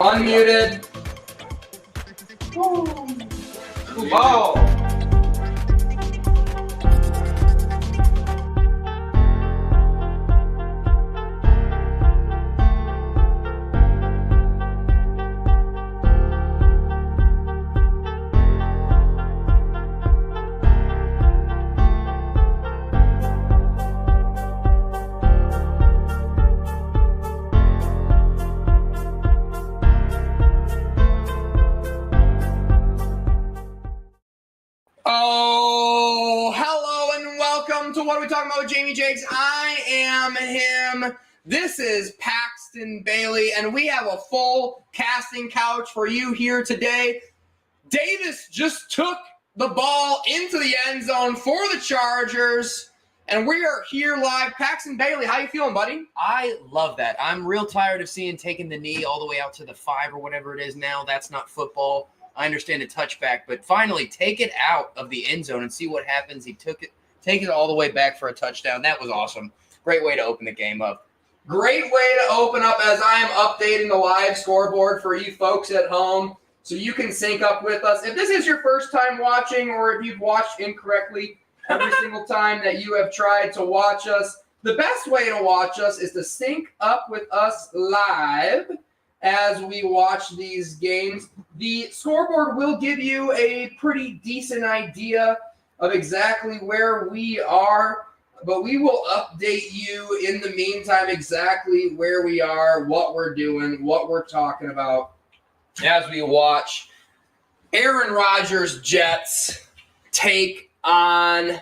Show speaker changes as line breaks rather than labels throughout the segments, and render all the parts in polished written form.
Unmuted. Ball. What are we talking about with Jamie Jakes? I am him. This is Paxton Bailey, and we have a full casting couch for you here today. Davis just took the ball into the end zone for the Chargers, and we are here live. Paxton Bailey, how you feeling, buddy?
I love that. I'm real tired of seeing taking the knee all the way out to the 5 or whatever it is now. That's not football. I understand a touchback, but finally take it out of the end zone and see what happens. He took it. Take it all the way back for a touchdown. That was awesome. Great way to open the game up.
Great way to open up as I am updating the live scoreboard for you folks at home so you can sync up with us. If this is your first time watching or if you've watched incorrectly every single time that you have tried to watch us, the best way to watch us is to sync up with us live as we watch these games. The scoreboard will give you a pretty decent idea of exactly where we are, but we will update you in the meantime exactly where we are, what we're doing, what we're talking about as we watch Aaron Rodgers' Jets take on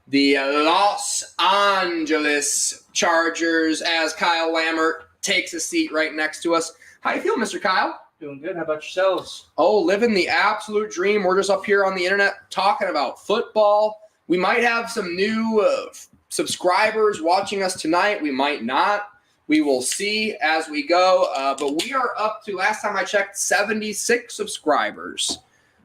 the Los Angeles Chargers as Kyle Lammert takes a seat right next to us. How you feeling, Mr. Kyle?
Doing good. How about yourselves?
Oh, living the absolute dream. We're just up here on the internet talking about football. We might have some new subscribers watching us tonight. We might not. We will see as we go. But we are up to, last time I checked, 76 subscribers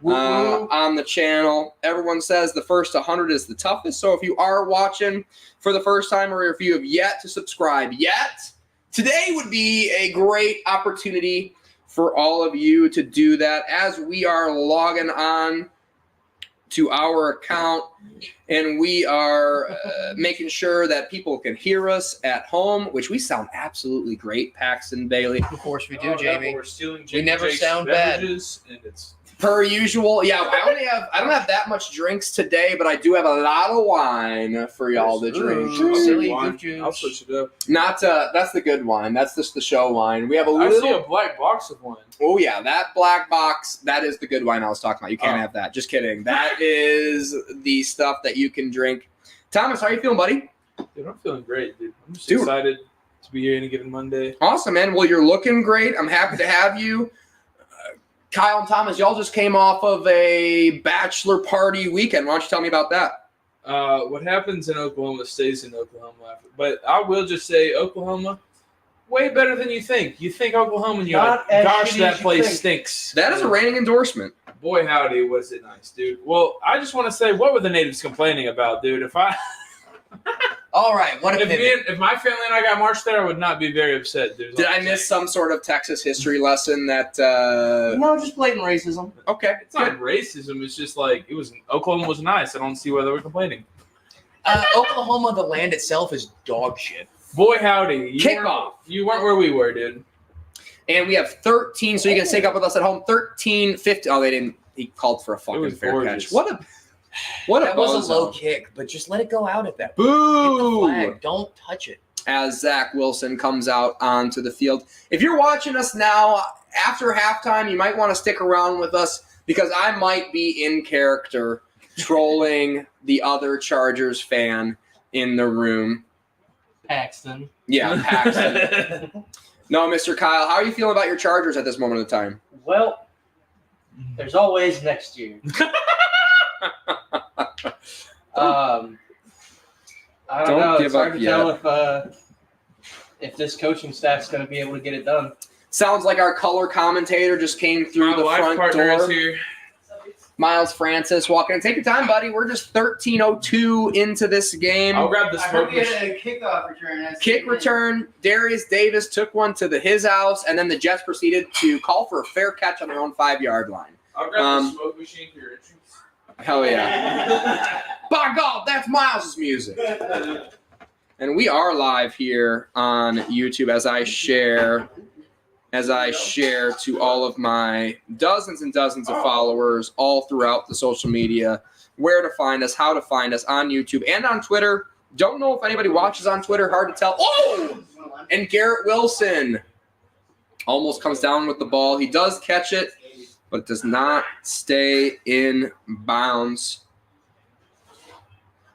on the channel. Everyone says the first 100 is the toughest. So if you are watching for the first time or if you have yet to subscribe yet, today would be a great opportunity for all of you to do that as we are logging on to our account and we are making sure that people can hear us at home, which we sound absolutely great, Paxton Bailey.
Of course we do, Jamie.
We're stealing
we never sound bad.
And it's
per usual. Yeah, I don't have that much drinks today, but I do have a lot of wine for y'all to drink.
Silly
wine.
goof juice.
I'll switch it up.
Not that's the good wine. That's just the show wine. We have a little.
I see a black box of wine.
Oh yeah, that black box. That is the good wine I was talking about. You can't have that. Just kidding. That is the stuff that you can drink. Thomas, how are you feeling, buddy?
Dude, I'm feeling great, dude. I'm just excited to be here any given Monday.
Awesome, man. Well, you're looking great. I'm happy to have you. Kyle and Thomas, y'all just came off of a bachelor party weekend. Why don't you tell me about that?
What happens in Oklahoma stays in Oklahoma. But I will just say Oklahoma, way better than you think. You think Oklahoma, and you're like, gosh, that place stinks.
That is a reigning endorsement.
Boy, howdy, was it nice, dude. Well, I just want to say, what were the natives complaining about, dude?
All right, what
if my family and I got marched there, I would not be very upset, dude.
Did I miss some sort of Texas history lesson that
No, just blatant racism.
Okay.
It's not racism, it's just like Oklahoma was nice. I don't see why they were complaining.
Oklahoma, the land itself is dog shit.
Boy, howdy.
Kickoff.
You weren't where we were, dude.
And we have 13, so you can sync up with us at home. 13-50. Oh, they didn't. He called for a fucking fair
gorgeous.
catch. What a
that was a low kick, but just let it go out at that point.
Boo!
Hit the flag. Don't touch it.
As Zach Wilson comes out onto the field. If you're watching us now, after halftime, you might want to stick around with us because I might be in character trolling the other Chargers fan in the room.
Paxton.
Yeah, Paxton. No, Mr. Kyle, how are you feeling about your Chargers at this moment of time?
Well, there's always next year. I don't know. It's hard to tell if this coaching staff's going to be able to get it done.
Sounds like our color commentator just came through the front door.
Here.
Miles Francis walking in. Take your time, buddy. We're just 13:02 into this game.
I'll grab the
I
smoke
heard we
machine.
had a kickoff return.
Kick return. Darius Davis took one to his house, and then the Jets proceeded to call for a fair catch on their own 5-yard line.
I'll grab the smoke machine for your entrance.
Hell yeah. By God, that's Miles' music. And we are live here on YouTube as I share to all of my dozens and dozens of followers all throughout the social media where to find us, how to find us on YouTube and on Twitter. Don't know if anybody watches on Twitter. Hard to tell. Oh! And Garrett Wilson almost comes down with the ball. He does catch it, but does not stay in bounds.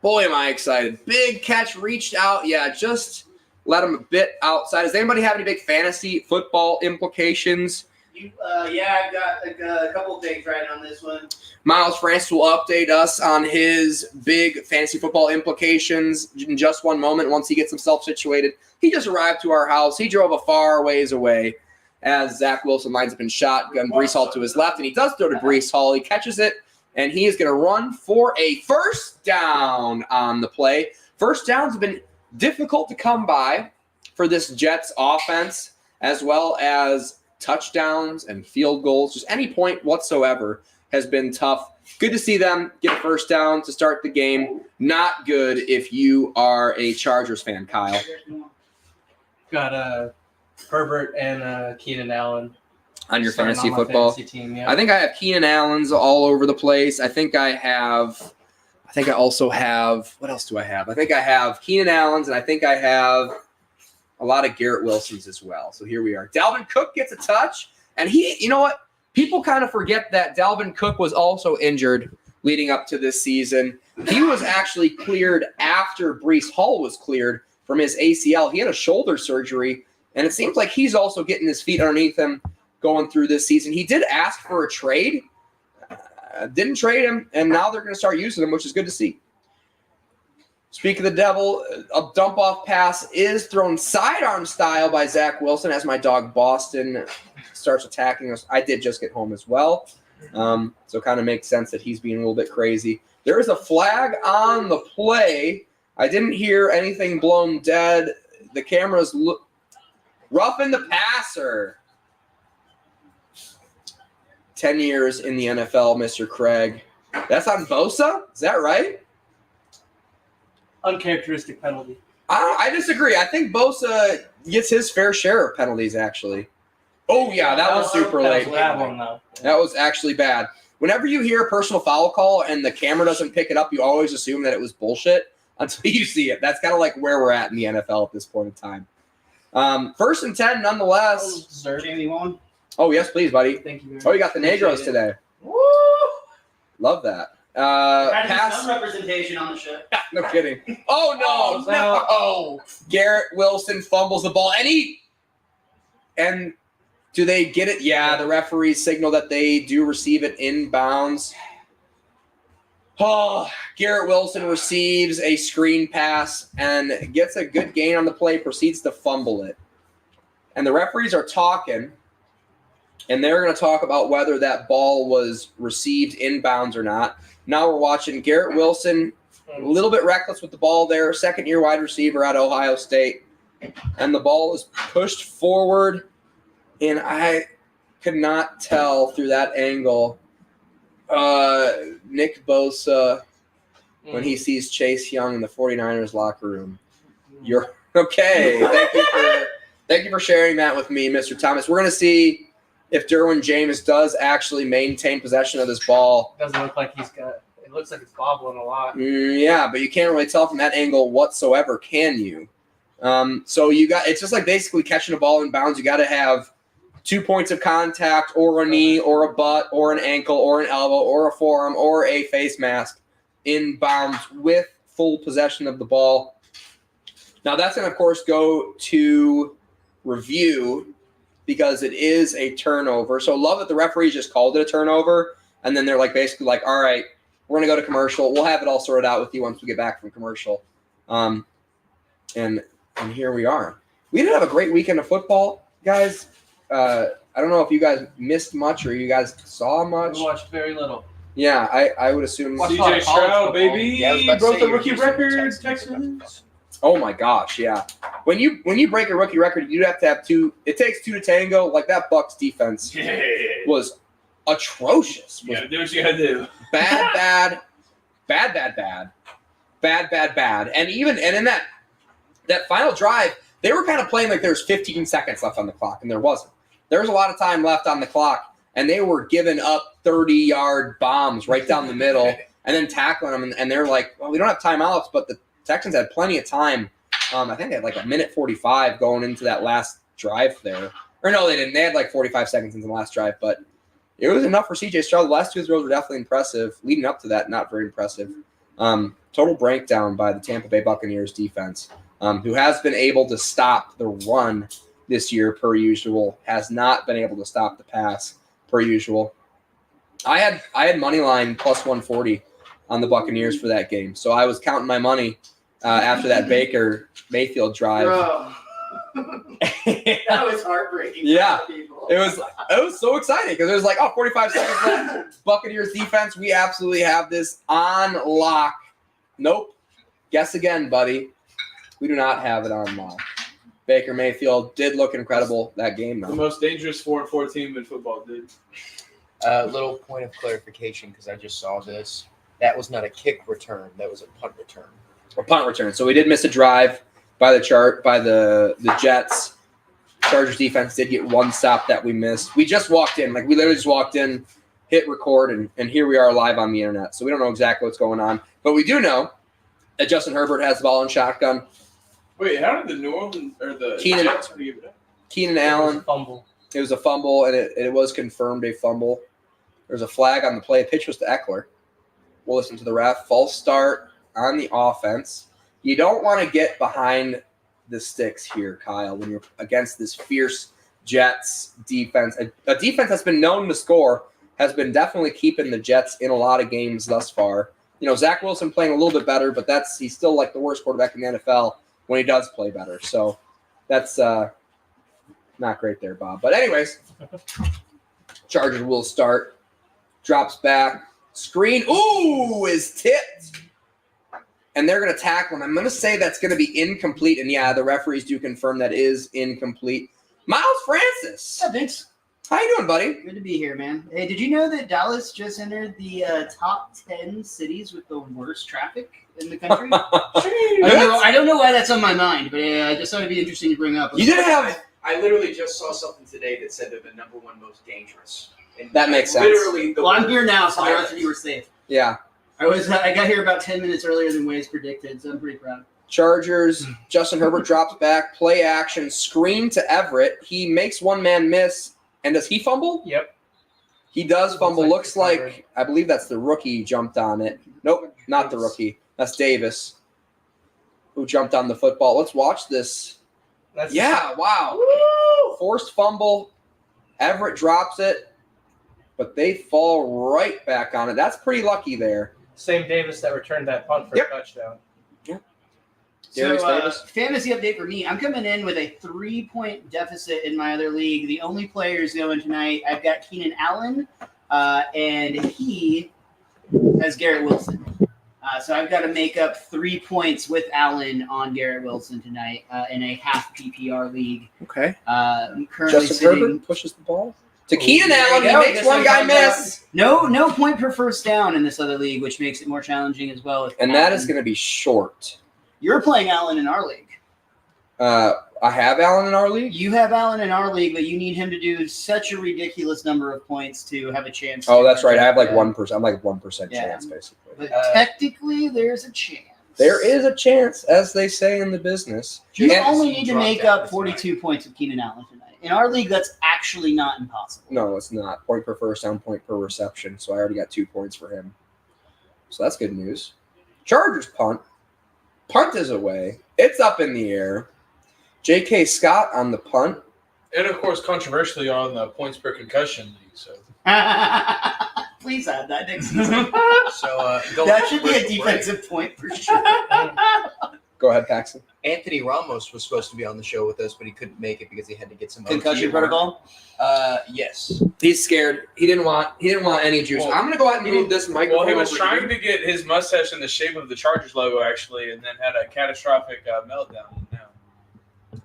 Boy, am I excited. Big catch, reached out. Yeah, just let him a bit outside. Does anybody have any big fantasy football implications?
I've got a couple of things right on this one.
Miles Francis will update us on his big fantasy football implications in just one moment once he gets himself situated. He just arrived to our house. He drove a far ways away as Zach Wilson lines up in shotgun. Breece Hall to his left, and he does throw to Breece Hall. He catches it, and he is going to run for a first down on the play. First downs have been difficult to come by for this Jets offense, as well as touchdowns and field goals. Just any point whatsoever has been tough. Good to see them get a first down to start the game. Not good if you are a Chargers fan, Kyle.
Got Herbert and Keenan Allen
On your
starting
fantasy
on my
football.
fantasy team, yeah.
I think I have Keenan Allen's all over the place. I think I also have, what else do I have? I think I have Keenan Allen's, and I think I have a lot of Garrett Wilson's as well. So here we are. Dalvin Cook gets a touch, and you know what? People kind of forget that Dalvin Cook was also injured leading up to this season. He was actually cleared after Breece Hall was cleared from his ACL. He had a shoulder surgery, and it seems like he's also getting his feet underneath him going through this season. He did ask for a trade. Didn't trade him, and now they're going to start using him, which is good to see. Speak of the devil, a dump-off pass is thrown sidearm style by Zach Wilson as my dog Boston starts attacking us. I did just get home as well, so it kind of makes sense that he's being a little bit crazy. There is a flag on the play. I didn't hear anything blown dead. The camera's roughing the passer. 10 years in the NFL, Mr. Craig. That's on Bosa? Is that right?
Uncharacteristic penalty.
I disagree. I think Bosa gets his fair share of penalties, actually. Oh, yeah, that was super late.
That was a bad one, though.
That was actually bad. Whenever you hear a personal foul call and the camera doesn't pick it up, you always assume that it was bullshit until you see it. That's kind of like where we're at in the NFL at this point in time. 1st and 10, nonetheless.
Jamie won.
Oh, yes, please, buddy.
Thank you.
Oh, you got the Negros today.
Woo!
Love that.
Pass. Some representation on the show.
No kidding. Oh, no. Garrett Wilson fumbles the ball. And do they get it? Yeah, the referees signal that they do receive it inbounds. Oh, Garrett Wilson receives a screen pass and gets a good gain on the play, proceeds to fumble it. And the referees are talking, and they're going to talk about whether that ball was received inbounds or not. Now we're watching Garrett Wilson, a little bit reckless with the ball there, second-year wide receiver at Ohio State. And the ball is pushed forward, and I could not tell through that angle Nick Bosa when he sees Chase Young in the 49ers locker room. You're okay. Thank you for sharing that with me, Mr. Thomas. We're going to see if Derwin James does actually maintain possession of this ball.
Doesn't look like it looks like it's bobbling a lot.
Yeah, but you can't really tell from that angle whatsoever, can you? So it's just like basically catching a ball in bounds. You got to have 2 points of contact, or a knee, or a butt, or an ankle, or an elbow, or a forearm, or a face mask in bounds with full possession of the ball. Now that's going to, of course, go to review because it is a turnover. So love that the referees just called it a turnover, and then they're basically like, all right, we're going to go to commercial. We'll have it all sorted out with you once we get back from commercial. And here we are. We did have a great weekend of football, guys. I don't know if you guys missed much or you guys saw much.
We watched very little.
Yeah, I would assume.
Watch a lot
CJ
of college
Stroud,
football.
baby,
Yeah, I was about to
broke
say
the
you're
rookie
Houston
record.
Texans.
Texans.
Oh my gosh, yeah. When you break a rookie record, you have to have two. It takes two to tango. Like that Bucs defense
Yeah.
was atrocious.
You gotta do what you gotta do.
Bad. And in that final drive, they were kind of playing like there's 15 seconds left on the clock, and there wasn't. There was a lot of time left on the clock, and they were giving up 30-yard bombs right down the middle, and then tackling them. And they're like, well, we don't have timeouts, but the Texans had plenty of time. I think they had like a minute 45 going into that last drive there. Or no, they didn't. They had like 45 seconds into the last drive, but it was enough for CJ Stroud. The last two throws were definitely impressive. Leading up to that, not very impressive. Total breakdown by the Tampa Bay Buccaneers defense, who has been able to stop the run this year per usual, has not been able to stop the pass per usual. I had money line plus 140 on the Buccaneers for that game, so I was counting my money after that Baker Mayfield drive.
Bro. That was heartbreaking.
Yeah.
For people.
It was so exciting because it was like, 45 seconds left. Buccaneers defense, we absolutely have this on lock. Nope. Guess again, buddy. We do not have it on lock. Baker Mayfield did look incredible that game,
The
though.
most dangerous 4-4 team in football, dude.
Little point of clarification because I just saw this. That was not a kick return. That was a punt return.
A punt return. So we did miss a drive by the Jets. Chargers defense did get one stop that we missed. We just walked in. Like, we literally just walked in, hit record, and here we are live on the internet. So we don't know exactly what's going on. But we do know that Justin Herbert has the ball in shotgun.
Wait, how did the New Orleans or the
Keenan-
Jets give it up?
Keenan Allen.
Fumble.
It was a fumble, and it was confirmed a fumble. There's a flag on the play. Pitch was to Eckler. We'll listen to the ref. False start on the offense. You don't want to get behind the sticks here, Kyle, when you're against this fierce Jets defense. A defense that's been known to score, has been definitely keeping the Jets in a lot of games thus far. You know, Zach Wilson playing a little bit better, but he's still like the worst quarterback in the NFL when he does play better. So that's not great there, Bob. But anyways, Chargers will start. Drops back. Screen. Ooh, is tipped. And they're going to tackle him. I'm going to say that's going to be incomplete. And, yeah, the referees do confirm that is incomplete. Miles Francis.
Yeah, thanks.
How you doing, buddy?
Good to be here, man. Hey, did you know that Dallas just entered the top 10 cities with the worst traffic in the country? I don't know why that's on my mind, but I just thought it'd be interesting to bring up.
You did have –
I literally just saw something today that said they're the number one most dangerous. And
That makes sense.
Literally, the
Well, I'm here now, so the rest of you were safe.
yeah.
I got here about 10 minutes earlier than Waze predicted, so I'm pretty proud.
Chargers. Justin Herbert drops back. Play action. Screen to Everett. He makes one man miss. And does he fumble?
Yep.
He does fumble. Looks
it's
like I believe that's the rookie jumped on it. Nope, not the rookie. That's Davis who jumped on the football. Let's watch this. Wow.
Woo!
Forced fumble. Everett drops it, but they fall right back on it. That's pretty lucky there.
Same Davis that returned that punt for
Yep.
a touchdown.
Darius
So,
Davis.
fantasy update for me. I'm coming in with a 3-point deficit in my other league. The only players going tonight, I've got Keenan Allen, and he has Garrett Wilson. So I've got to make up 3 points with Allen on Garrett Wilson tonight in a half PPR league.
Okay.
I'm currently
Justin
sitting.
Herbert pushes the ball to Keenan Allen.
there
He
you go.
makes
Guess
one
I
guy
got that.
miss,
No point per first down in this other league, which makes it more challenging as well. With
and that
Allen.
is going to be short.
You're playing Allen in our league.
I have Allen in our league.
You have Allen in our league, but you need him to do such a ridiculous number of points to have a chance.
Oh,
to
that's right. I have like
yeah.
1%. I'm like 1%
Yeah.
chance, basically.
But technically, there's a chance.
There is a chance, as they say in the business.
You
And-
only need to
dropped
make
out
up 42 points with Keenan Allen tonight. In our league, that's actually not impossible.
No, it's not. Point per first down, point per reception. So I already got 2 points for him. So that's good news. Chargers punt. Punt is away. It's up in the air. J.K. Scott on the punt.
And of course, controversially on the points per concussion league. So
Please add that next season.
So
That should be a defensive point for sure.
Go ahead, Paxton.
Anthony Ramos was supposed to be on the show with us, but he couldn't make it because he had to get some
Concussion
OT.
protocol.
Yes.
He's scared. He didn't want any juice.
Well,
I'm gonna go ahead and move this microphone.
Well, he was
over
trying
here.
to get his mustache in the shape of the Chargers logo, actually, and then had a catastrophic meltdown. Now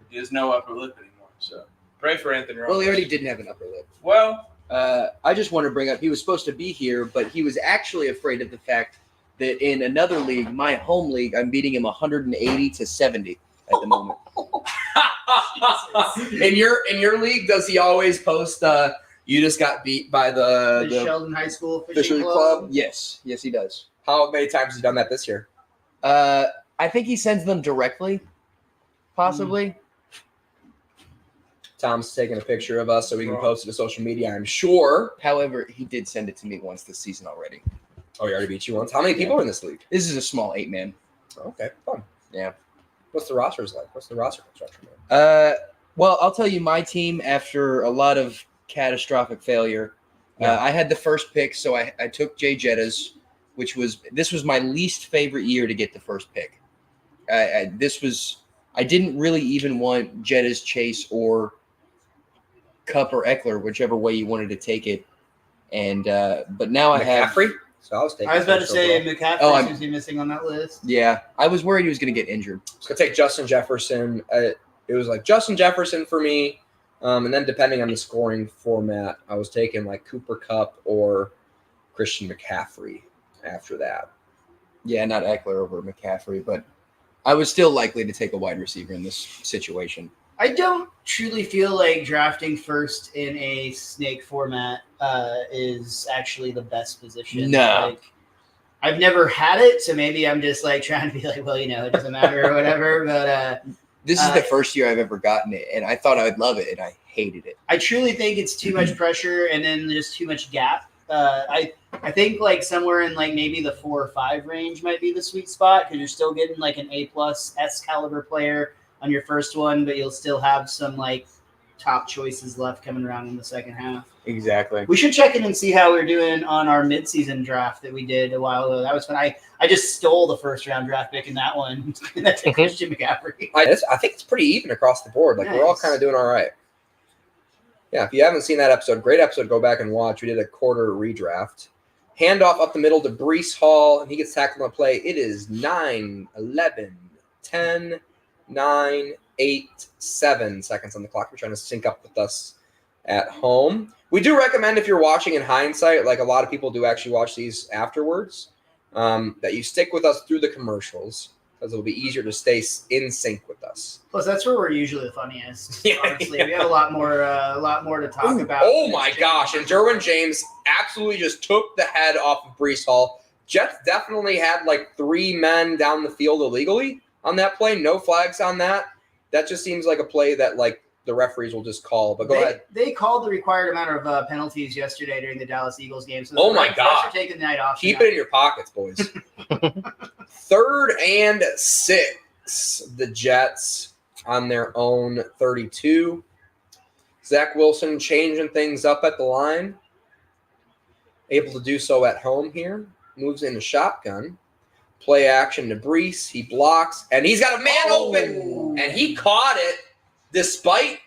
he has no upper lip anymore. So pray for Anthony Ramos.
Well, he already didn't have an upper lip.
Well,
I just want to bring up, he was supposed to be here, but he was actually afraid of the fact that in another league, my home league, I'm beating him 180 to 70 at the moment.
In your league, does he always post? You just got beat by
The Sheldon High School Fishing Club.
Yes, he does.
How many times has he done that this year?
I think he sends them directly, possibly.
Tom's taking a picture of us so we can post it to social media, I'm sure.
However, he did send it to me once this season already.
Oh, he already beat you once. How many people are in this league?
This is a small 8-man.
Okay, fun.
Yeah.
What's the rosters like? What's the roster construction like?
Well, I'll tell you, my team, after a lot of catastrophic failure, I had the first pick, so I took Jay Jetta's, this was my least favorite year to get the first pick. I didn't really even want Jetta's, Chase, or Cup or Eckler, whichever way you wanted to take it. And but now I have
McCaffrey? So I was
about to say McCaffrey seems to be missing on that list.
Yeah, I was worried he was going to get injured.
I was going to take Justin Jefferson. It was like Justin Jefferson for me. And then depending on the scoring format, I was taking like Cooper Kupp or Christian McCaffrey after that.
Yeah, not Eckler over McCaffrey, but I was still likely to take a wide receiver in this situation.
I don't truly feel like drafting first in a snake format is actually the best position.
No.
Like, I've never had it, so maybe I'm just like trying to be like, well, it doesn't matter or whatever. But
this is the first year I've ever gotten it, and I thought I would love it, and I hated it.
I truly think it's too much pressure and then just too much gap. I think like somewhere in like maybe the 4 or 5 range might be the sweet spot because you're still getting like an A+ S caliber player on your first one, but you'll still have some like top choices left coming around in the second half.
Exactly.
We should check in and see how we're doing on our midseason draft that we did a while ago. That was fun. I just stole the first round draft pick in that one. That's Christian McCaffrey.
I think it's pretty even across the board. Like we're all kind of doing all right. Yeah, if you haven't seen that episode, great episode, go back and watch. We did a quarter redraft. Handoff up the middle to Breece Hall, and he gets tackled on the play. It is 9, 11, 10, 9, 8, 7 seconds on the clock. We're trying to sync up with us at home. We do recommend if you're watching in hindsight, like a lot of people do actually watch these afterwards, that you stick with us through the commercials because it'll be easier to stay in sync with us.
Plus, that's where we're usually the funniest.
Yeah,
honestly, we have a lot more to talk about.
Oh my gosh! And Derwin James absolutely just took the head off of Breece Hall. Jets definitely had like 3 men down the field illegally on that play. No flags on that. That just seems like a play that like the referees will just call. But go ahead.
They called the required amount of penalties yesterday during the Dallas Eagles game. So
oh my God!
Are taking the night off.
Keep it in your pockets, boys. 3rd and 6. The Jets on their own 32. Zach Wilson changing things up at the line. Able to do so at home here. Moves into shotgun. Play action to Breece. He blocks, and he's got a man open, and he caught it despite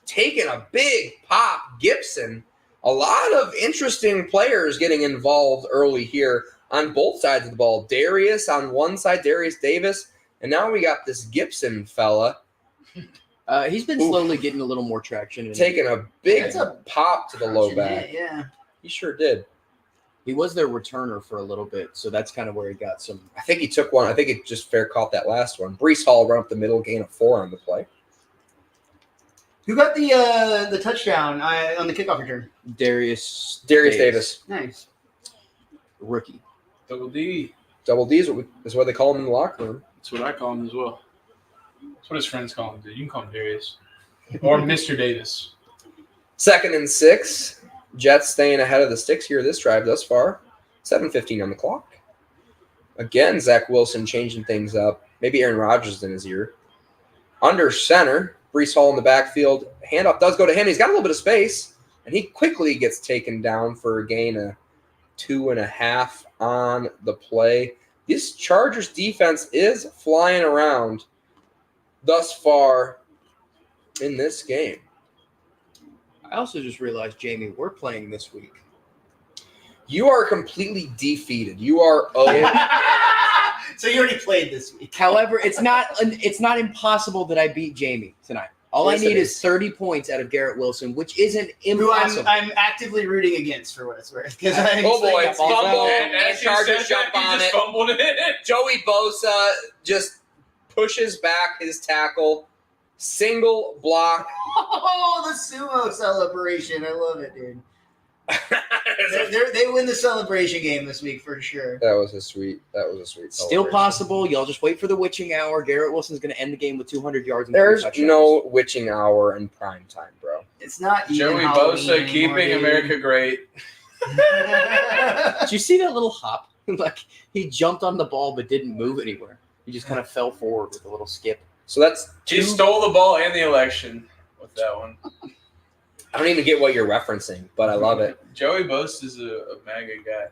taking a big pop. Gibson. A lot of interesting players getting involved early here on both sides of the ball. Darius on one side, Darius Davis, and now we got this Gibson fella.
He's been slowly getting a little more traction.
Taking a big pop to the low back.
Yeah.
He sure did.
He was their returner for a little bit, so that's kind of where he got some.
I think he took one. I think he just fair caught that last one. Breece Hall run up the middle, gain of 4 on the play.
Who got the touchdown on the kickoff return?
Darius
Davis.
Nice.
Rookie.
Double D.
Double D is what they call him in the locker room.
That's what I call him as well. That's what his friends call him, dude. You can call him Darius. Or Mr. Davis.
2nd and 6. Jets staying ahead of the sticks here this drive thus far. 7:15 on the clock. Again, Zach Wilson changing things up. Maybe Aaron Rodgers is in his ear. Under center, Breece Hall in the backfield. Handoff does go to him. He's got a little bit of space, and he quickly gets taken down for a gain of 2.5 on the play. This Chargers defense is flying around. thus far in this game.
I also just realized, Jamie, we're playing this week.
You are completely defeated. You are
So you already played this week.
However, it's not impossible that I beat Jamie tonight. All
Yes,
I need
it
is 30 points out of Garrett Wilson, which isn't
Who
impossible.
I'm actively rooting against for what it's worth. Because
Oh boy,
I'm
fumble
And
and
as you
Chargers
said
jump
that, he
on
just
it.
fumbled it.
Joey Bosa just pushes back his tackle. Single block.
Oh, the sumo celebration! I love it, dude. They win the celebration game this week for sure.
That was a sweet
Still
celebration.
possible. Y'all just wait for the witching hour. Garrett Wilson's going to end the game with 200 yards. And
There's
3 touchdowns.
no witching hour in prime time, bro.
It's not even
Joey
Halloween
Bosa
anymore,
keeping
dude.
America great.
Did you see that little hop? Like he jumped on the ball but didn't move anywhere. He just kind of fell forward with a little skip.
So that's
He stole the ball and the election with that one.
I don't even get what you're referencing, but I love it.
Joey Bosa is a MAGA guy.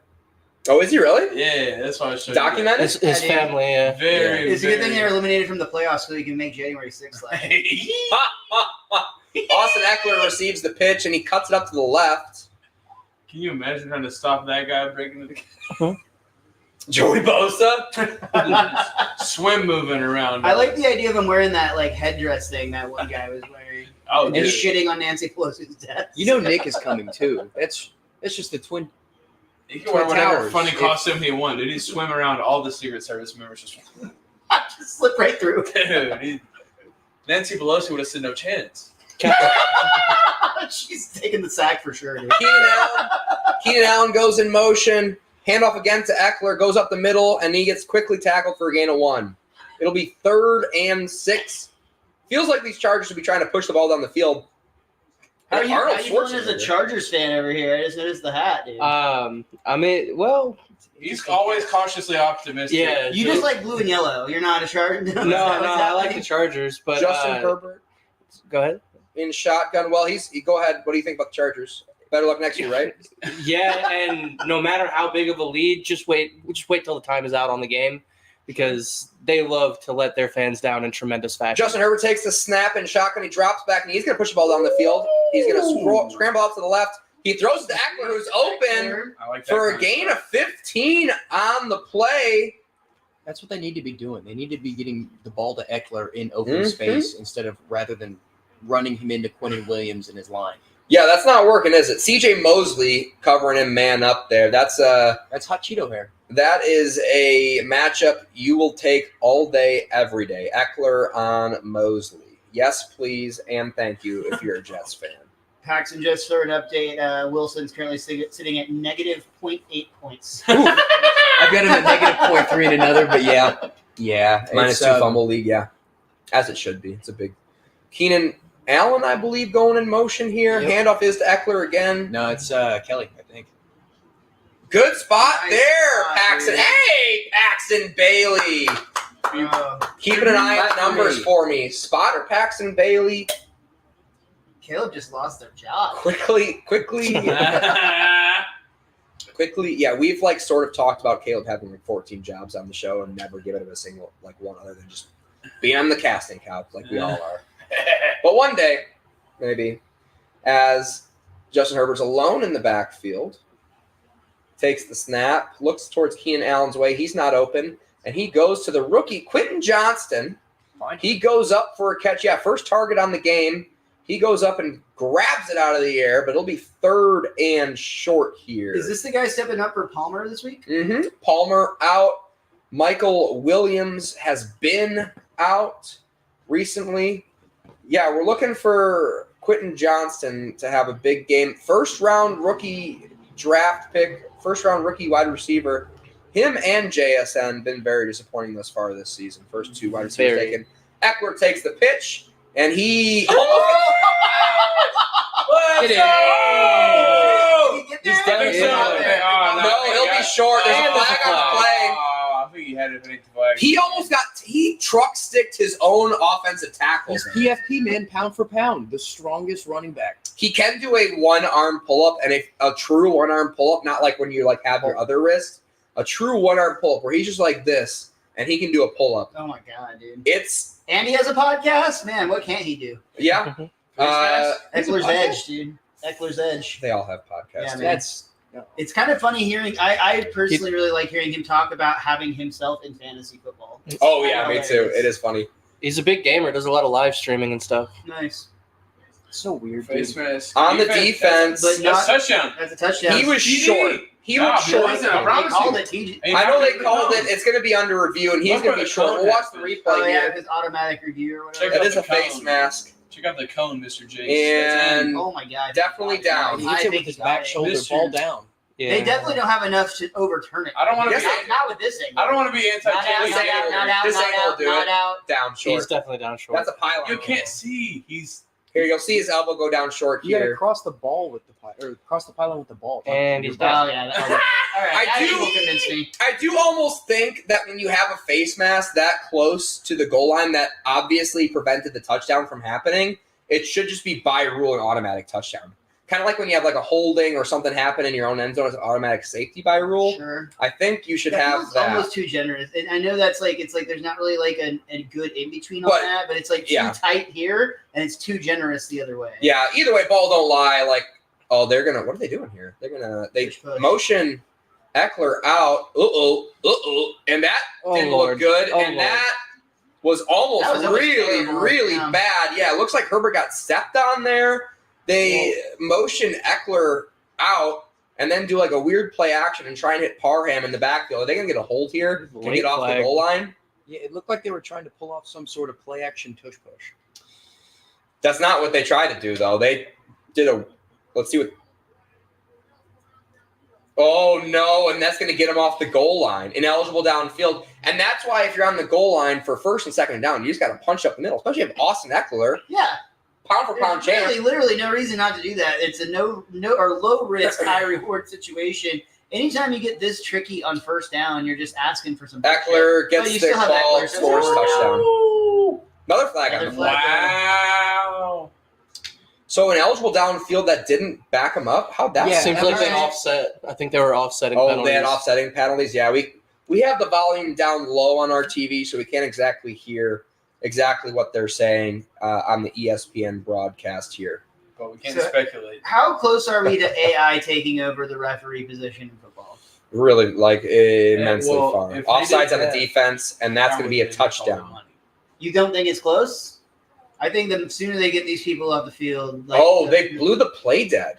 Oh, is he really?
Yeah, that's why I showed
Documented?
His family, yeah.
Very,
It's a good thing they were eliminated from the playoffs so they can make January 6th last.
Austin Eckler receives the pitch and he cuts it up to the left.
Can you imagine trying to stop that guy breaking the
Joey Bosa?
swim moving around?
I like the idea of him wearing that like headdress thing that one guy was wearing
Oh,
and
dude.
shitting on Nancy Pelosi's desk.
You know Nick is coming too. That's just the twin.
He can wear whatever
Towers.
funny costume he wanted. Dude, he'd swim around all the Secret Service members. Just
Slip right through.
dude, Nancy Pelosi would have stood no chance.
She's taking the sack for sure, dude.
Keenan Allen goes in motion. Handoff again to Eckler. Goes up the middle, and he gets quickly tackled for a gain of 1. It'll be 3rd and 6. Feels like these Chargers should be trying to push the ball down the field.
How are you,
Arnold
how you doing as a
Schwarzenegger.
Chargers fan over here? I just noticed the hat, dude.
I mean, well,
He's always cautiously optimistic.
yeah.
You just like blue and yellow. You're not a Charger.
no, I like the Chargers, but
Justin Herbert
go ahead.
in shotgun. Well, go ahead. What do you think about the Chargers? Better luck next year, right?
Yeah, and no matter how big of a lead, just wait till the time is out on the game because they love to let their fans down in tremendous fashion.
Justin Herbert takes the snap and shotgun. He drops back, and he's going to push the ball down the field. He's going to scramble out to the left. He throws to Eckler, who's open
I like that
for
kind
a
of
gain
stuff.
of 15 on the play.
That's what they need to be doing. They need to be getting the ball to Eckler in open
Mhm.
space rather than running him into Quinnen Williams in his line.
Yeah, that's not working, is it? CJ Mosley covering him man up there. That's
Hot Cheeto hair.
that is a matchup you will take all day, every day. Eckler on Mosley. Yes, please, and thank you if you're a Jets fan.
Paxton just for an update. Wilson's currently sitting at negative 0.8 points.
I've got him at negative 0.3 in another, but yeah. Yeah.
Minus
it's,
2 fumble league, yeah. As it should be. It's a big Keenan Allen, I believe, going in motion here.
Yep.
Handoff is to Eckler again.
No, it's Kelly, I think.
Good spot
Nice
there,
spot,
Paxton.
dude.
Hey, Paxton Bailey. Keeping an eye on the numbers for me. Spot or Paxton Bailey.
Caleb just lost their job.
Quickly. Yeah, we've like sort of talked about Caleb having like 14 jobs on the show and never given him a single like one other than just being on the casting couch like we all are. But one day, maybe, as Justin Herbert's alone in the backfield, takes the snap, looks towards Keenan Allen's way. He's not open, and he goes to the rookie, Quentin Johnston. He goes up for a catch. Yeah, first target on the game. He goes up and grabs it out of the air, but it'll be 3rd and short here.
Is this the guy stepping up for Palmer this week?
Mm-hmm. Palmer out. Michael Williams has been out recently. Yeah, we're looking for Quentin Johnston to have a big game. First-round rookie draft pick, first-round rookie wide receiver. Him and JSN been very disappointing thus far this season. First 2 wide receivers taken. Eckler takes the pitch, and he
Get in.
He's
definitely out there.
No, he'll be short. There's a flag on the play.
I think he had it beneath the flag.
He truck sticked his own offensive tackle.
He's PFP, man, pound for pound, the strongest running back.
He can do a one-arm pull-up, and a true one-arm pull-up, not like when you like have your other wrist, a true one-arm pull-up where he's just like this, and he can do a pull-up.
Oh my god, dude!
It's
And he has a podcast. Man, what can't he do?
yeah.
Eckler's Edge, dude. Eckler's Edge.
They all have podcasts.
Yeah, man.
That's
It's kind of funny hearing. I personally really like hearing him talk about having himself in fantasy football.
Oh yeah, me
Hilarious.
too. It is funny.
He's a big gamer. Does a lot of live streaming and stuff.
Nice.
so weird.
Face
Dude.
mask.
On the defense,
But
That's touchdown.
That's a touchdown.
he was
TD.
short. He
Nah,
was
he
short.
wasn't. I
They
promise
called
you.
it TJ.
And
I know they
he
called
knows.
it. It's going to be under review, and he's
Look
going to
what
be
the
short.
cone
We'll watch the
happens.
replay
Oh yeah,
here.
his automatic review or whatever.
Check
That
out
is
the
a face
cone.
mask,
Check out the cone, Mr. Jakes.
and
Oh my god.
definitely down.
He
I
hits it
think
with his
he got
back
it.
shoulder,
This
ball
year-
down.
Yeah.
They definitely don't have enough to overturn it.
I don't want to
Yes,
be.
Not with this angle.
I don't want to be
Not out,
anti-Jakes.
not out, not out,
This
not
angle will
out,
do
not
it.
out.
down
He's
short.
definitely down short.
That's a pylon.
You can't see. He's
Here, you'll see his elbow go down short
You got to
here.
cross the ball with the or cross the pylon with the ball.
And he's
Oh
down.
yeah. All right.
I
That
do-
angle convinced me.
I do almost think that when you have a face mask that close to the goal line that obviously prevented the touchdown from happening, it should just be by rule an automatic touchdown. Kind of like when you have like a holding or something happen in your own end zone as an automatic safety by rule.
Sure.
I think you should
That
have
feels
that.
almost too generous. And I know that's like it's like there's not really like a good in between on
But-
that, but it's like too
yeah.
tight here and it's too generous the other way.
Yeah, either way, ball don't lie. Like, oh, they're gonna. What are they doing here? They
Push, push.
motion Eckler out. And that
Oh,
didn't
Lord.
look good.
Oh,
and
Lord.
that was almost
That was almost
really,
terrible.
really
Yeah.
bad. Yeah, it looks like Herbert got stepped on there. They motion Eckler out and then do like a weird play action and try and hit Parham in the backfield. Are they gonna get a hold here to
Late
get off
flag.
the goal line?
Yeah, it looked like they were trying to pull off some sort of play action tush push.
That's not what they tried to do, though. They did a. Let's see what. Oh no! And that's going to get him off the goal line, ineligible downfield, and that's why if you're on the goal line for first and second down, you just got to punch up the middle. Especially if Austin Eckler,
Yeah.
pound for pound
There's
champ.
literally no reason not to do that. It's a no or low risk, high reward situation. Anytime you get this tricky on first down, you're just asking for some
Eckler
But
gets
you
the
still have
ball,
Eckler, so
scores
it's
touchdown. Another flag on
Another
the
flag.
wow.
So an eligible downfield that didn't back him up. How'd that?
Yeah,
happen?
Seems like they
Alright.
offset. I think they were offsetting
Oh,
penalties.
they had offsetting penalties. Yeah, we have the volume down low on our TV, so we can't exactly hear exactly what they're saying on the ESPN broadcast here.
But we can't
So-
speculate.
How close are we to AI taking over the referee position in football?
Really, like immensely
well,
far.
if they
Offsides
did
on the
that,
defense, and that's going to be a
They call it
touchdown.
money.
You don't think it's close? I think the sooner they get these people off the field.
They blew the play dead.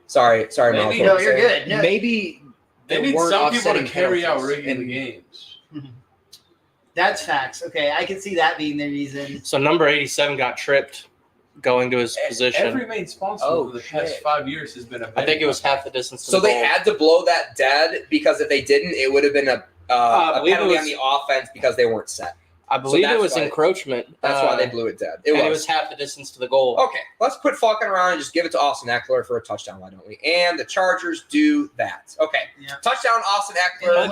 Sorry,
Maybe-
Miles.
No,
what
you're
were you saying?
good. No,
Maybe
They
there
need
weren't
some people to
offsetting
carry out
penalties,
regular
and
games.
that's facts. Okay, I can see that being the reason.
So number 87 got tripped going to his position.
Every main sponsor
Oh,
over the past
shit.
5 years has been a.
I think it was half the distance to
So
the
they
goal.
had to blow that dead because if they didn't, it would have been a
believe it
penalty
was-
on the offense because they weren't set.
I believe
that's
it was
why-
encroachment.
That's why they blew it dead.
It was half the distance to the goal.
Okay, let's quit fucking around and just give it to Austin Eckler for a touchdown, why don't we? And the Chargers do that. Okay,
Yeah.
touchdown, Austin Eckler.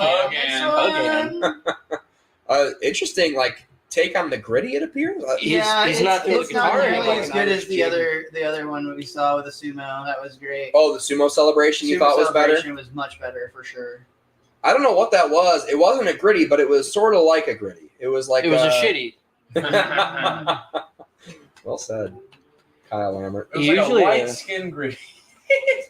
Interesting, like take on the gritty. It appears.
Yeah,
he's not doing
it's
the
not
guitar
nearly
like
as
an
good
Irish
as the
jig.
other one that we saw with the sumo. That was great.
Oh, the sumo celebration you
Sumo
thought was better?
celebration was much better for sure.
I don't know what that was. It wasn't a gritty, but it was sort of like a gritty. It was like
It was a shitty.
Well said, Kyle Lammert.
It was
Usually,
like a light skin gritty.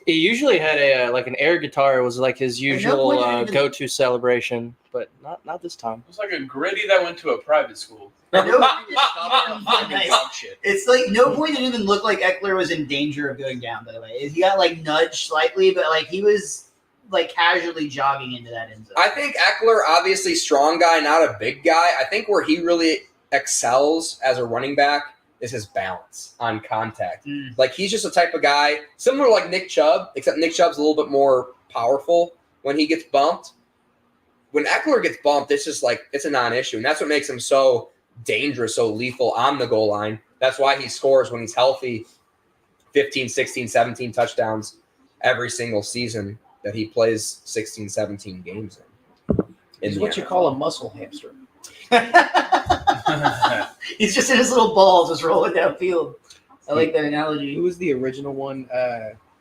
He usually had a like an air guitar was like his
no
usual
point in even-
go-to celebration, but not this time.
It was like a gritty that went to a private school.
No, nice.
dog shit.
It's like no point didn't even look like Eckler was in danger of going down. By the way, he got like nudged slightly, but like he was like casually jogging into that end zone.
I think Eckler, obviously strong guy, not a big guy. I think where he really excels as a running back is his balance on contact.
Mm.
Like he's just a type of guy similar to like Nick Chubb, except Nick Chubb's a little bit more powerful when he gets bumped. When Eckler gets bumped, it's just like it's a non-issue, and that's what makes him so dangerous, so lethal on the goal line. That's why he scores when he's healthy 15, 16, 17 touchdowns every single season that he plays 16, 17 games in.
He's what you call a muscle hamster.
He's just in his little balls, just rolling downfield. I like that analogy.
Who was the original one?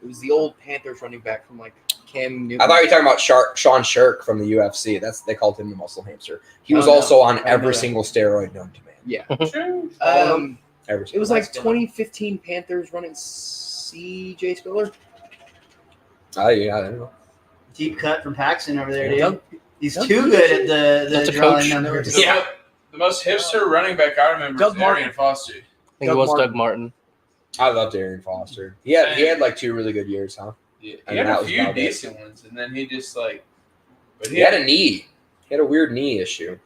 It was the old Panthers running back from like Cam Newton.
I thought you were talking about Sean Shirk from the UFC. They called him the muscle hamster. He was
Oh, no.
also on
I
every
know.
single steroid known to man.
Yeah.
Every
It
single.
was like 2015 Panthers running C.J. Spiller.
Yeah, I don't know.
Deep cut from Paxton over there, dude.
Doug-
He's
Doug
too good at the
That's a
drawing
coach.
numbers.
Yeah. The most hipster running back I remember
Doug
is Arian
Martin.
Foster.
I think it
Doug
was
Martin.
Doug Martin.
I loved Arian Foster. He had like 2 really good years, huh?
Yeah,
And
he had
that
a
was
few
about it.
decent ones, and then he just like. But
He had a knee. He had a weird knee issue.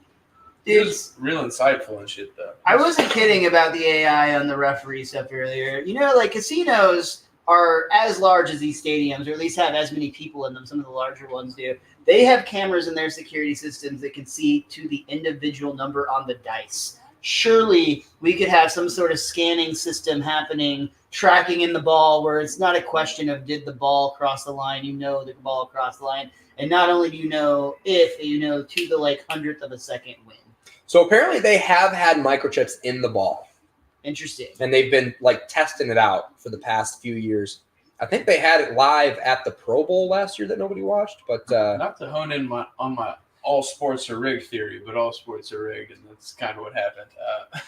he was real insightful and shit though.
I wasn't kidding about the AI on the referee stuff earlier. You know, like casinos are as large as these stadiums, or at least have as many people in them. Some of the larger ones do. They have cameras in their security systems that can see to the individual number on the dice. Surely we could have some sort of scanning system happening, tracking in the ball, where it's not a question of did the ball cross the line. You know the ball crossed the line. And not only do you know if, you know to the like 100th of a second when.
So apparently they have had microchips in the ball,
Interesting.
and they've been like testing it out for the past few years. I think they had it live at the Pro Bowl last year that nobody watched, but
Not to hone in on my all sports are rigged theory, but all sports are rigged, and that's kind of what happened.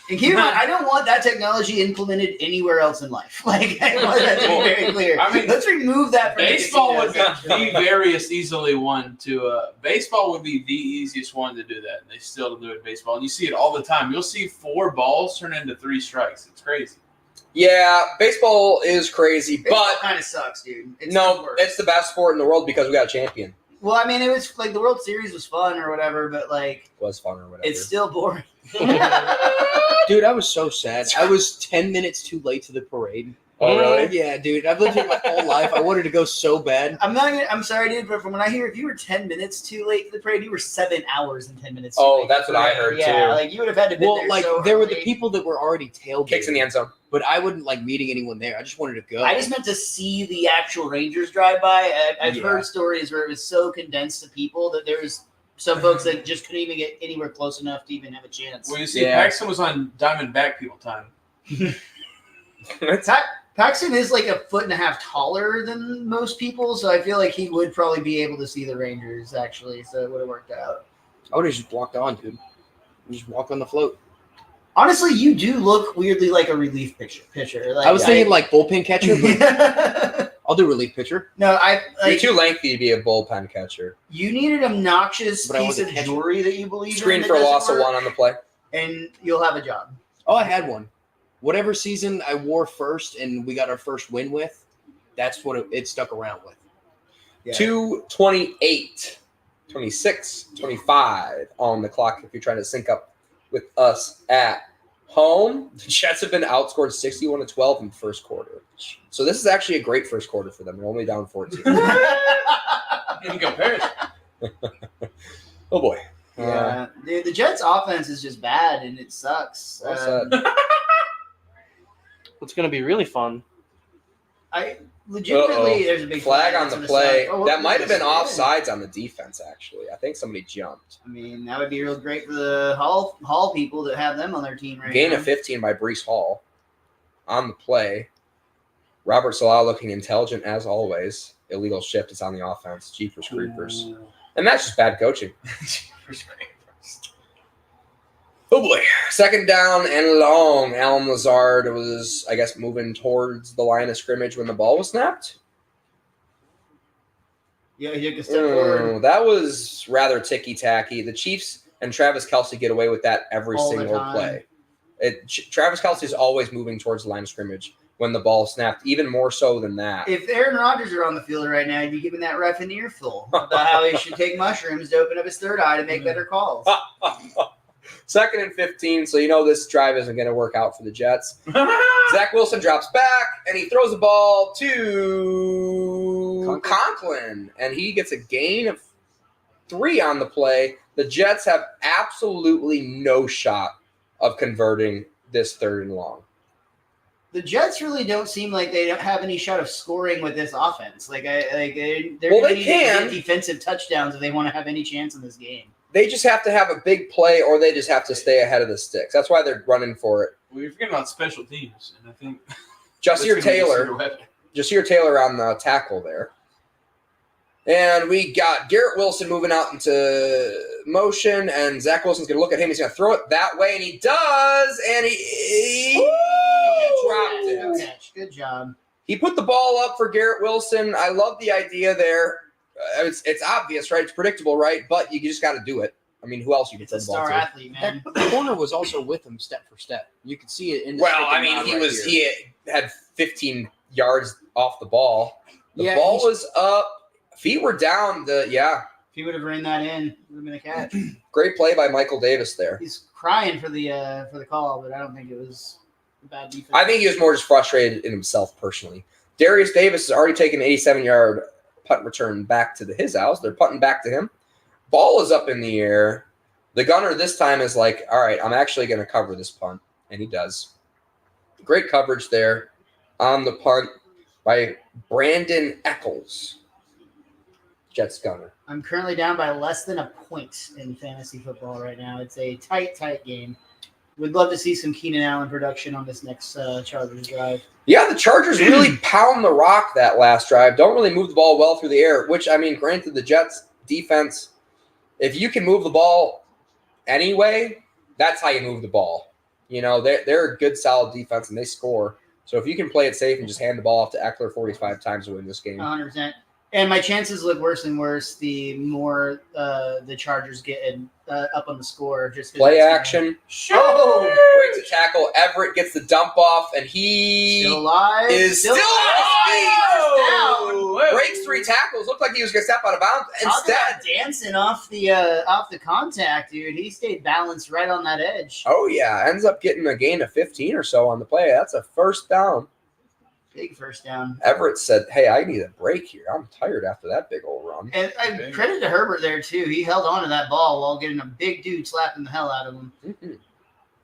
And keep in mind, I don't want that technology implemented anywhere else in life. Like, I want that to be very clear.
I mean,
let's remove that from
Baseball
the
would be
casinos.
the various easily one to. Baseball would be the easiest one to do that, and they still do it in baseball. And you see it all the time. You'll see 4 balls turn into 3 strikes. It's crazy.
yeah, baseball is crazy. But
kind of sucks, dude. It's the
no,
worst.
it's the best sport in the world because we got a champion.
Well, I mean, it was like the World Series was fun or whatever, but like
It was fun or whatever.
it's still boring.
Dude, I was so sad. I was 10 minutes too late to the parade.
Oh, really?
Yeah, dude. I've lived here my whole life. I wanted to go so bad.
I'm sorry, dude, but from what I hear, if you were 10 minutes too late to the parade, you were 7 hours and 10 minutes. Too
Oh,
late
that's
to
what
the
I
parade.
heard,
Yeah,
too.
like you would have had to be
Well,
there.
like
so
there were the
early.
people that were already tailgating.
Kicks in the end zone.
But I wouldn't like meeting anyone there. I just wanted to go.
I just meant to see the actual Rangers drive by. I've
Yeah.
heard stories where it was so condensed to people that there was some folks that just couldn't even get anywhere close enough to even have a chance.
Well, you see,
Yeah.
Paxton was on Diamondback people time.
Paxton is like 1.5 feet taller than most people, so I feel like he would probably be able to see the Rangers, actually, so it would have worked out.
I would have just walked on, dude. Just walk on the float.
Honestly, you do look weirdly like a relief pitcher. Like,
I was thinking like bullpen catcher, but I'll do relief pitcher.
No,
You're
like
too lengthy to be a bullpen catcher.
you need an obnoxious
But I
piece
wasn't
of
catching.
jewelry that you believe
Screen
in that
for a
doesn't
loss of
work,
1 on the play.
and you'll have a job.
Oh, I had one. Whatever season I wore first and we got our first win with, that's what it stuck around with.
Yeah.
2:28, 26, 25 on the clock if you're trying to sync up with us at home. The Jets have been outscored 61-12 in the first quarter. So this is actually a great first quarter for them. They're only down 14.
In comparison.
Oh, boy.
Yeah, dude, the Jets' offense is just bad, and it sucks.
Well said.
It's going to be really fun.
I legitimately,
Uh-oh.
there's a big
Flag on
that's
the
gonna
play.
suck. Oh,
That might have been
yeah.
offsides on the defense, actually. I think somebody jumped.
I mean, that would be real great for the Hall people that have them on their team right
Gain
now.
of 15 by Brees Hall on the play. Robert Salah looking intelligent as always. Illegal shift is on the offense. Jeepers creepers. And that's just bad coaching. Oh boy. 2nd down and long. Alan Lazard was, I guess, moving towards the line of scrimmage when the ball was snapped.
Yeah, he took a step forward.
That was rather ticky-tacky. The Chiefs and Travis Kelce get away with that every
All the
single
time.
play. Travis Kelce is always moving towards the line of scrimmage when the ball snapped, even more so than that.
If Aaron Rodgers were on the field right now, he'd be giving that ref an earful about how he should take mushrooms to open up his third eye to make better calls.
2nd and 15, so you know this drive isn't going to work out for the Jets. Zach Wilson drops back, and he throws the ball to Conklin, and he gets a gain of 3 on the play. The Jets have absolutely no shot of converting this 3rd and long.
The Jets really don't seem like they don't have any shot of scoring with this offense. They're
Well,
gonna
they
need to
can.
get defensive touchdowns if they want to have any chance in this game.
They just have to have a big play, or they just have to stay ahead of the sticks. That's why they're running for it.
Well, you're forgetting about special teams, and I think
Justin
that's gonna be
Taylor.
super weapon.
Jasir Taylor on the tackle there. And we got Garrett Wilson moving out into motion, and Zach Wilson's going to look at him. He's going to throw it that way, and he does, and he dropped it.
Catch. Good job.
He put the ball up for Garrett Wilson. I love the idea there. It's obvious, right? It's predictable, right? But you just got to do it. I mean, who else you can
It's a
throw the ball
star
to?
athlete, man.
The corner was also with him step for step. You could see it in the
Well,
stick
I
and
mean,
nod
he
right
was
here.
he had 15 yards off the ball. The
Yeah,
ball
he's-
was up. Feet were down.
If he would have ran that in, it would have been a catch.
Great play by Michael Davis there.
He's crying for the call, but I don't think it was a bad defense.
I think he was more just frustrated in himself personally. Darius Davis has already taken an 87-yard punt return back to his house. They're punting back to him. Ball is up in the air. The gunner this time is like, all right, I'm actually going to cover this punt. And he does. Great coverage there on the punt by Brandon Eccles. Jets gunner.
I'm currently down by less than a point in fantasy football right now. It's a tight game. We'd love to see some Keenan Allen production on this next Chargers drive.
Yeah, the Chargers really pound the rock that last drive. Don't really move the ball well through the air, which, I mean, granted, the Jets defense, if you can move the ball anyway, that's how you move the ball. You know, they're a good, solid defense, and they score. So if you can play it safe and just hand the ball off to Eckler 45 times to win this game.
100%. And my chances look worse and worse the more the Chargers get up on the score. Just 'cause
Play
it's gonna-
action. Breaks a tackle. Everett gets the dump off, and he
Still alive.
is still on
alive.
his feet. Breaks 3 tackles. Looked like he was going to step out of bounds.
Talk
Instead,
about dancing off the contact, dude. He stayed balanced right on that edge.
oh, yeah, ends up getting a gain of 15 or so on the play. That's a first down.
Big first down.
Everett said, hey, I need a break here. I'm tired after that big old run.
And credit to Herbert there, too. He held on to that ball while getting a big dude slapping the hell out of him.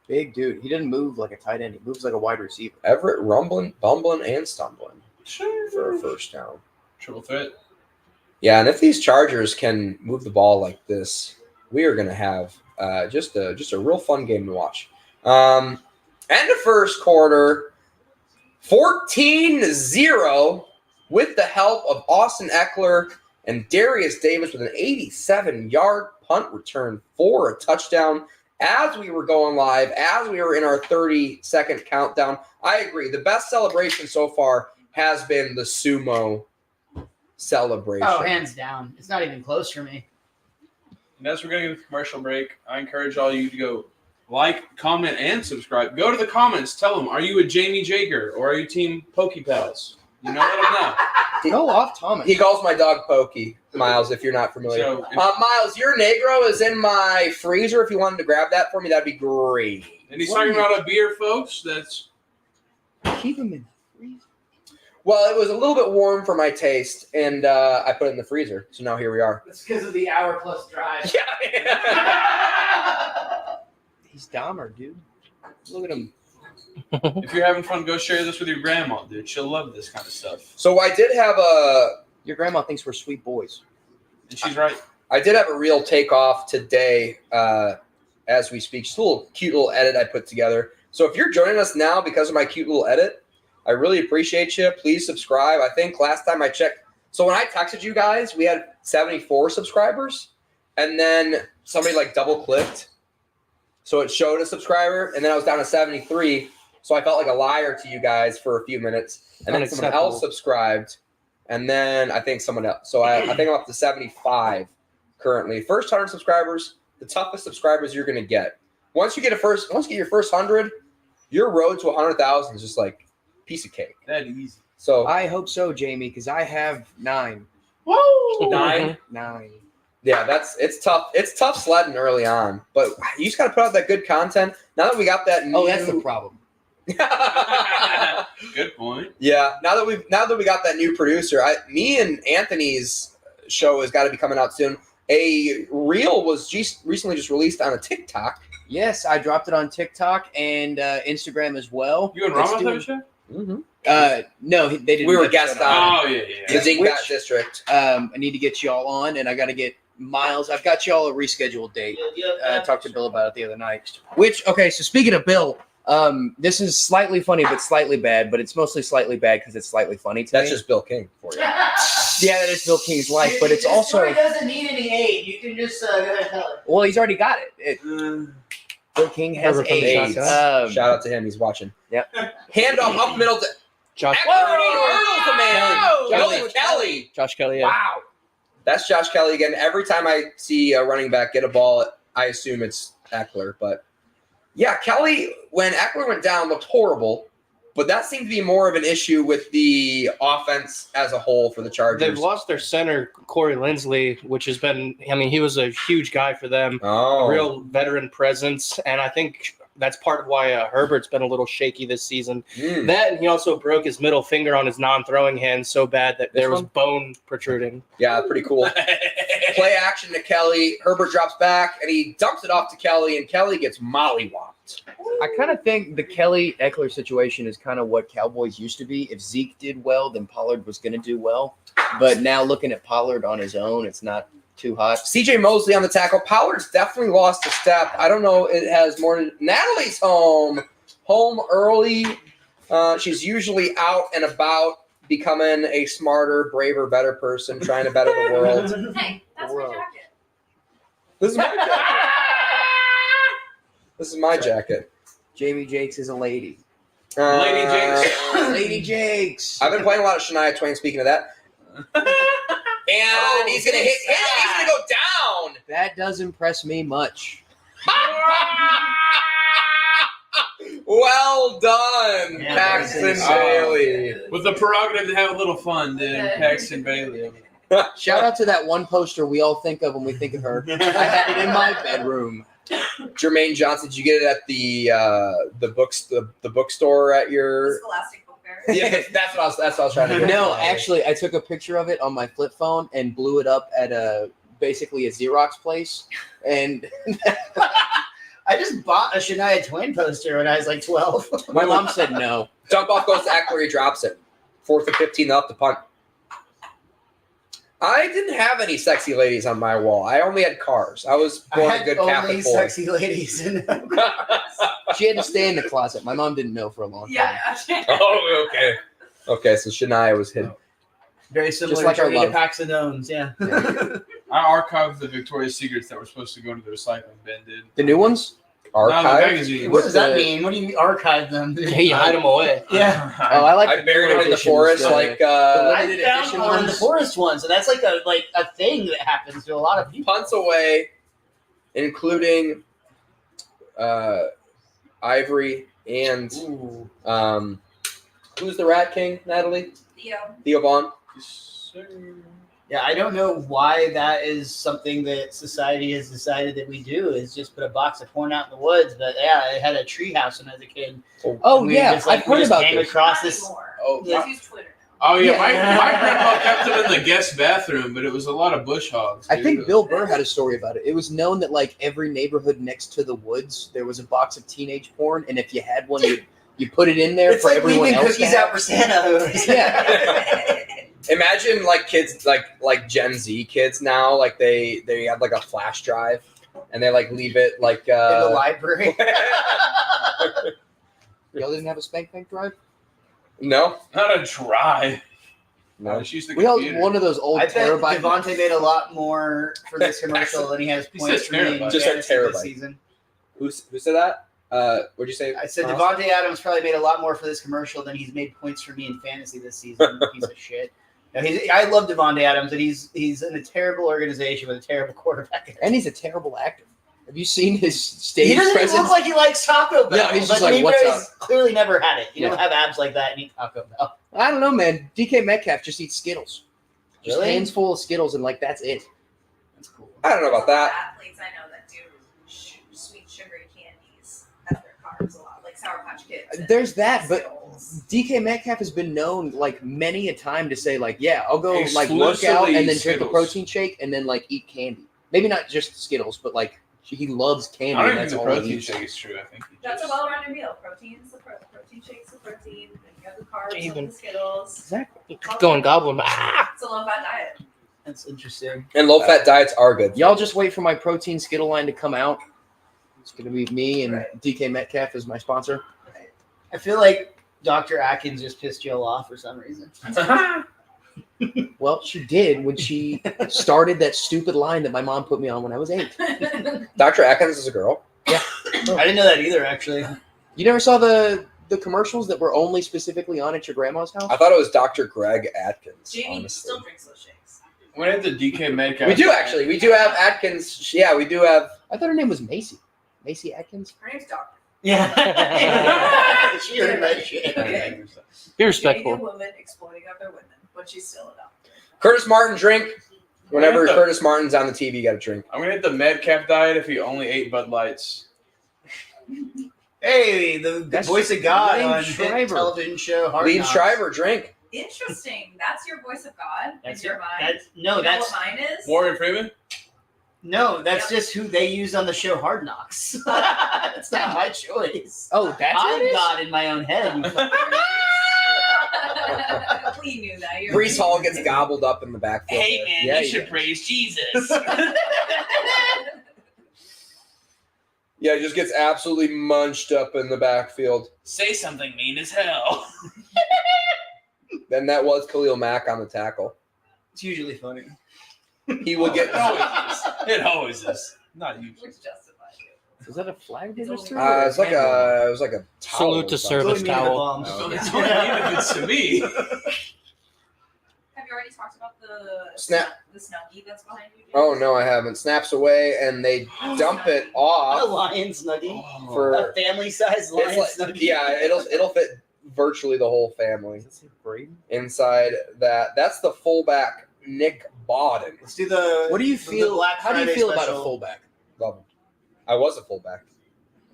Big dude. He didn't move like a tight end. He moves like a wide receiver.
Everett rumbling, bumbling, and stumbling for a first down.
Triple threat.
Yeah, and if these Chargers can move the ball like this, we are going to have just a real fun game to watch. End of first quarter, 14-0 with the help of Austin Eckler and Darius Davis with an 87-yard punt return for a touchdown. As we were going live, as we were in our 30-second countdown, I agree. The best celebration so far has been the sumo celebration.
Oh, hands down. It's not even close for me.
And as we're going to get a commercial break, I encourage all you to go like, comment, and subscribe. Go to the comments. Tell them, are you a Jamie Jager or are you Team Pokey Pals? You know, let them know.
Go off, Thomas.
He calls my dog Pokey, Miles, if you're not familiar.
So,
Miles, your Negro is in my freezer. If you wanted to grab that for me, that'd be great.
and he's talking about a beer, folks. That's
Keep him in the freezer.
Well, it was a little bit warm for my taste, and I put it in the freezer. So now here we are.
It's because of the hour-plus drive.
He's Dahmer, dude. Look at him.
if you're having fun, go share this with your grandma, dude. She'll love this kind of stuff.
So I did have
Your grandma thinks we're sweet boys.
And she's right.
a real takeoff today as we speak. Just a little cute little edit I put together. So if you're joining us now because of my cute little edit, I really appreciate you. Please subscribe. I think last time I checked, so when I texted you guys, we had 74 subscribers, and then somebody like double clicked. So it showed a subscriber, and then I was down to 73. So I felt like a liar to you guys for a few minutes. And then someone else subscribed, and then I think someone else. So I think I'm up to 75 currently. First 100 subscribers, the toughest subscribers you're going to get. Once you get your first 100, your road to 100,000 is just like piece of cake.
That easy.
So
I hope so, Jamie, because I have 9.
Whoa!
9.
9.
Yeah, it's tough. It's tough sledding early on, but you just got to put out that good content. Now that we got that new,
Oh, that's the problem.
Good point.
Yeah, now that we got that new producer, me and Anthony's show has got to be coming out soon. A reel was recently just released on a TikTok.
Yes, I dropped it on TikTok and Instagram as well.
You and
It's
Ramoz
doing-
have a show?
Mm-hmm.
No, they didn't.
We were
get
guests
that
on.
Oh, yeah.
The Dingbat
Which-
District.
I need to get y'all on, and I got to get Miles. I've got y'all a rescheduled date. I talked to Bill about it the other night. Okay, so speaking of Bill, This is slightly funny, but slightly bad. But it's mostly slightly bad because it's slightly funny to
That's
me.
just Bill King for you.
Yeah, that is Bill King's life, but it's
This
also
story doesn't need any aid. You can just go ahead and tell it.
well, he's already got it. Bill King has
Herbert from the
AIDS.
shotgun.
Shout out to him. He's watching.
Yep.
Handoff up middle to
Josh
Hurdle's the man.
Kelly.
Kelly.
Josh Kelly. Yeah.
Wow. That's Josh Kelly again. Every time I see a running back get a ball, I assume it's Eckler. But yeah, Kelly, when Eckler went down, looked horrible. But that seemed to be more of an issue with the offense as a whole for the Chargers.
They've lost their center, Corey Linsley, which has been, I mean, he was a huge guy for them,
Oh.
a real veteran presence. And I think that's part of why Herbert's been a little shaky this season.
Mm.
That and he also broke his middle finger on his non-throwing hand so bad that there
This
was
one?
bone protruding.
Yeah, pretty cool. Play action to Kelly. Herbert drops back, and he dumps it off to Kelly, and Kelly gets mollywopped.
I kind of think the Kelly Eckler situation is kind of what Cowboys used to be. If Zeke did well, then Pollard was going to do well. But now looking at Pollard on his own, it's not too hot.
CJ Mosley on the tackle. Pollard's definitely lost a step. I don't know. It has more. Natalie's home early. She's usually out and about, becoming a smarter, braver, better person, trying to better the world.
Hey, that's my jacket.
This is my jacket. This is my jacket.
Jamie Jakes is a lady.
Lady Jakes.
Lady Jakes.
I've been playing a lot of Shania Twain. Speaking of that, and he's gonna hit. He's gonna go down.
That does impress me much.
Well done,
Yeah,
Paxton
very
Bailey.
With the prerogative to have a little fun, dude. Paxton Bailey.
Shout out to that one poster we all think of when we think of her. I had it in my bedroom.
Jermaine Johnson, did you get it at the bookstore at your?
Scholastic Book Fair.
Yeah, that's what I was trying to get.
No, actually, I took a picture of it on my flip phone and blew it up at basically a Xerox place. And
I just bought a Shania Twain poster when I was like 12.
my mom said no.
Dump off goes to Eckler, he drops it. 4th and 15, up the punt. I didn't have any sexy ladies on my wall. I only had cars. I was born a good
only
Catholic boy.
sexy ladies in
She had to stay in the closet. My mom didn't know for a long time.
Yeah.
Oh, okay. Okay, so Shania was hidden.
Very similar
Just like our
journey to
love.
Paxton owns, yeah.
I archived the Victoria's Secrets that were supposed to go to the recycling bin, dude.
The new ones?
No, the
Archive.
magazine.
What does that
the-
mean? What do you mean archive them?
He hide them away.
Yeah.
Oh, I like
I
the
buried
newer
it in the
editions,
forest,
the-
like
I
limited
found
edition
one in the
ones.
forest one, so that's like a thing that happens to a lot of people.
punts away, including Ivory and who's the Rat King, Natalie? Theo Vaughn.
Yeah, I don't know why that is something that society has decided that we do, is just put a box of corn out in the woods. But yeah, I had a tree house when I was a kid.
Oh,
We
yeah.
just, like,
I've
we
heard
just
about
came
this.
across this.
Oh,
You just use Twitter now.
Oh yeah,
Yeah.
my grandpa kept them in the guest bathroom, but it was a lot of bush hogs.
I
dude.
think Bill Burr had a story about it. It was known that like every neighborhood next to the woods, there was a box of teenage porn, and if you had one, you put it in there
It's
for
like
everyone
leaving
else. to
cookies
have.
out for Santa.
Yeah.
Imagine like kids like Gen Z kids now, like they have like a flash drive and they like leave it like
In the library.
Y'all didn't have a spank bank drive?
No.
not a drive.
No.
Just use the
We all
computer.
one of those old
I bet
terabyte.
Devontae made a lot more for this commercial than he has
He
points
said
for me in
terabyte.
Just said
fantasy this
terabyte.
season.
Who said that? What'd you say?
I said
Miles?
Devontae Adams probably made a lot more for this commercial than he's made points for me in fantasy this season. Piece of shit. No, I love Devontae Adams, and he's in a terrible organization with a terrible quarterback.
And he's a terrible actor. Have you seen his stage
He doesn't even
presence?
look like he likes Taco Bell.
Yeah, he's just
but
like,
he
"What's
very clearly never had it. You
Yeah.
don't have abs like that and eat Taco Bell.
I don't know, man. DK Metcalf just eats Skittles. Just
Really?
hands full of Skittles, and like that's it.
That's cool.
I don't know about that.
Athletes I know that do sweet sugary candies as their carbs a lot, like Sour Patch Kids. and
There's that, but
Skittles.
DK Metcalf has been known like many a time to say like, yeah, I'll go like work
Exclusively
out and then
eat
drink a
Skittles.
protein shake and then like eat candy. Maybe not just Skittles, but like he loves candy.
I don't
and
even
that's
think the
all he
protein
eats.
shake is true. I think he
That's a
just-
well-rounded meal. Protein's the protein shake's the protein. Then you have the carbs
Even-
and the Skittles.
Exactly.
Going goblin. Ah!
It's a low-fat diet.
That's interesting.
And low fat diets are good.
Y'all just wait for my protein Skittle line to come out. It's gonna be me and
Right.
DK Metcalf as my sponsor.
I feel like Dr. Atkins just pissed Jill off for some reason.
Well, she did when she started that stupid line that my mom put me on when I was 8.
Dr. Atkins is a girl.
I didn't know that either, actually.
You never saw the commercials that were only specifically on at your grandma's house?
I thought it was Dr. Greg Atkins.
Jamie
honestly.
still drinks those shakes.
We have the DK Metcalf.
We do actually. We do have Atkins. Yeah, we do have.
I thought her name was Macy. Macy Atkins?
Her name's Doctor.
Yeah. She heard that shit.
Okay.
Be
Dating a
respectful.
woman, exploiting other women, but she's still a doctor.
Curtis Martin drink. Whenever
Yeah.
Curtis Martin's on the TV, you got to drink.
I'm gonna hit the Metcalf diet if he only ate Bud Lights.
Hey, the
That's
voice of God
Liam
on hit
Schreiber.
television show Hard
Leave
Knocks.
Shriver drink.
Interesting. That's your voice of God
That's
in your mind.
That's
You know
that's
what mine is?
Morgan Freeman.
just who they used on the show Hard Knocks. That's not my choice.
Oh, that's what it
I'm
is?
God in my own head. You fucking
We knew that. You're
Brees Hall gets gobbled up in the backfield. there. Yeah, he does.
praise Jesus.
Yeah, he just gets absolutely munched up in the backfield.
Say something mean as hell.
Then that was Khalil Mack on the tackle.
It's usually funny.
He will get.
It always is. Not usually.
Which justifies you.
Is that a flag
It's
register?
only-
It was like a towel
Salute
or
to
something.
service
It's only me and the
towel.
bombs.
Oh.
It's only even if it's to me.
Have you already talked about the the snuggie that's behind you? James?
Oh no, I haven't. Snaps away and they dump it
A
off
lion snuggie.
for.
A family-sized lion
It's like,
snuggie.
yeah, it'll fit virtually the whole family
Does it say Braden?
inside that. That's the fullback Nick Bodden.
Let's do the.
What do you
the
feel?
Black
How do you
Friday
feel about a
special.
fullback?
Love him. I was a fullback.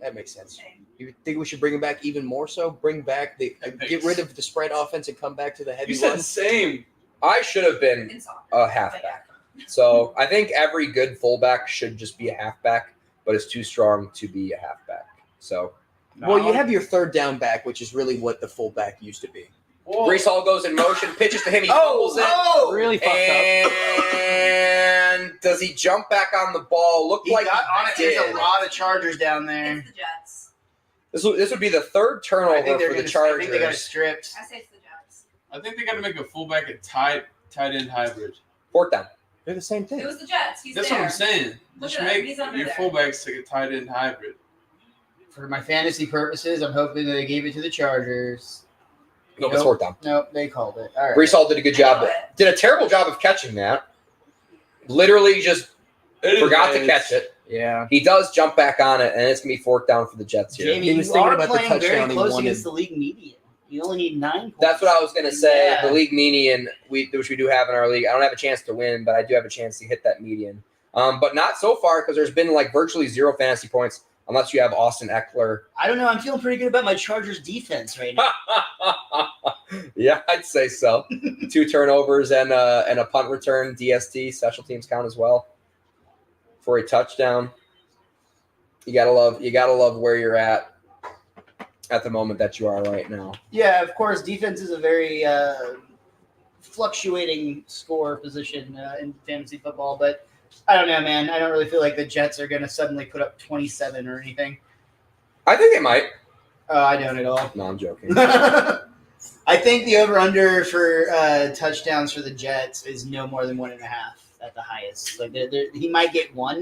That makes sense.
Same.
You think we should bring him back even more so? Bring back the get rid of the spread offense and come back to the heavy
You said
run?
same.
I should have been
In soccer.
a halfback. So I think every good fullback should just be a halfback, but it's too strong to be a halfback. So
Well, you have your third down back, which is really what the fullback used to be.
Brees Hall goes in motion, pitches to him, he fumbles it.
Oh!
Really fucked up.
And does he jump back on the ball? Looked
He
like
got on it.
he
There's
did.
a lot of Chargers down there.
It's the Jets.
This would be the third
I
turnover
think they're
for the
gonna. I
Chargers.
think they got it stripped.
I say it's the Jets.
I think they got to make a fullback a tight end hybrid.
Fourth down.
They're the same
It
thing.
was the Jets. He's
That's
there.
what I'm saying.
Look
Just
at him.
make
He's under
your
there.
fullbacks like a tight end hybrid.
For my fantasy purposes, I'm hoping they gave it to the Chargers.
No, it's
Nope.
fourth down.
Nope, they called it. All right.
Brees Hall did a good
I
job.
know it.
Did a terrible job of catching that. Literally just forgot to catch it.
Yeah.
He does jump back on it, and it's going to be fourth down for the Jets here.
Jamie,
He was
you
thinking
are
about the
playing very
touchdown he
close
wanted.
against the league median. You only need 9 points.
That's what I was going to say.
Yeah.
The league median, which we do have in our league, I don't have a chance to win, but I do have a chance to hit that median. But not so far because there's been like virtually 0 fantasy points unless you have Austin Eckler.
I don't know. I'm feeling pretty good about my Chargers defense right now.
Yeah, I'd say so. 2 turnovers and a punt return. DST special teams count as well for a touchdown. You gotta love where you're at the moment that you are right now.
Yeah, of course. Defense is a very fluctuating score position in fantasy football, but I don't know, man. I don't really feel like the Jets are going to suddenly put up 27 or anything.
I think they might.
I don't at all.
No, I'm joking.
I think the over/under for touchdowns for the Jets is no more than 1.5 at the highest. Like he might get 1.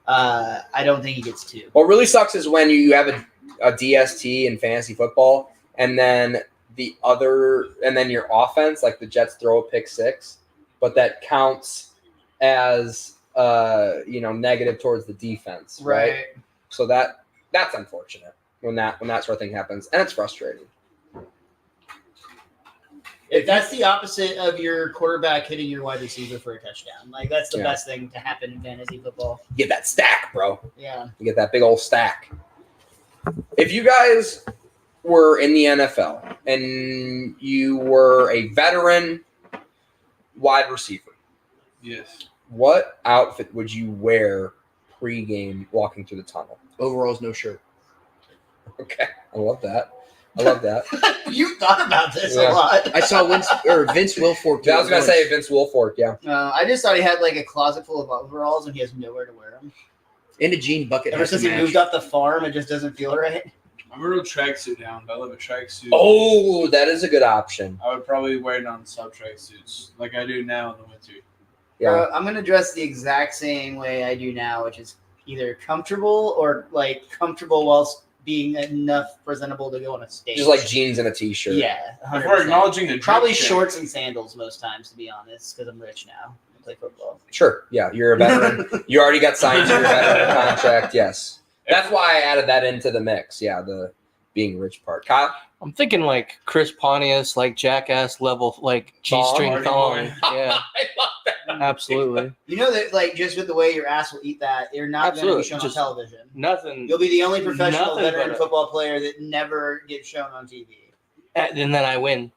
I don't think he gets 2.
What really sucks is when you have a DST in fantasy football, and then your offense, like the Jets throw a pick 6, but that counts as negative towards the defense, right? So that's unfortunate when that sort of thing happens, and it's frustrating.
If that's the opposite of your quarterback hitting your wide receiver for a touchdown, like that's the best thing to happen in fantasy football.
You get that stack, bro.
Yeah.
You get that big old stack. If you guys were in the NFL and you were a veteran wide receiver,
Yes.
what outfit would you wear pre-game walking through the tunnel?
Overalls, no shirt.
Okay, I love that.
You thought about this
Yeah.
a lot.
I saw Vince Wilfork.
I was gonna say Vince Wilfork. Yeah,
I just thought he had like a closet full of overalls and he has nowhere to wear them.
in a jean bucket.
Ever
has to
since he
match.
moved off the farm, it just doesn't feel right.
I'm a real tracksuit down, but I love a tracksuit.
Oh, that is a good option.
I would probably wear it on sub tracksuits like I do now in the winter.
Yeah.
I'm gonna dress the exact same way I do now, which is either comfortable or like comfortable whilst being enough presentable to go on a stage.
Just like jeans and a t-shirt.
Yeah,
If we're
100%.
acknowledging the drip
Probably
check,
shorts and sandals most times, to be honest, because I'm rich now. I play football.
Sure. Yeah, you're a veteran. You already got signed to your veteran contract. Yes. That's why I added that into the mix. Yeah, the being rich part. Kyle?
I'm thinking like Chris Pontius, like Jackass level, like G-string
Party
thong.
boy.
Yeah,
I love that.
absolutely.
You know that, like, just with the way your ass will eat that, you're not going to
Absolutely.
be shown
Just-
on television.
Nothing.
You'll be the only professional
Nothing
veteran
but a-
football player that never gets shown on TV.
And then I win.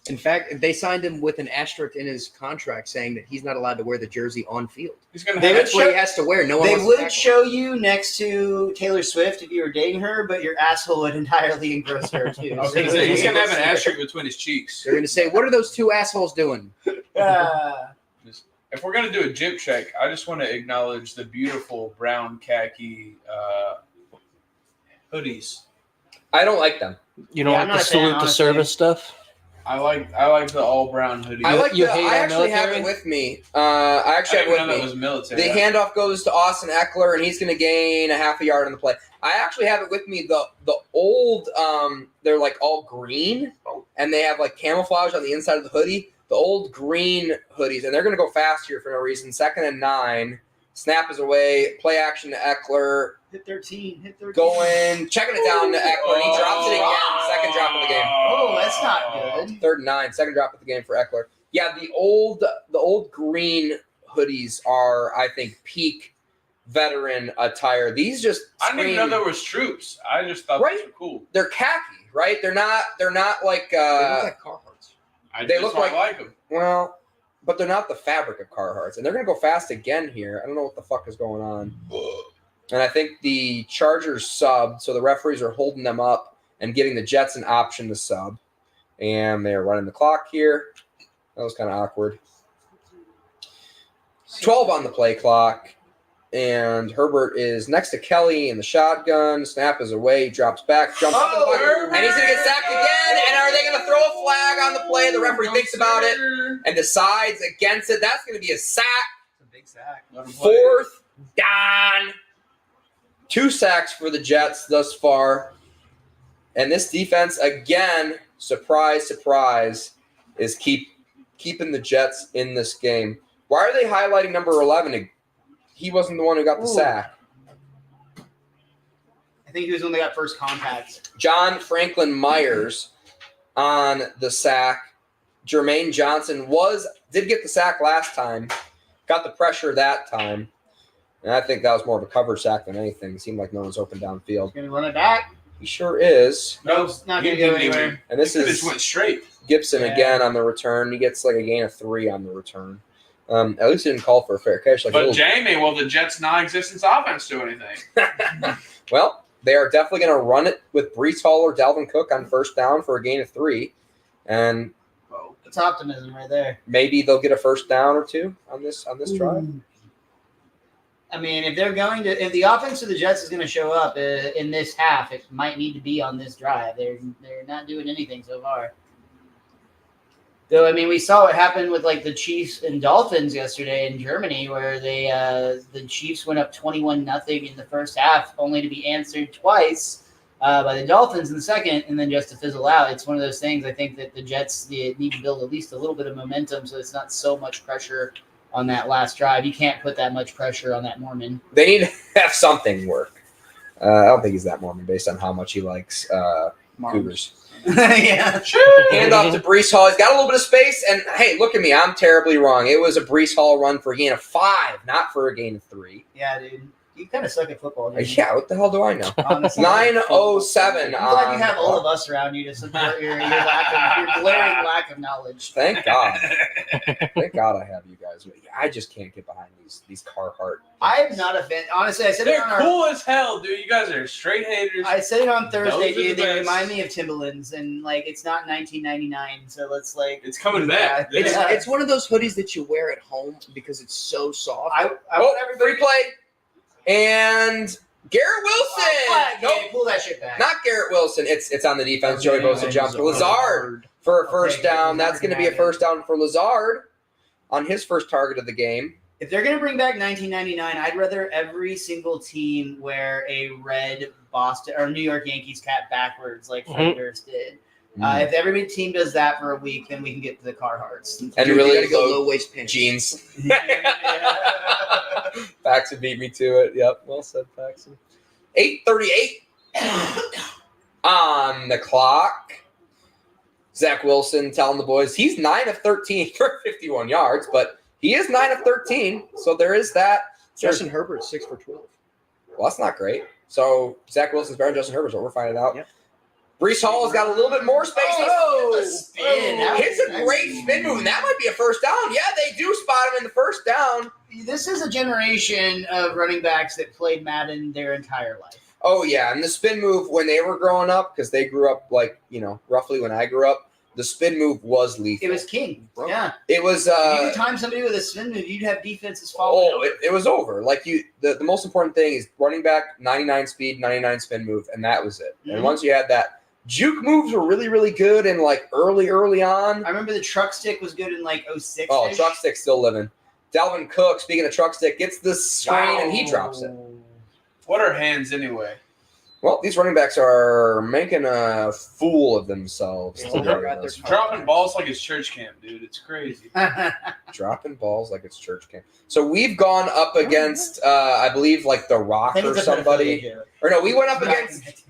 In fact, they signed him with an asterisk in his contract saying that he's not allowed to wear the jersey on field.
he's gonna
They
have
would
That's what he has to wear. No one
They
wants to
would
tackle
show you next to Taylor Swift if you were dating her, but your asshole would entirely engross her too.
I was gonna say he's gonna have an asterisk between his cheeks.
They're going to say, "What are those two assholes doing?"
If we're gonna do a jip check, I just want to acknowledge the beautiful brown khaki hoodies.
I don't like them.
You don't
Yeah, I'm
like
not
the
a fan,
salute to
honestly.
service stuff?
I like the all brown hoodies.
I like
you
the,
hate
I
our
actually have
military?
it with me. I actually
I
have
didn't
it
know
with
that
me.
was military.
The handoff goes to Austin Eckler, and he's going to gain a half a yard on the play. I actually have it with me. The old, they're like all green, and they have like camouflage on the inside of the hoodie. The old green hoodies, and they're going to go fast here for no reason. 2nd and 9. Snap is away. Play action to Eckler.
Hit 13. Hit 13.
Going, checking it down to Eckler, and he drops it again. Second drop of the game.
Oh, that's not good.
3rd and 9. Second drop of the game for Eckler. Yeah, the old green hoodies are, I think, peak veteran attire. These just
I didn't even know
scream-
there was troops. I just thought
Right?
these were cool.
they're khaki, right? They're not like
They look like Carhartts.
They
That's
look
why
like-
I like them.
well, but they're not the fabric of Carhartts, and they're gonna go fast again here. I don't know what the fuck is going on. And I think the Chargers subbed, so the referees are holding them up and giving the Jets an option to sub. And they're running the clock here. That was kind of awkward. 12 on the play clock. And Herbert is next to Kelly in the shotgun. Snap is away. He drops back, jumps up in the pocket, and he's going to get sacked again. And are they going to throw a flag on the play? The referee thinks about it and decides against it. That's going to be a sack.
It's a big sack.
4th down. 2 sacks for the Jets thus far. And this defense, again, surprise, surprise, is keeping the Jets in this game. Why are they highlighting number 11? He wasn't the one who got the sack.
I think he was when they got first contact.
John Franklin Myers on the sack. Jermaine Johnson did get the sack last time. Got the pressure that time. And I think that was more of a cover sack than anything. It seemed like no one was open downfield.
He's going to run it back.
He sure is.
No, it's not
he
going to go
didn't even-
anywhere.
And this
He just
is
went straight.
Gibson
Yeah.
again on the return. He gets like a gain of 3 on the return. At least he didn't call for a fair catch. Like a
But
little-
Jamie, will the Jets' non-existence offense do anything?
Well, they are definitely going to run it with Breece Hall or Dalvin Cook on first down for a gain of 3. And
It's optimism right there.
maybe they'll get a first down or 2 on this drive.
I mean, if the offense of the Jets is going to show up in this half, it might need to be on this drive. They're not doing anything so far. Though, I mean, we saw what happened with like the Chiefs and Dolphins yesterday in Germany, where the Chiefs went up 21-0 in the first half, only to be answered twice by the Dolphins in the second, and then just to fizzle out. It's one of those things. I think that the Jets need to build at least a little bit of momentum, so it's not so much pressure on that last drive. You can't put that much pressure on that Mormon.
They need to have something work. I don't think he's that Mormon based on how much he likes Cougars.
Yeah.
Hand off to Breece Hall. He's got a little bit of space. And, hey, look at me. I'm terribly wrong. It was a Breece Hall run for a gain of 5, not for a gain of 3.
Yeah, dude. You kind of suck at football, dude.
Yeah, what the hell do I know?
Honestly.
9:07
I'm glad you
on
have
the
all
clock.
of us around you to support your glaring lack of knowledge.
Thank God. Thank God I have you guys. I just can't get behind these Carhartt.
I'm not a fan. Honestly, I said it
They're
on our.
cool as hell, dude. You guys are straight haters.
I said it on Thursday,
Those are
dude.
the
They
best.
remind me of Timberlands, and like it's not 1999, so let's like.
It's coming back.
Yeah.
It's,
Yeah.
it's one of those hoodies that you wear at home because it's so soft.
I
Oh,
want
free
everybody.
play. And Garrett Wilson.
Nope.
Nope.
Pull that shit back.
Not Garrett Wilson. It's on the defense. Joey Bosa jumped. Lazard for a first down. That's going to be a first down for Lazard on his first target of the game.
If they're going to bring back 1999, I'd rather every single team wear a red Boston or New York Yankees cap backwards like Fred Durst did. If every team does that for a week, then we can get to the Carhartts.
And
Dude,
really
you gotta go low waist pants.
jeans. Paxton beat me to it. Yep, well said, Paxton. 8:38 on the clock. Zach Wilson telling the boys he's 9 of 13 for 51 yards, but he is 9 of 13, so there is that.
Justin Herbert 6 for 12.
Well, that's not great. So Zach Wilson's better than Justin Herbert, so we're finding out.
Yep.
Brees Hall has got a little bit more space.
Oh, spin.
It's a great spin move, and that might be a first down. Yeah, they do spot him in the first down.
This is a generation of running backs that played Madden their entire life.
Oh, yeah, and the spin move when they were growing up, because they grew up roughly when I grew up, the spin move was lethal.
It was king. Yeah.
It was.
You could time somebody with a spin move, you'd have defenses following.
Oh, it was over. Like the most important thing is running back, 99 speed, 99 spin move, and that was it.
Mhm.
And once you had that, juke moves were really, really good and like early on.
I remember the truck stick was good in like 06.
Oh, truck stick's still living. Dalvin Cook, speaking of truck stick, gets the screen and he drops it.
What are hands anyway?
Well, these running backs are making a fool of themselves.
Oh,
today,
God,
those
they're
Dropping balls like it's church camp, dude. It's crazy.
dropping balls like it's church camp. So we've gone up against, I believe, like The Rock or somebody. Or no, we went up against.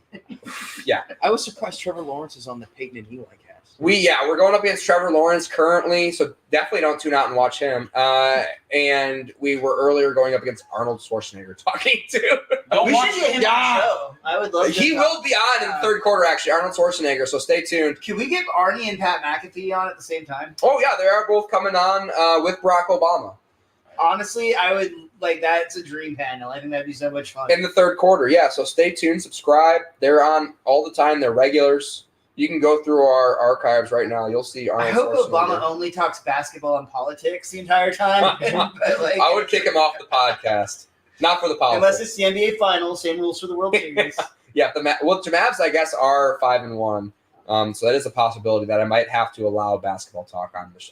I was surprised Trevor Lawrence is on the Peyton and Eli cast.
We're going up against Trevor Lawrence currently, so definitely don't tune out and watch him. And we were earlier going up against Arnold Schwarzenegger talking to.
Don't
We
watch
should get him on the show. I would love to.
He will be on in the third quarter, actually, Arnold Schwarzenegger. So stay tuned.
Can we get Arnie and Pat McAfee on at the same time?
Oh yeah, they are both coming on with Barack Obama
Honestly, I would like that. It's a dream panel. I think that'd be so much fun.
in the third quarter. Yeah, so stay tuned, subscribe. They're on all the time. They're regulars. You can go through our archives right now. You'll see Arnold
I hope
Schwarzenegger.
Obama only talks basketball and politics the enther time. But, like,
I would kick him off the podcast. Not for the politics.
unless it's the NBA Finals, same rules for the World Series.
Yeah, the Mavs, I guess, are 5-1. So that is a possibility that I might have to allow basketball talk on this.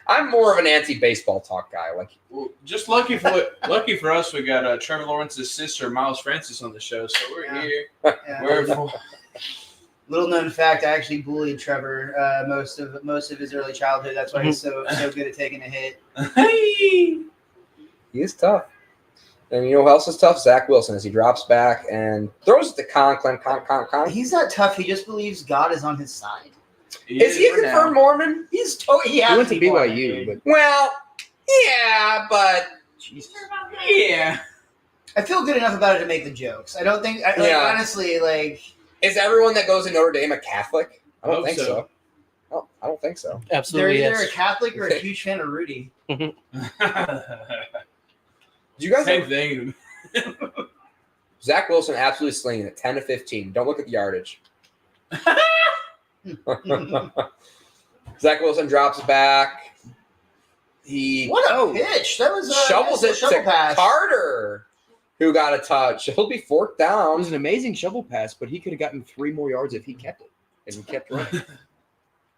I'm more of an anti-baseball talk guy. Like,
Well, just lucky for us, we got Trevor Lawrence's sister, Miles Francis, on the show. So we're
Yeah.
here.
Yeah.
We're
Little known fact: I actually bullied Trevor most of his early childhood. That's why he's so good at taking a hit.
he is tough. And you know who else is tough? Zach Wilson, as he drops back and throws it to Conklin.
He's not tough. He just believes God is on his side.
Is he a
for now.
confirmed Mormon?
He's totally.
He went to BYU, but
Well, yeah, but
Jesus.
yeah.
I feel good enough about it to make the jokes. I don't think.
Yeah.
Honestly, like.
Is everyone that goes to Notre Dame a Catholic? I don't
Hope
think
so.
so. Oh, I don't think so.
They're
Absolutely,
either
yes.
a Catholic or a huge fan of Rudy.
Do you guys
Same thing.
Zach Wilson absolutely slinging it, 10 to 15. Don't look at the yardage. Zach Wilson drops back. He
What a pitch! That was
shovels it
shovel
to
pass.
Carter, who got a touch. He'll be fourth
It
down.
was an amazing shovel pass, but he could have gotten 3 more yards if he kept it. And he kept running.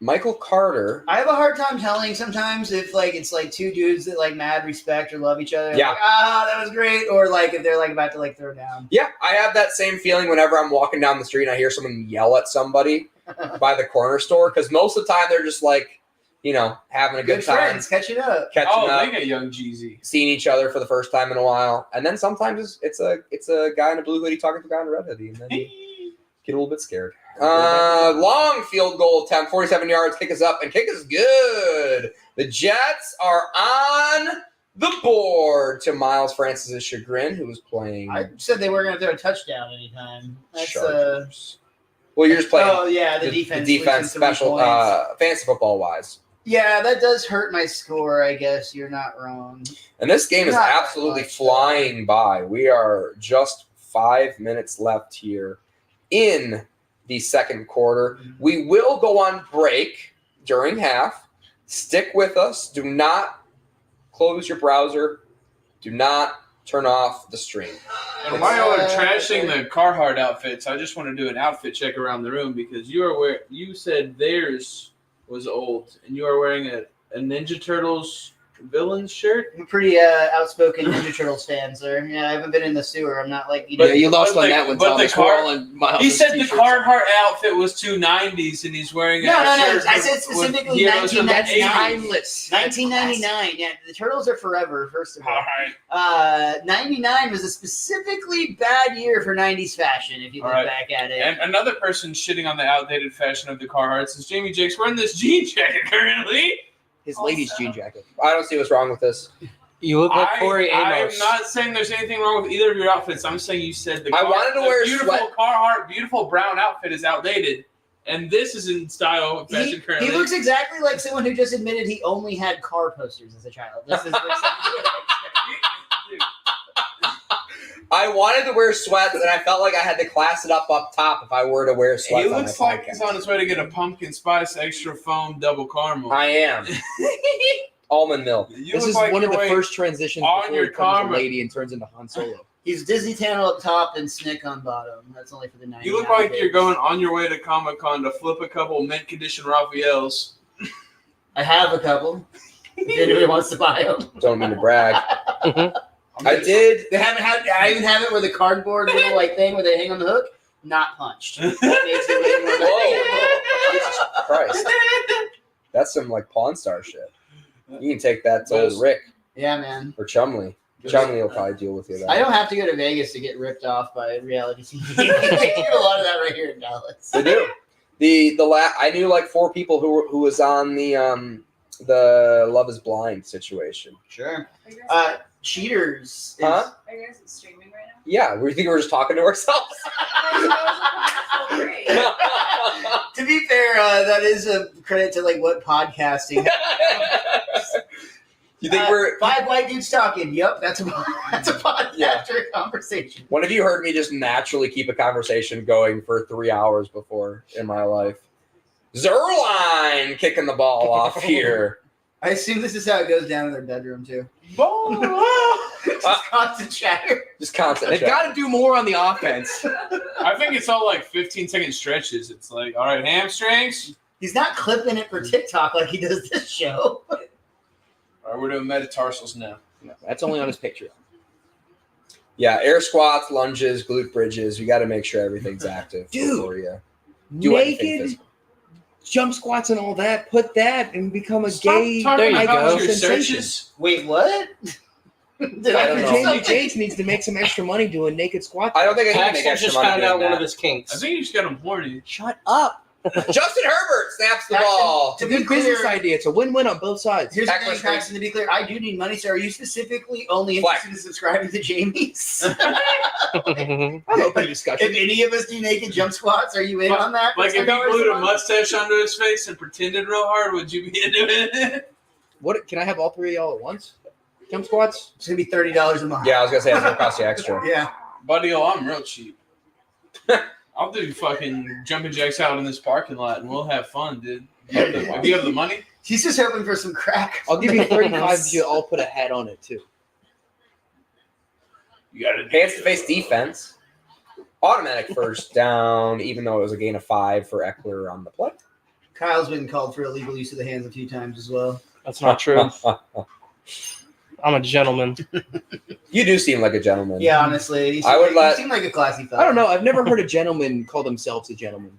Michael Carter.
I have a hard time telling sometimes if it's two dudes that like mad respect or love each other.
Yeah.
Like, that was great. Or if they're about to throw down.
Yeah, I have that same feeling whenever I'm walking down the street and I hear someone yell at somebody by the corner store, because most of the time they're just having a good time,
friends, catching up.
catching
Oh,
up,
they got young Jeezy.
seeing each other for the first time in a while, and then sometimes it's a guy in a blue hoodie talking to a guy in a red hoodie, and then you get a little bit scared. Long field goal attempt, 47 yards. Kick is up, and kick is good. The Jets are on the board to Miles Francis' chagrin, who was playing
I said they weren't going to throw a touchdown anytime. That's
Chargers. Well, you're just playing
oh yeah, the defense.
the defense
loses 3
special
points.
fantasy football wise.
Yeah, that does hurt my score. I guess you're not wrong.
And this game is
Not that
absolutely
much,
flying by. We are just 5 minutes left here in the second quarter. We will go on break during half. Stick with us. Do not close your browser. Do not turn off the stream.
And while y'all are trashing the Carhartt outfits, I just want to do an outfit check around the room because you said theirs was old, and you are wearing a Ninja Turtles villain shirt.
I'm a pretty outspoken Ninja Turtles fan, sir. Yeah, I haven't been in the sewer. I'm not like
Yeah, you lost
but
on
the-
that one,
but
Thomas.
the
We're
car-
all in Miles'
He said the
t-shirts.
Carhartt outfit was too 90s, and he's wearing a
No.
shirt
I said
with
specifically
heroes from the
1999.
80s.
Timeless.
1999. Yeah, the Turtles are forever. First of all,
All right.
99 was a specifically bad year for 90s fashion. If you look
All right.
back at it.
And another person shitting on the outdated fashion of the Carhartts is Jamie Jake's wearing this jean jacket currently.
His ladies' jean jacket.
I don't see what's wrong with this.
You look like Corey
I'm
Amos.
not saying there's anything wrong with either of your outfits. I'm saying you said
I wanted to wear
beautiful
sweat-
Carhartt, beautiful brown outfit is outdated, and this is in style of fashion
He
currently.
looks exactly like someone who just admitted he only had car posters as a child. This is
I wanted to wear sweats, and I felt like I had to class it up top if I were to wear sweats.
He looks
on my
like he's
podcast.
on his way to get a pumpkin spice extra foam double caramel.
I am. Almond milk.
You
This
look
is
like
one of the
you're
first transitions
on
before
your
he becomes
karma.
a lady and turns into Han Solo.
He's Disney Channel up top and Snick on bottom. That's only for the 90s.
You look like you're going on your way to Comic-Con to flip a couple mint condition Raphaels.
I have a couple. If anybody wants to buy them.
Don't mean to brag. I did.
They haven't had. I even have it where the cardboard little like thing where they hang on the hook, not punched. That makes it way more
Whoa. Jesus Christ. That's some like Pawn Star shit. You can take that to old Rick
Yeah, man.
or Chumley. Chumley will probably deal with you.
I don't have to go to Vegas to get ripped off by reality TV. They do a lot of that right here in Dallas.
They do. I knew like 4 people who was on the Love Is Blind situation.
Sure.
Are you guys,
Cheaters. Is,
Huh?
are you guys streaming right now?
Yeah, we think we were just talking to ourselves.
To be fair, that is a credit to like what podcasting.
You think we're?
5 white dudes talking? Yep, that's a podcast
Yeah.
or a conversation.
When have you heard me just naturally keep a conversation going for 3 hours before in my life? Zerline kicking the ball off here.
I assume this is how it goes down in their bedroom too. Just constant chatter.
Just constant.
They've
chat.
got to do more on the offense.
I think it's all like 15-second stretches. It's like, all right, hamstrings.
He's not clipping it for TikTok like he does this show.
All right, we're doing metatarsals now.
That's only on his Patreon.
Yeah, air squats, lunges, glute bridges. You got to make sure everything's active
Dude.
before you do anything
Naked
physical.
jump squats and all that. Put that and become a
Stop
gay
talking
There you
about
go.
your
sensation.
searches.
Wait, what? Did
I don't know.
do
Jamie
something?
Jakes needs to make some extra money doing naked squats.
I don't think I can make
Paxton
extra
just
money
found
doing
out one
that.
of his kinks.
I think you just got him horny.
Shut up.
Justin Herbert snaps the
Paxton,
ball.
It's a good business idea. It's a win-win on both sides.
Here's the
Heckler's
thing, Paxton, to be clear, I do need money, so are you specifically only
Flex.
interested in subscribing to Jamie's?
I'm open to discussion.
If any of us do naked jump squats, are you in on that?
Like if he
$10
glued a
month?
mustache onto his face and pretended real hard, would you be into it?
What can I have all 3 of y'all at once? Jump squats?
It's gonna be $30 a month.
Yeah, I was gonna say it's gonna cost you extra.
Yeah.
Buddy, I'm real cheap. I'll do fucking jumping jacks out in this parking lot and we'll have fun, dude. If you have the money,
He's just hoping for some crack.
I'll give you 35 if you all put a hat on it too.
you got to
Hands to face defense. Automatic first down, even though it was a gain of 5 for Eckler on the play.
Kyle's been called for illegal use of the hands a few times as well.
That's not true. I'm a gentleman.
You do seem like a gentleman.
Yeah, honestly.
I would let-
You seem like a classy fellow.
I don't know. I've never heard a gentleman call themselves a gentleman.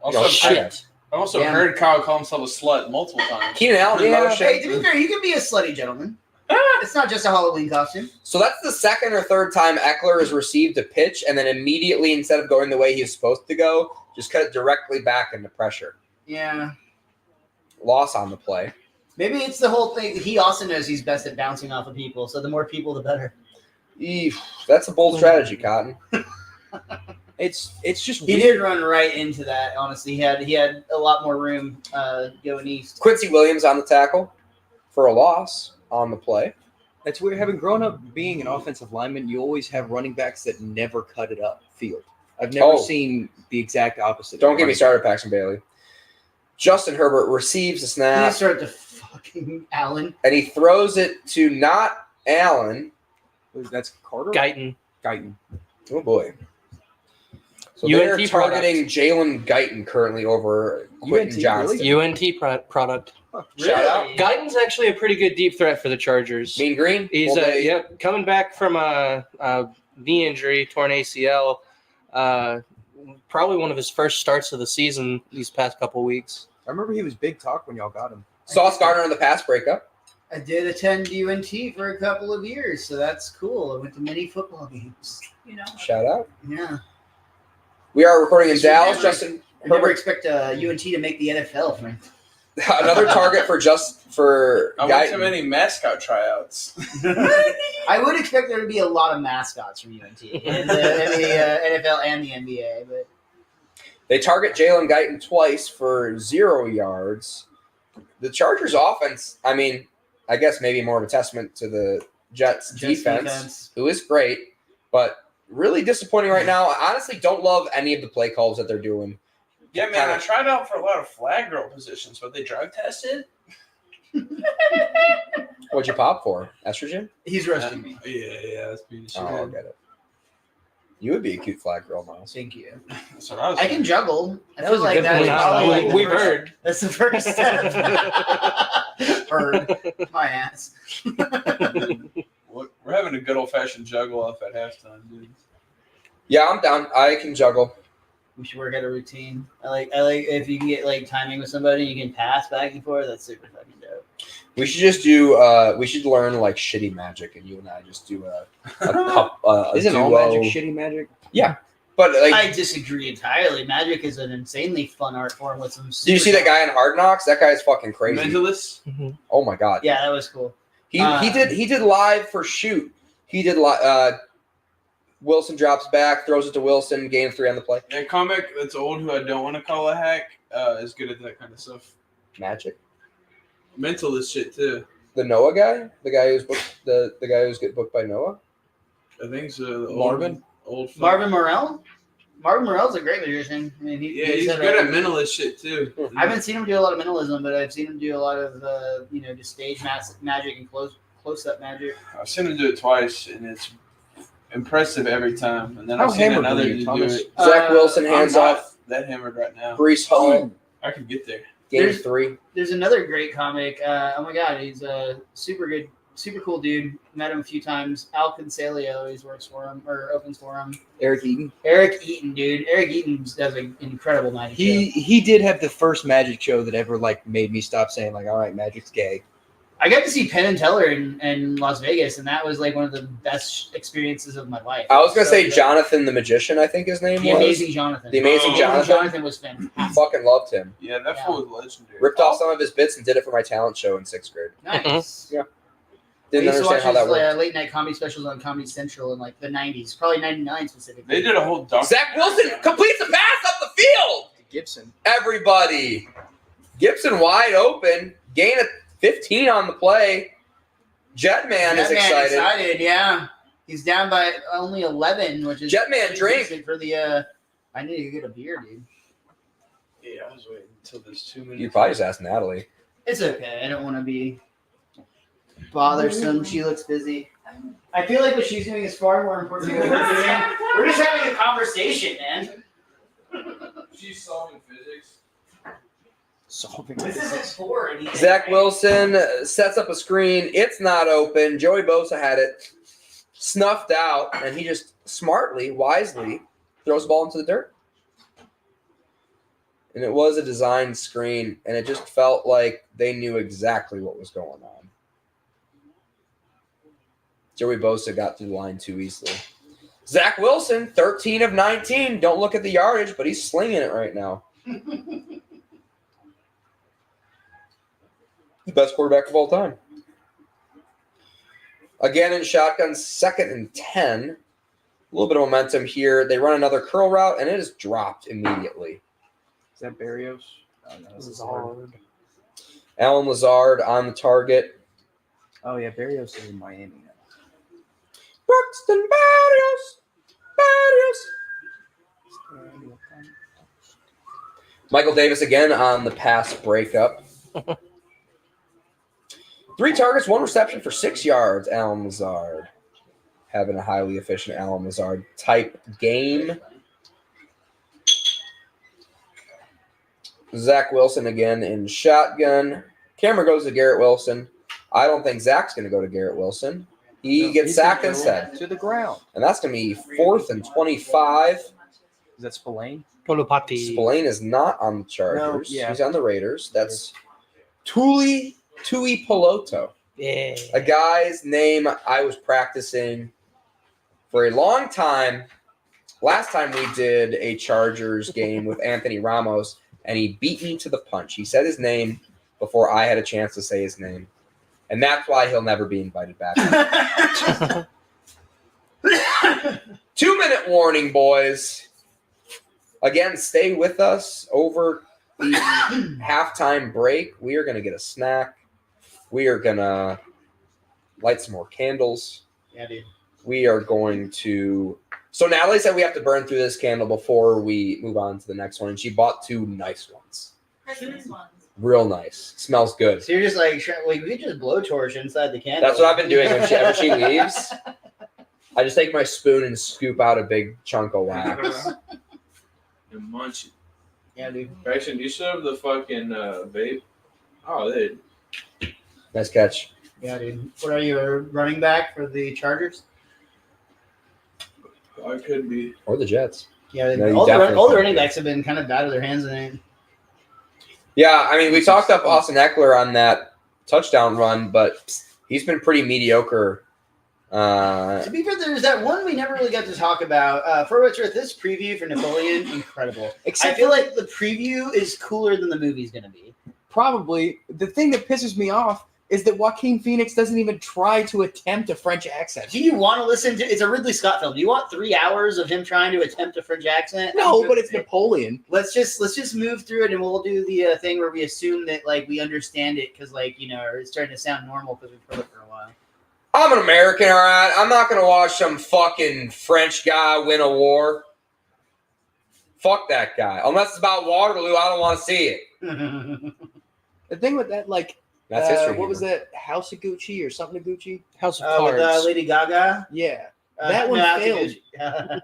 Also,
Yo,
I've also
Yeah.
heard Kyle call himself a slut multiple times.
Keenan Allen in
Yeah.
motion.
Hey, to be fair, you can be a slutty gentleman. It's not just a Halloween costume.
So that's the second or third time Eckler has received a pitch, and then immediately, instead of going the way he was supposed to go, just cut it directly back into pressure.
Yeah.
Loss on the play.
Maybe it's the whole thing. He also knows he's best at bouncing off of people, so the more people, the better.
Eef, that's a bold strategy, Cotton.
It's just
He
weird.
did run right into that, honestly. He had a lot more room going east.
Quincy Williams on the tackle for a loss on the play.
That's weird. Having grown up being an offensive lineman, you always have running backs that never cut it up field. I've never seen the exact opposite.
Don't get me started, Paxton Bailey. Justin Herbert receives the
He
snap,
start to fucking Allen.
and he throws it to not Allen,
That's Carter?
Guyton.
Guyton.
Oh boy. So
UNT
they're targeting Jalen Guyton currently over Quentin
UNT,
Johnston.
UNT product.
Shout out.
Guyton's actually a pretty good deep threat for the Chargers.
Mean Green.
He's coming back from a knee injury, torn ACL. Probably one of his first starts of the season these past couple weeks.
I remember he was big talk when y'all got him.
Sauce Gardner on the pass breakup.
I did attend UNT for a couple of years, so that's cool. I went to many football games.
You know.
Shout out.
Yeah.
We are recording in Dallas. Justin
I never
Herbert,
expect UNT to make the NFL, Frank.
another target for
I went to
Guyton.
many mascot tryouts.
I would expect there to be a lot of mascots from UNT in the NFL and the NBA, but
They target Jalen Guyton twice for 0 yards. The Chargers' offense, I mean, I guess maybe more of a testament to the Jets' defense, who is great, but really disappointing right now. I honestly don't love any of the play calls that they're doing.
Yeah, man, I tried out for a lot of flag girl positions, but they drug tested.
What'd you pop for? Estrogen?
he's roasting me.
Yeah, that's being shit.
Oh, I'll get it. You would be a cute flag girl, Miles.
Thank you.
That's what I was
I can juggle. I
That
feel
was a
like
good
that's
point.
probably like the
We've
first-
heard.
That's the first step. Heard my ass.
We're having a good old fashioned juggle off at halftime, dude.
Yeah, I'm down. I can juggle.
We should work out a routine. I like if you can get like timing with somebody, you can pass back and forth. That's super fucking dope.
We should just do. We should learn like shitty magic, and you and I just do a cup.
Isn't all
duo.
magic shitty magic?
But like,
I disagree entirely. Magic is an insanely fun art form with some.
did you see that guy in Hard Knocks? That guy's fucking crazy.
Mentalist?
Oh my god.
Yeah, that was cool.
He did live for shoot. He did Wilson drops back, throws it to Wilson, gain 3 on the play.
That comic that's old who I don't want to call a hack is good at that kind of stuff.
Magic.
Mentalist shit too.
The Noah guy, the guy who's booked, the guy who's getting booked by Noah.
I think so. The
Marvin?
Old fuck.
Marvin Morell. Marvin Morell's a great magician. I mean,
He's
had
good
a-
at mentalist shit too.
I haven't seen him do a lot of mentalism, but I've seen him do a lot of just stage magic and close up magic.
I've seen him do it twice, and it's impressive every time. And then
How
I've seen
hammered
another
were you,
dude do
Thomas?
it.
Zach Wilson
I'm
hands
not
off.
that hammered right now.
Brees Hall,
I could get there.
game
There's-
3.
There's another great comic. Oh my god, he's a super good, super cool dude. Met him a few times. Al Consalio always works for him or opens for him.
Eric Eaton.
Eric Eaton, dude. Eric Eaton does an incredible magic show.
He did have the first magic show that ever like made me stop saying like, all right, magic's gay.
I got to see Penn and Teller in Las Vegas, and that was like one of the best experiences of my life.
I was gonna
So
say
good.
Jonathan the Magician, I think his name
The
was.
Amazing Jonathan.
The Amazing Jonathan.
Jonathan was fantastic.
Fucking loved him.
Yeah, that
Yeah.
fool was legendary.
Ripped off some of his bits and did it for my talent show in 6th grade.
Nice.
Yeah.
I
Didn't
used to watch
understand how that
his
worked.
late night comedy specials on Comedy Central in like the 90s, probably 99 specifically.
They did a whole doc.
Zach Wilson completes the pass up the field.
Gibson.
Everybody. Gibson wide open. Gain of 15 on the play. Jetman is excited.
Yeah. He's down by only 11, which is
Jetman
pretty
drink.
decent for the. I need to get a beer, dude.
Yeah, I was waiting until there's 2 minutes.
You probably just asked Natalie.
It's okay. I don't want to be bothersome. She looks busy. I feel like what she's doing is far more important than what we're doing. We're just having a conversation, man.
She's solving physics.
Solving
This
this.
isn't for anything.
Zach Wilson sets up a screen. It's not open. Joey Bosa had it snuffed out, and he just smartly, wisely throws the ball into the dirt. And it was a designed screen, and it just felt like they knew exactly what was going on. Joey Bosa got through the line too easily. Zach Wilson, 13 of 19. Don't look at the yardage, but he's slinging it right now. The best quarterback of all time. Again in shotgun, 2nd and 10. A little bit of momentum here. They run another curl route, and it is dropped immediately.
Is that Barrios? Oh, no, this is hard.
Alan Lazard on the target.
Oh yeah, Barrios is in Miami now.
Paxton Barrios. Michael Davis again on the pass breakup. 3 targets, 1 reception for 6 yards, Alan Lazard. having a highly efficient Alan Lazard type game. Zach Wilson again in shotgun. Camera goes to Garrett Wilson. I don't think Zach's going to go to Garrett Wilson. He gets sacked instead.
To the ground.
And that's going to be 4th and 25.
Is that Spillane?
Polopati.
Spillane is not on the Chargers.
No, yeah.
He's on the Raiders. That's Tui Peloto.
Yeah.
A guy's name I was practicing for a long time. Last time we did a Chargers game with Anthony Ramoz, and he beat me to the punch. He said his name before I had a chance to say his name. And that's why he'll never be invited back. 2-minute warning, boys. Again, stay with us over the halftime break. We are going to get a snack. We are going to light some more candles.
Yeah, dude.
We are going to... So Natalie said we have to burn through this candle before we move on to the next one. And she bought 2 nice ones.
Christmas ones.
Real nice. Smells good.
So you're just like, we could just blowtorch inside the candle.
That's what I've been doing whenever she leaves. I just take my spoon and scoop out a big chunk of wax.
And munch it.
Yeah, dude.
Paxton, do you still have the fucking vape? Oh, they.
Nice catch.
Yeah, dude. What are you, a running back for the Chargers?
I could be.
Or the Jets.
Yeah,
No, you
all the
definitely
running
could be.
backs have been kind of out of their hands.
Yeah, I mean, we talked up Austin Eckler on that touchdown run, but he's been pretty mediocre.
To be fair, there's that one we never really got to talk about. For what's worth, this preview for Napoleon, incredible.
Except
I feel like the preview is cooler than the movie's going to be.
Probably. The thing that pisses me off is that Joaquin Phoenix doesn't even try to attempt a French accent.
Do you want to listen to? It's a Ridley Scott film. Do you want 3 hours of him trying to attempt a French accent?
No, but it's Napoleon.
Let's just move through it, and we'll do the thing where we assume that like we understand it because it's starting to sound normal because we've heard it for a while.
I'm an American, all right? I'm not going to watch some fucking French guy win a war. Fuck that guy. Unless it's about Waterloo, I don't want to see it.
The thing with that,
That's history.
what was that? House of Gucci or something of Gucci?
House of Cards.
With Lady Gaga.
Yeah. That one
no,
failed.
Gucci.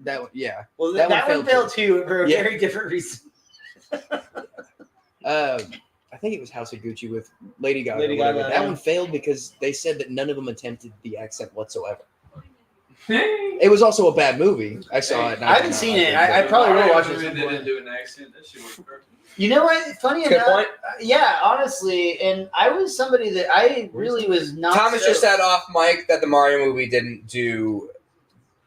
That one, yeah.
Well,
That
that
one
one
failed
failed too for a
Yeah.
very different reason.
I think it was House of Gucci with Lady Gaga.
Lady
or whatever.
Gaga,
That
yeah.
one failed because they said that none of them attempted the accent whatsoever. It was also a bad movie. I saw it. and
I haven't seen it. I probably will watch it.
They didn't do an accent. That shit was perfect.
You know what? Funny
Good
enough,
point.
yeah, honestly, and I was somebody that I really was not.
Thomas
so-
just said off mic that the Mario movie didn't do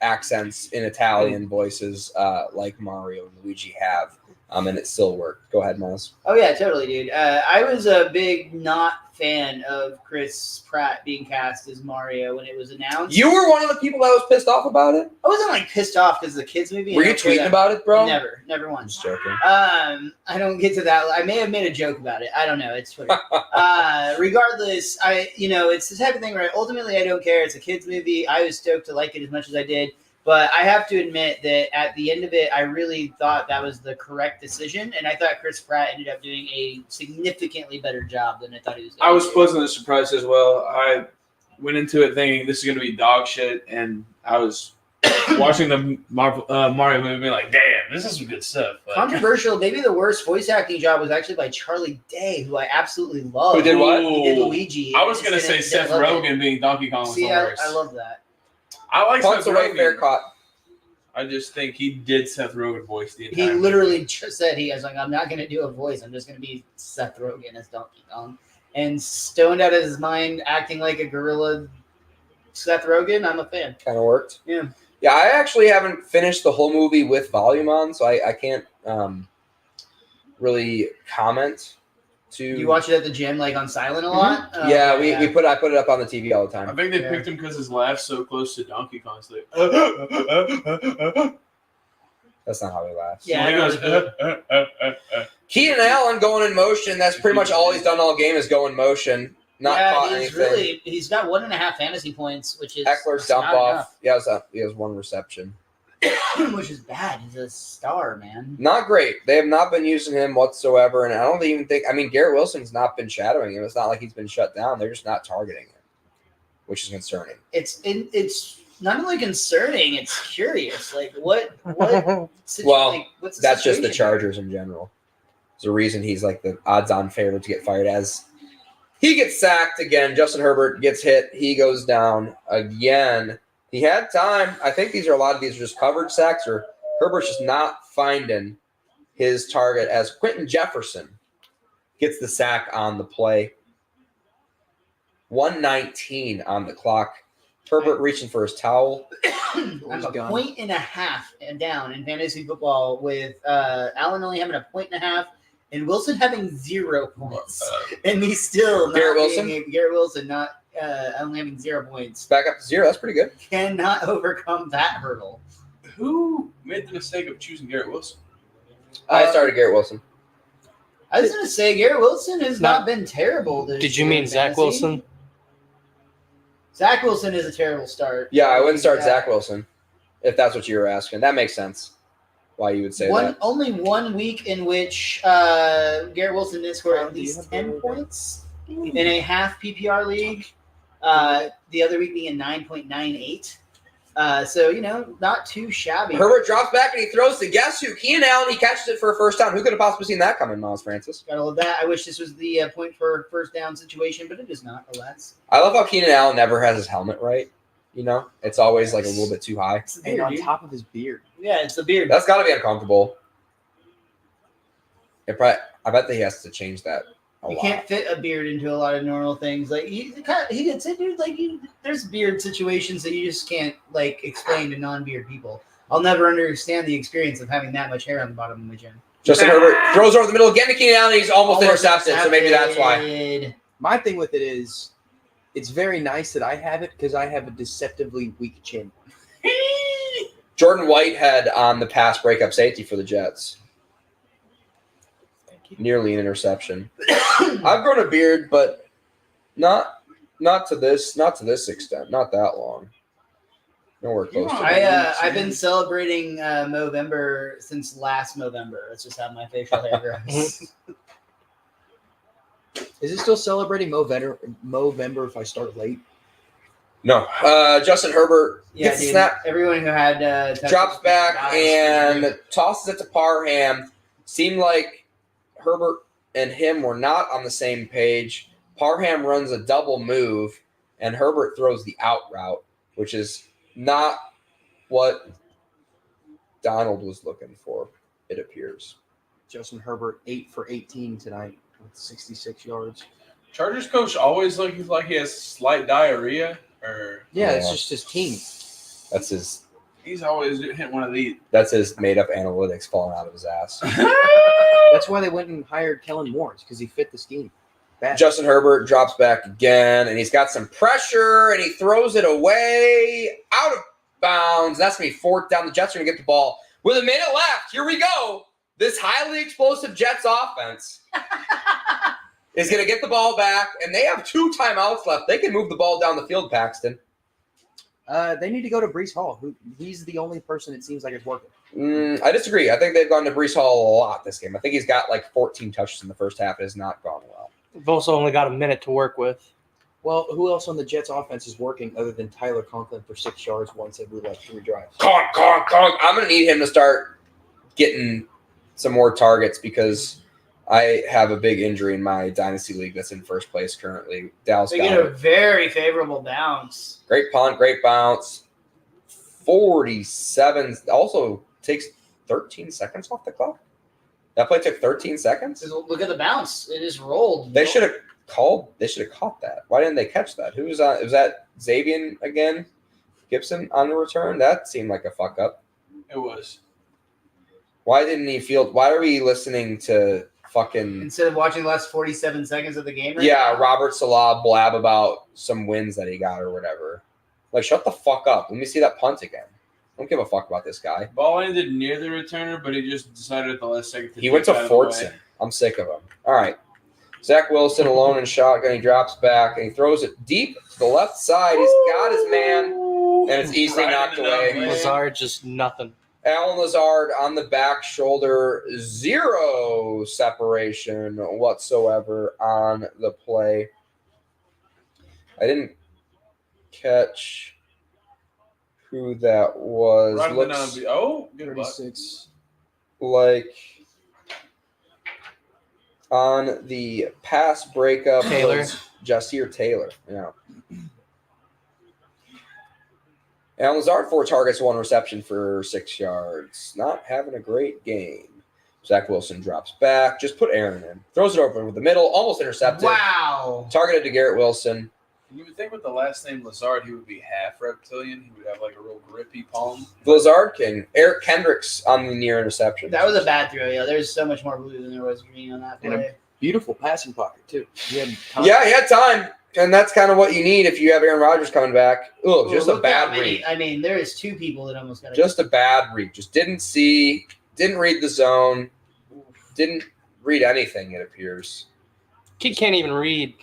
accents in Italian voices like Mario and Luigi have, and it still worked. Go ahead, Miles.
Oh yeah, totally, dude. I was a big not fan of Chris Pratt being cast as Mario when it was announced.
You were one of the people that was pissed off about it?
I wasn't like pissed off because of the kids movie.
Were you tweeting about it, bro?
Never
I'm
once.
just joking.
I don't get to that. I may have made a joke about it. I don't know. It's Twitter. Regardless, it's the type of thing where ultimately I don't care. It's a kids movie. I was stoked to like it as much as I did. But I have to admit that at the end of it, I really thought that was the correct decision. And I thought Chris Pratt ended up doing a significantly better job than I thought he was going
I
to
was
do.
pleasantly surprised as well. I went into it thinking this is going to be dog shit, and I was watching the Mario movie being like, damn, this is some good stuff. But
Controversial. Maybe the worst voice acting job was actually by Charlie Day, who I absolutely love.
Who did what?
He did Luigi.
I was going to
Didn't-
say
didn't
Seth
love it.
Rogen being Donkey Kong was
See,
the worst.
I love that.
I like
Punts
Seth
away, fair
Rogen.
caught.
I just think he did Seth Rogen voice the entire
He
movie.
literally just said he was like, I'm not going to do a voice. I'm just going to be Seth Rogen as Donkey Kong. And stoned out of his mind, acting like a gorilla Seth Rogen, I'm a fan.
Kind of worked.
Yeah.
Yeah, I actually haven't finished the whole movie with volume on, so I can't really comment.
You watch it at the gym, like on silent a lot? Oh,
Yeah, I put it up on the TV all the
I
time.
think they
Yeah.
picked him because his laugh's so close to Donkey Kong's. Like,
That's not how he laughs.
Yeah,
he
I know
goes,
the-
Keenan Allen going in motion. That's pretty much all he's done all game is go in motion. Not caught anything.
He's got 1.5 fantasy points, which is
Eckler's
it's
dump
not
off. He has one reception.
enough, which is bad. He's a star, man.
Not great. They have not been using him whatsoever, and I don't even think. I mean, Garrett Wilson's not been shadowing him. It's not like he's been shut down. They're just not targeting him, which is concerning.
It's not only concerning, it's curious. Like what
Well,
what's the
that's just the
situation
Chargers in general. There's a reason he's like the odds-on favorite to get fired as he gets sacked again. Justin Herbert gets hit. He goes down again. He had time. I think a lot of these are just covered sacks, or Herbert's just not finding his target as Quentin Jefferson gets the sack on the play. 1:19 on the clock. Herbert reaching for his towel.
I'm a point and a half down in fantasy football with Allen only having a point and a half and Wilson having 0 points. And he's still
Garrett
Wilson not only having 0 points.
Back up to 0. That's pretty good.
Cannot overcome that hurdle.
Who made the mistake of choosing Garrett Wilson?
I started Garrett Wilson.
I was going to say Garrett Wilson has not been terrible.
Did you mean Zach Wilson?
Zach Wilson is a terrible start.
Yeah, I wouldn't start Zach Wilson if that's what you were asking. That makes sense. Why you would say that?
Only 1 week in which Garrett Wilson did score at least 10 points in a half PPR league. The other week being a 9.98. So, not too shabby.
Herbert drops back and he throws to guess who? Keenan Allen. He catches it for a first down. Who could have possibly seen that coming, Miles Francis?
Gotta love that. I wish this was the point for first down situation, but it is not. Alas.
I love how Keenan Allen never has his helmet right. It's always like a little bit too high.
And on top of his beard.
Yeah, it's the beard.
That's got to be uncomfortable. I bet that he has to change that a
You
lot.
can't fit a beard into a lot of normal things. Like he gets it, dude. Like there's beard situations that you just can't explain to non-beard people. I'll never understand the experience of having that much hair on the bottom of my chin.
Justin Herbert throws over the middle again to Keenan Allen. He's almost intercepted, so maybe that's why.
My thing with it is, it's very nice that I have it because I have a deceptively weak chin.
Jordan Whitehead on the pass breakup safety for the Jets. Nearly an interception. I've grown a beard, but not to this extent. Not that long. Nowhere close to that.
I've been celebrating Movember since last November. That's just how my facial hair grows.
Is it still celebrating Movember if I start late?
No. Justin Herbert gets the snap.
Everyone who had
Drops back and tosses it to Parham. Seemed like Herbert and him were not on the same page. Parham runs a double move, and Herbert throws the out route, which is not what Donald was looking for, it appears.
Justin Herbert 8 for 18 tonight with 66 yards.
Chargers coach always looking like he has slight diarrhea, or
yeah, it's just his team.
That's his.
He's always hitting one of these.
That's his made-up analytics falling out of his ass.
That's why they went and hired Kellen Moore, because he fit the scheme. Bad.
Justin Herbert drops back again, and he's got some pressure, and he throws it away out of bounds. That's going to be fourth down. The Jets are going to get the ball with a minute left. Here we go. This highly explosive Jets offense is going to get the ball back, and they have 2 timeouts left. They can move the ball down the field, Paxton.
They need to go to Breece Hall. He's the only person it seems like it's working.
I disagree. I think they've gone to Breece Hall a lot this game. I think he's got 14 touches in the first half. It has not gone well.
We've also only got a minute to work with.
Well, who else on the Jets offense is working other than Tyler Conklin for 6 yards once every 3 drives?
Conk. I'm going to need him to start getting some more targets because I have a big injury in my dynasty league that's in first place currently. Dallas
They get a very favorable bounce.
Great punt, great bounce. 47 also takes 13 seconds off the clock. That play took 13 seconds.
Look at the bounce; it is rolled.
They should have caught that. Why didn't they catch that? Who was on? Was that Xavier again? Gibson on the return? That seemed like a fuck up.
It was.
Why didn't he field? Why are we listening to fucking
instead of watching the last 47 seconds of the game?
Now? Robert Salah blab about some wins that he got or whatever. Shut the fuck up. Let me see that punt again. I don't give a fuck about this guy.
Ball ended near the returner, but he just decided at the last second to
He went to Fortson. I'm sick of him. All right. Zach Wilson alone in shotgun. He drops back and he throws it deep to the left side. He's got his man, and it's easily knocked away.
Lazard just nothing.
Alan Lazard on the back shoulder, 0 separation whatsoever on the play. I didn't catch who that was.
Rodman
Looks
good luck.
36.
like on the pass breakup
Taylor.
was Jasir Taylor. Yeah. And Lazard, 4 targets, 1 reception for 6 yards. Not having a great game. Zach Wilson drops back. Just put Aaron in. Throws it over with the middle. Almost intercepted.
Wow.
Targeted to Garrett Wilson.
You would think with the last name Lazard, he would be half reptilian. He would have like a real grippy palm.
The Lazard King. Eric Kendricks on the near interception.
That was a bad throw. Yeah, there's so much more blue than there was green on that
And a-
play.
Beautiful passing pocket, too. He had time.
Yeah, he had time. And that's kind of what you need if you have Aaron Rodgers coming back. Ooh, just a
Look how
bad
many-
read.
I mean, there is 2 people that almost got
Just a bad read. Just didn't read the zone. Didn't read anything, it appears.
Kid can't even read.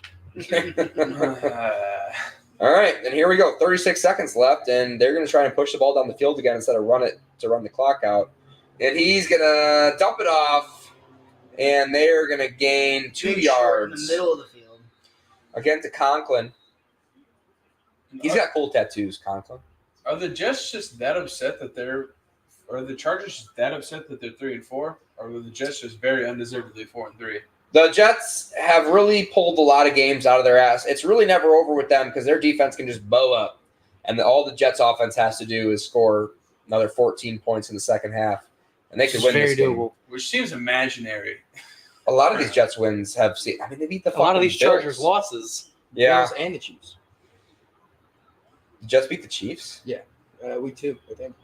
All right, and here we go. 36 seconds left, and they're going to try and push the ball down the field again instead of run the clock out. And he's going to dump it off, and they're going to gain 2
Big short in
yards.
the middle of the field.
Again to Conklin. He's got cool tattoos, Conklin.
Are the Jets just that upset that they're, or are the Chargers just that upset that they're 3-4, or were the Jets just very undeservedly 4-3?
The Jets have really pulled a lot of games out of their ass. It's really never over with them because their defense can just bow up. And all the Jets offense has to do is score another 14 points in the second half. And they could
It's
win
very
this game.
doable.
Which seems imaginary.
A lot of these Jets wins have seen. I mean, they beat the
A lot of
fucking
these Chargers
Bills.
losses.
Yeah.
Bills and the Chiefs.
The Jets beat the Chiefs?
Week 2, I think.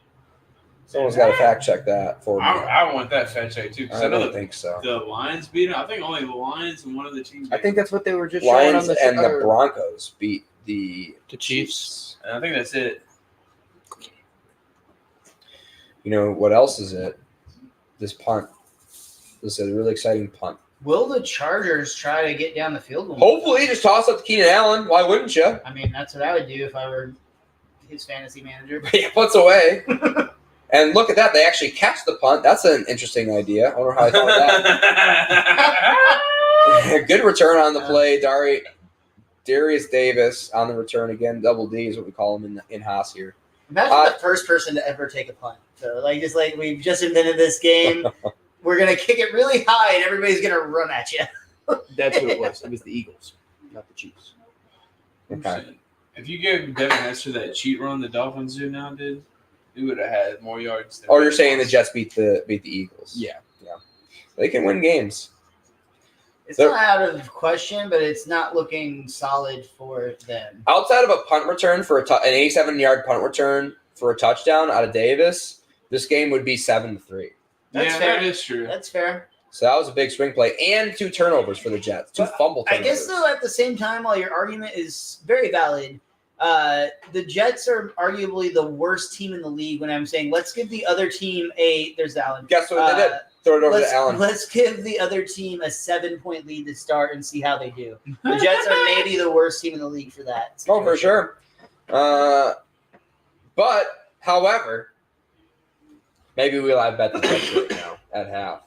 Someone's got to fact check that for me.
I want that fact check too because
I
I know
don't
that
think so.
the Lions beat them. I think only the Lions and one of the teams.
I think that's what they were just showing
Lions
on the
and the
or-
Broncos beat the
The Chiefs.
And I think that's it.
You know what else is it? This punt. This is a really exciting punt.
Will the Chargers try to get down the field goal?
Hopefully, just toss up to Keenan Allen. Why wouldn't you?
I mean, that's what I would do if I were his fantasy manager.
He puts away. And look at that. They actually catch the punt. That's an interesting idea. I wonder how I thought of that. Good return on the play. Darius Davis on the return again. Double D is what we call him in Haas here.
Imagine the first person to ever take a punt. So, just like we've just invented this game, we're going to kick it really high and everybody's going to run at you.
That's what it was. It was the Eagles, not the Chiefs.
Okay.
If you gave Devin Hester that cheat run the Dolphins do now, dude, he would have had more yards. Than
Oh, you're saying the Jets beat the Eagles?
Yeah.
They can win games.
It's not out of question, but it's not looking solid for them.
Outside of a punt return for an 87-yard punt return for a touchdown out of Davis, this game would be 7-3.
That's
yeah,
fair.
that is true.
That's fair.
So that was a big swing play and 2 turnovers for the Jets. 2 fumble
I
turnovers.
guess, though, at the same time, while your argument is very valid, the Jets are arguably the worst team in the league when I'm saying let's give the other team there's Allen.
Guess what they did? Throw it over to Allen.
Let's give the other team a 7-point lead to start and see how they do. The Jets are maybe the worst team in the league for that.
Oh, for sure. But, however, maybe we'll have bet the Jets right now at half.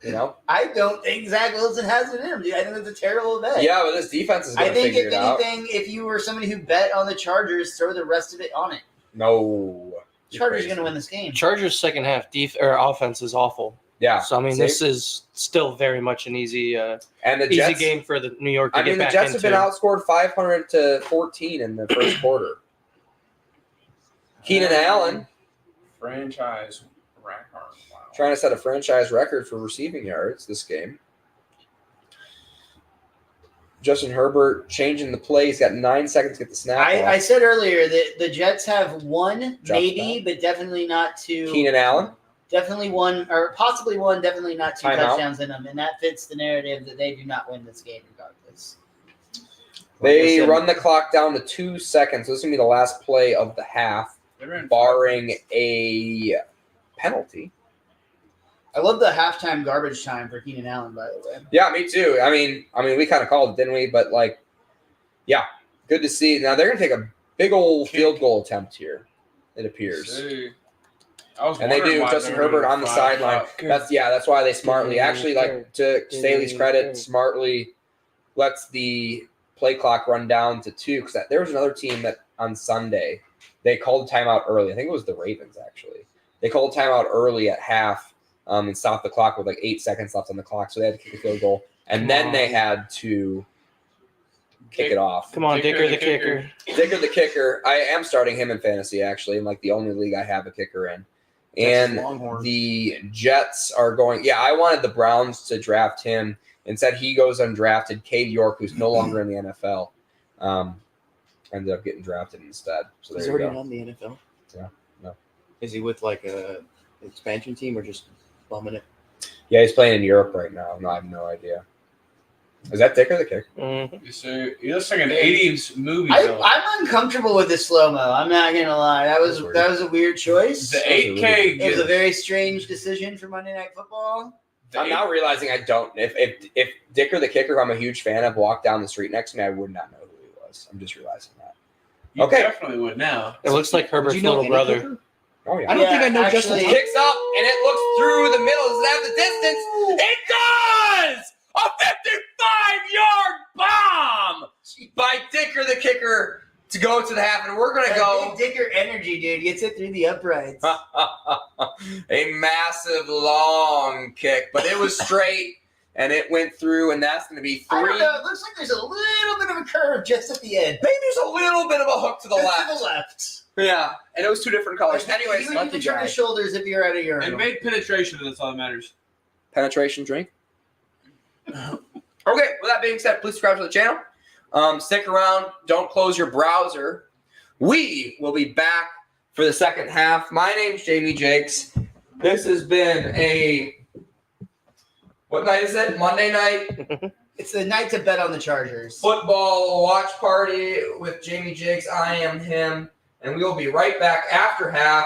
You know?
I don't think Zach Wilson has it in him, dude. I think it's a terrible bet.
Yeah, but this defense is going
I
to
think
figure
if
it out.
anything, if you were somebody who bet on the Chargers, throw the rest of it on it.
No.
Chargers are going to win this game.
Chargers' second half offense is awful.
Yeah.
So, I mean,
See?
this is still very much an easy
And the
easy
Jets,
game for the New York to
I
get
mean, the
back
Jets
into.
have been outscored 500-14 in the first quarter. Keenan Allen
Franchise record. Wow.
trying to set a franchise record for receiving yards this game. Justin Herbert changing the play. He's got 9 seconds to get the snap
I
off.
said earlier that the Jets have one,
Drop
maybe, but definitely not two.
Keenan Allen.
Definitely one, or possibly one, definitely not 2
Timeout.
touchdowns in them. And that fits the narrative that they do not win this game regardless.
They
Listen.
run the clock down to 2 seconds. This is going to be the last play of the half,
They ran
barring a penalty.
I love the halftime garbage time for Keenan Allen, by the way.
Yeah, me too. I mean, we kind of called it, didn't we? But, yeah, good to see. Now, they're going to take a big old field goal attempt here, it appears.
See. I was
And they
wondering
do.
why
Justin
they were
Herbert
doing
on the
5
sideline.
o'clock.
That's why they smartly, actually, to Staley's credit, smartly lets the play clock run down to 2 because there was another team that on Sunday they called timeout early. I think it was the Ravens actually. They called timeout early at half and stopped the clock with like 8 seconds left on the clock, so they had to kick a field goal, and then they had to kick it off.
Come on, Dicker the kicker.
Dicker the kicker. I am starting him in fantasy actually, in like the only league I have a kicker in. And the Jets are going. Yeah, I wanted the Browns to draft him. Instead, he goes undrafted. Cade York, who's no longer in the NFL, ended up getting drafted instead. So there
He's
you
already
go.
on the NFL.
Yeah, no.
Is he with like a expansion team or just bumming it?
Yeah, he's playing in Europe right now. No, I have no idea. Is that Dicker the kicker?
Mm-hmm.
So he looks like an 80s movie villain.
I'm uncomfortable with the slow mo. I'm not gonna lie. That was a weird choice.
The 8K.
It was a very strange decision for Monday Night Football.
I'm now realizing I don't. If Dicker the kicker, who I'm a huge fan of, walked down the street next to me, I would not know who he was. I'm just realizing that.
You
Okay.
definitely would now.
It looks like Herbert's
Do you know
little
any
brother.
kicker?
Oh yeah.
I don't think I know Justin.
actually-
Kicks up and it looks through the middle. Does it have the distance? It does! A 55-yard bomb by Dicker the kicker to go to the half, and we're gonna go
Big Dicker energy, dude. Gets it through the uprights.
a massive long kick, but it was straight and it went through, and that's gonna be
I
3.
don't know. It looks like there's a little bit of a curve just at the end.
Maybe there's a little bit of a hook to the
Just
left.
to the left.
Yeah, and it was 2 different colors. Anyways,
you can turn his shoulders if you're at a
And
urinal.
made penetration, and that's all that matters.
penetration drink. Okay, with that being said, please subscribe to the channel. Stick around. Don't close your browser. We will be back for the second half. My name's Jamie Jakes. This has been what night is it? Monday night
It's the night to bet on the Chargers.
football watch party with Jamie Jakes. I am him. And we will be right back after half.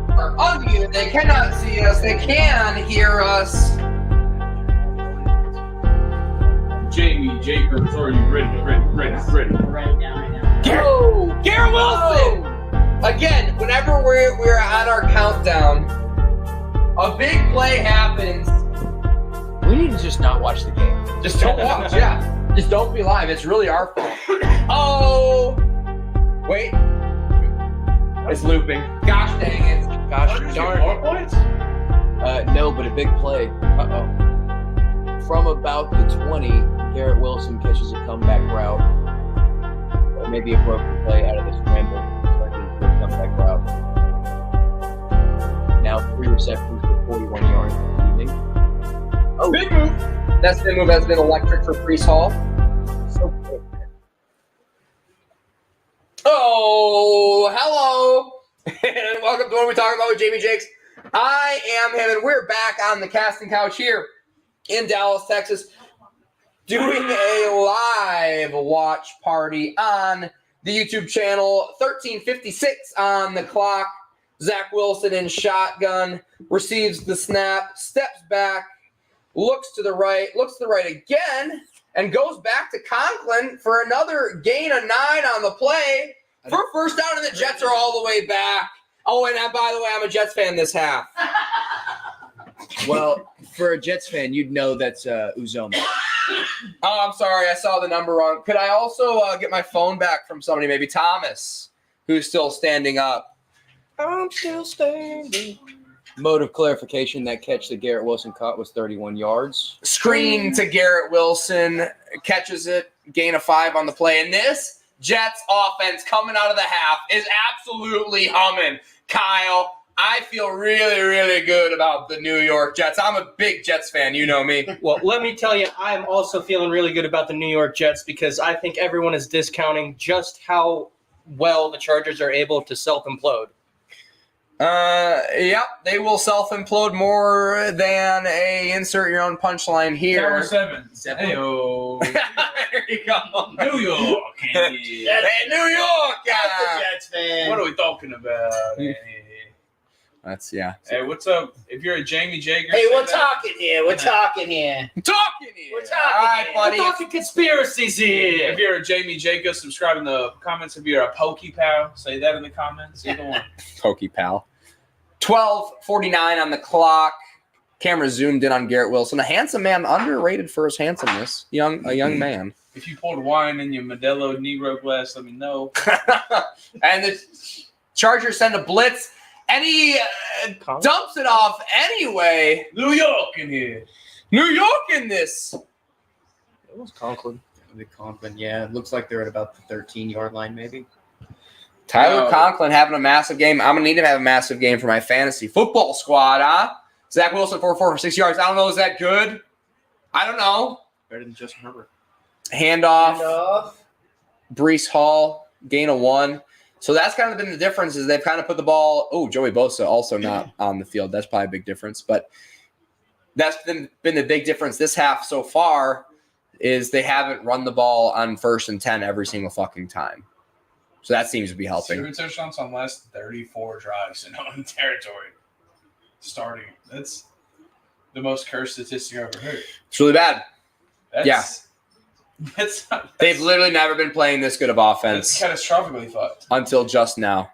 Are unmuted. They cannot see us. They can hear us.
Jamie Jacobs, are you ready?
Write it down right now.
Oh, Garrett Wilson! Again, whenever we're on our countdown, a big play happens.
We need to just not watch the game.
Just don't watch, yeah. Just don't be live. It's really our fault. Oh! Wait. It's looping. Gosh dang it.
Gosh darn.
More points?
No, but a big play. Uh-oh. From about the 20, Garrett Wilson catches a comeback route. Or maybe a broken play out of this scramble. Turned into a comeback route. Now 3 receptions for 41 yards this evening.
Oh, big move. That's the move. That's been electric for Priest Hall.
So quick.
Oh, hello. And welcome to what we're talking about with Jamie Jakes. I am him, and we're back on the casting couch here in Dallas, Texas, doing a live watch party on the YouTube channel. 13:56 on the clock. Zach Wilson in shotgun, receives the snap, steps back, looks to the right again, and goes back to Conklin for another gain of 9 on the play for first down, and the Jets are all the way back. Oh, and by the way, I'm a Jets fan this half.
Well, for a Jets fan, you'd know that's Uzoma.
Oh, I'm sorry. I saw the number wrong. Could I also get my phone back from somebody, maybe Thomas, who's still standing up?
I'm still standing. Mode of clarification, that catch that Garrett Wilson caught was 31 yards.
Screen to Garrett Wilson, catches it, gain of 5 on the play. And this Jets offense coming out of the half is absolutely humming. Kyle, I feel really, really good about the New York Jets. I'm a big Jets fan. You know me.
Well, let me tell you, I'm also feeling really good about the New York Jets because I think everyone is discounting just how well the Chargers are able to self-implode.
Yep, they will self-implode more than a insert your own punchline here.
Number 7. Hey-o.
There you go.
New York.
Hey, New York.
That's the Jets fan.
What are we talking about?
That's, yeah.
Hey, what's up? If you're a Jamie Jagger,
Hey, we're
say that.
talking here. We're talking here.
I'm talking here.
We're talking
All right,
here.
buddy.
We're talking conspiracies here.
If you're a Jamie Jacobs, subscribe in the comments. If you're a Pokey Pal, say that in the comments. Either one.
Pokey pal. 12:49 on the clock. Camera zoomed in on Garrett Wilson. A handsome man, underrated for his handsomeness. A young man.
If you poured wine in your Modelo Negro glass, let me know.
And the Chargers send a blitz, and he dumps it off anyway.
New York in here.
New York in this.
It was Conklin.
The Conklin, yeah. It looks like they're at about the 13-yard line, maybe.
Tyler
No.
Conklin having a massive game. I'm going to need him to have a massive game for my fantasy football squad, huh? Zach Wilson, 4 for 6 yards. I don't know. Is that good? I don't know.
Better than Justin Herbert.
Handoff. Breece Hall, gain of 1. So that's kind of been the difference is they've kind of put the ball. Oh, Joey Bosa also not on the field. That's probably a big difference. But that's been the big difference this half so far is they haven't run the ball on 1st and 10 every single fucking time. So that seems to be helping.
0 touchdowns on last 34 drives in own territory. Starting. That's the most cursed statistic I've ever heard.
It's really bad.
That's
They've literally never been playing this good of offense
that's catastrophically fucked.
until just now,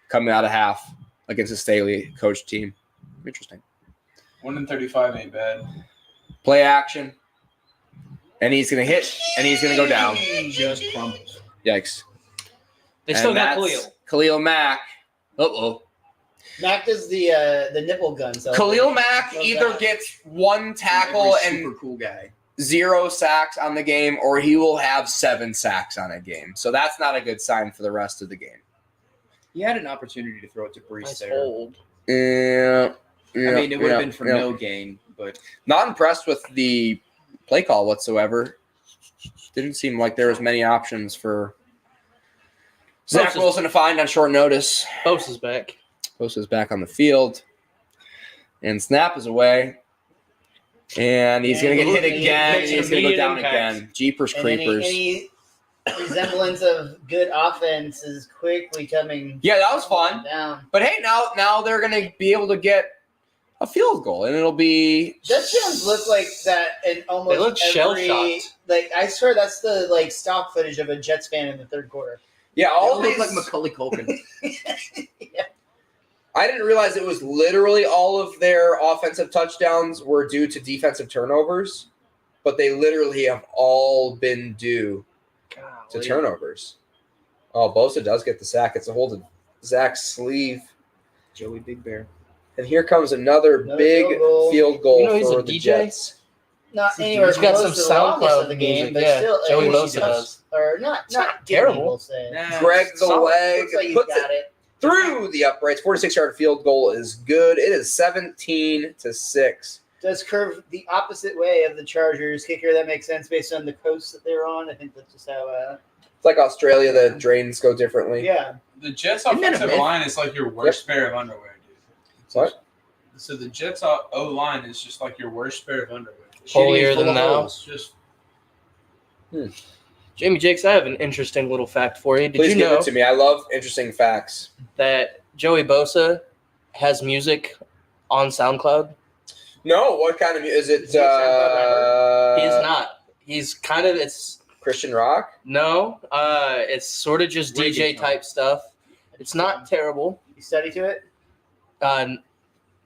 coming out of half against a Staley coach team. Interesting.
1 in 35 ain't bad.
Play action. And he's going to hit, and he's going to go down.
Just crumbles.
Yikes.
They still
And
got
that's
Khalil.
Khalil Mack. Uh-oh.
Mac does the nipple gun. So
Khalil Mack
Love
either
that.
gets one tackle
Every
and
super cool guy.
0 sacks on the game, or he will have 7 sacks on a game. So that's not a good sign for the rest of the game.
He had an opportunity to throw it to Brees
Nice
there.
hold.
Yeah.
I mean, it would have been for no gain, but
Not impressed with the play call whatsoever. Didn't seem like there was many options for Zach Wilson to find on short notice.
Post is back.
Post is back on the field. And snap is away. And he's going to get hit again.
Makes
He's going to go
immediate
down
impact.
again. Jeepers
And
creepers.
any resemblance of good offense is quickly coming.
Yeah, that was fun.
Down.
But hey, now they're going to be able to get a field goal, and it'll be
Touchdowns look like that in almost
They look
every.
shell-shocked.
Like I swear, that's the like stock footage of a Jets fan in the third quarter.
yeah. All
it
these
looked like Macaulay Culkin.
I didn't realize it was literally all of their offensive touchdowns were due to defensive turnovers, but they literally have all been due to turnovers. Oh, Bosa does get the sack. It's a hold of Zach's sleeve.
Joey Big Bear.
And here comes another
Another
big
field goal.
You know he's
for
a
the
DJ?
Jets.
Not anywhere
He's got
close
some
to the longest
SoundCloud
of the game,
music,
but
yeah.
still,
Joey
at least
Bosa
he
does.
Or not
terrible.
terrible. We'll say.
Greg the
Solid.
leg
Looks like he's
puts
got
it
it.
through the uprights. 46-yard field goal is good. It is 17-6.
Does curve the opposite way of the Chargers kicker. That makes sense based on the coast that they're on. I think that's just how.
It's like Australia, the drains go differently.
Yeah.
The Jets'
Isn't that a
offensive
myth?
line is like your worst pair of underwear, dude.
What?
So the Jets' O line is just like your worst pair of underwear.
Holier than
Full of
thou.
holes.
Just
Jamie Jakes, I have an interesting little fact for you. Did
Please
you
give
know
it to me. I love interesting facts.
that Joey Bosa has music on SoundCloud?
No, what kind of is it?
Is he a SoundCloud rapper?
He is not. He's kind of
Christian rock.
it's sort of just DJ
Reggaeton.
type stuff. It's not terrible.
You study to it?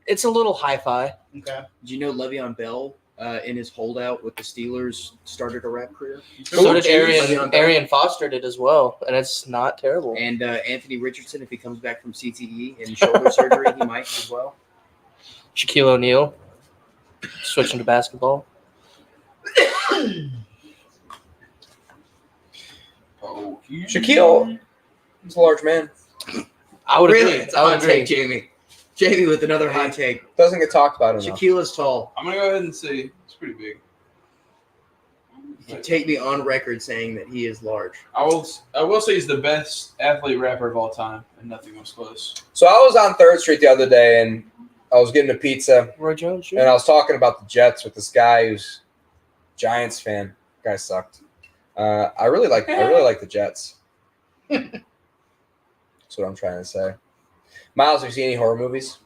It's a little hi-fi.
Okay.
Did you know Le'Veon Bell, in his holdout with the Steelers, started a rap career?
So did
Le'Veon Bell.
Arian Foster did as well, and it's not terrible.
And Anthony Richardson, if he comes back from CTE and shoulder surgery, he might as well.
Shaquille O'Neal switching to basketball.
Shaquille, he's a large man.
I would
Really?
agree.
It's a
I would
hot
agree.
take, Jamie. Jamie with another hot take.
Doesn't get talked about enough.
Shaquille is tall.
I'm gonna go ahead and say it's pretty big.
You can take me on record saying that he is large.
I will say he's the best athlete rapper of all time, and nothing was close.
So I was on 3rd Street the other day, and I was getting a pizza,
Roy Jones.
and I was talking about the Jets with this guy who's Giants fan. Guy sucked. I really like the Jets. That's what I'm trying to say. Miles, have you seen any horror movies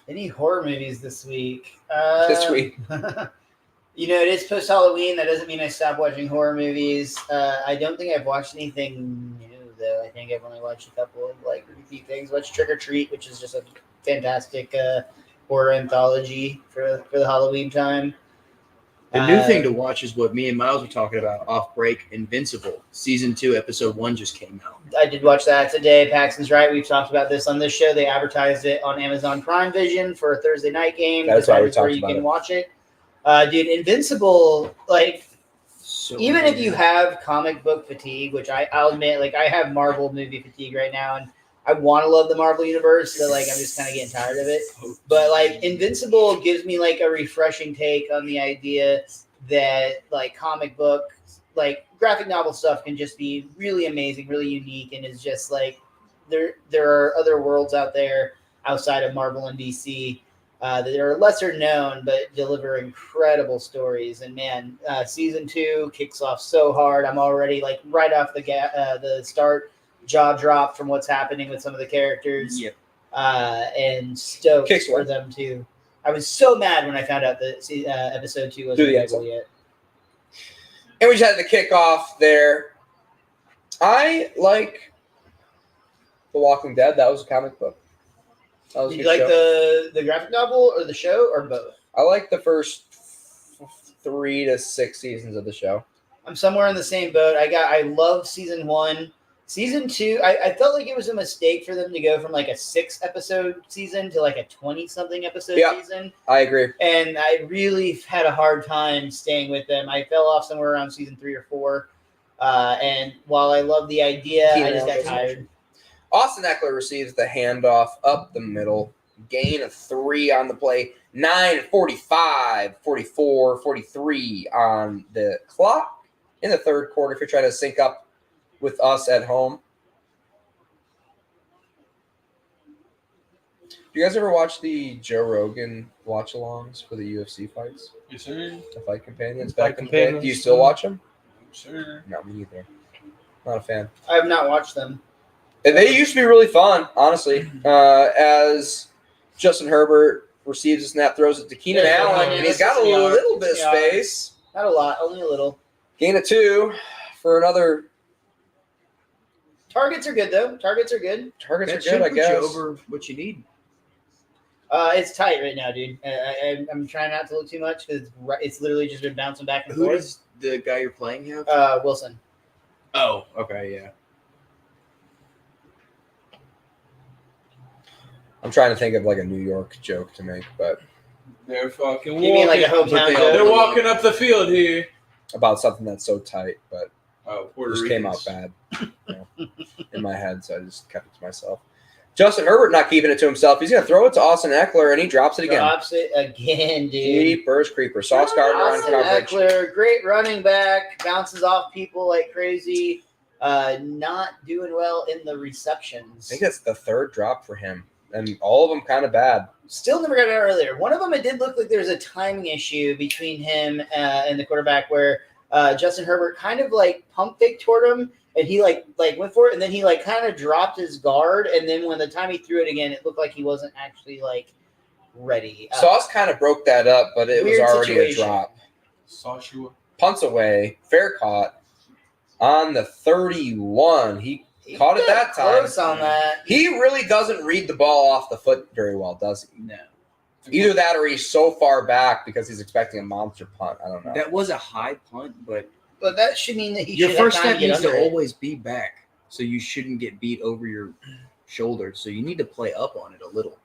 Any horror movies this week?
this week?
You know, it is post Halloween. That doesn't mean I stopped watching horror movies. I don't think I've watched anything new though. I think I've only watched a couple of like repeat things. Watched Trick or Treat, which is just a fantastic horror anthology for the Halloween time.
The new thing to watch is what me and Miles were talking about off break. Invincible season 2, episode 1 just came out.
I did watch that today. Paxton's right. We've talked about this on this show. They advertised it on Amazon Prime Vision for a Thursday night game.
That's why we
where
talked
you
about
can
it.
watch it. Dude, Invincible, like,
So
even if you
good.
have comic book fatigue, which I'll admit, like, I have Marvel movie fatigue right now, and I want to love the Marvel universe, so, like, I'm just kind of getting tired of it. But, like, Invincible gives me, like, a refreshing take on the idea that, like, comic book, like, graphic novel stuff can just be really amazing, really unique, and is just, like, there are other worlds out there outside of Marvel and DC that are lesser known but deliver incredible stories. And man, season 2 kicks off so hard. I'm already like right off the start, jaw dropped from what's happening with some of the characters.
Yep.
And stoked
Kicks
for
one.
them too. I was so mad when I found out that episode 2 wasn't
Do the
available
exit.
yet.
And we just had the kickoff there. I like The Walking Dead. That was a comic book. That was a
Did
good
you like
show.
the graphic novel or the show or both?
I like the first 3 to 6 seasons of the show.
I'm somewhere in the same boat. I love season 1. Season 2, I felt like it was a mistake for them to go from like a 6-episode season to like a 20-something episode season.
I agree.
And I really had a hard time staying with them. I fell off somewhere around season 3 or 4. And while I love the idea, I just got tired.
Austin Eckler receives the handoff up the middle. Gain of 3 on the play. 9:45, 44, 43 on the clock in the third quarter if you're trying to sync up with us at home. Do you guys ever watch the Joe Rogan watch-alongs for the UFC fights?
Yes, sir.
The Fight Companions
Fight
back in the day?
Companions.
Do you still watch them?
Sure.
No, me neither. Not a fan.
I have not watched them.
They used to be really fun, honestly. As Justin Herbert receives a snap, throws it to Keenan Allen, and he's got a little bit of space.
Not a lot, only a little.
Gain of 2 for another.
Targets are good, though. Targets are good.
Targets
That
are
should
good, I
put you
guess.
over what you need.
It's tight right now, dude. I'm trying not to look too much because it's literally just been bouncing back and
Who
forth.
does the guy you're playing have?
Wilson.
Oh, okay, yeah.
I'm trying to think of like a New York joke to make, but
They're fucking
You mean like a
walking.
hometown
They're
They're
joke?
walking up the field here.
about something that's so tight, but
Oh,
it
Puerto
just
Ricans.
came out bad in my head, so I just kept it to myself. Justin Herbert not keeping it to himself. He's going to throw it to Austin Eckler, and he drops it again.
Drops it again, dude.
Keepers, creeper. Sauce Gardner on
Austin
coverage.
Eckler, great running back, bounces off people like crazy. Not doing well in the
I
receptions.
think that's the third drop for him, and all of them kind of bad.
Still never got it out earlier. One of them, it did look like there's a timing issue between him and the quarterback where Justin Herbert kind of like pump faked toward him, and he like went for it, and then he like kind of dropped his guard, and then when the time he threw it again, it looked like he wasn't actually like ready.
Sauce kind of broke that up, but it was
weird
already
situation.
a drop.
Joshua.
Punts away, fair caught on the 31. He caught it
got
that time.
Close on that.
He really doesn't read the ball off the foot very well, does he?
No.
Either that or he's so far back because he's expecting a monster punt. I don't know.
That was a high punt, but
But that should mean that he
your
should
first
have time
step
to get
needs to
under it.
always be back, so you shouldn't get beat over your shoulder. So you need to play up on it a little.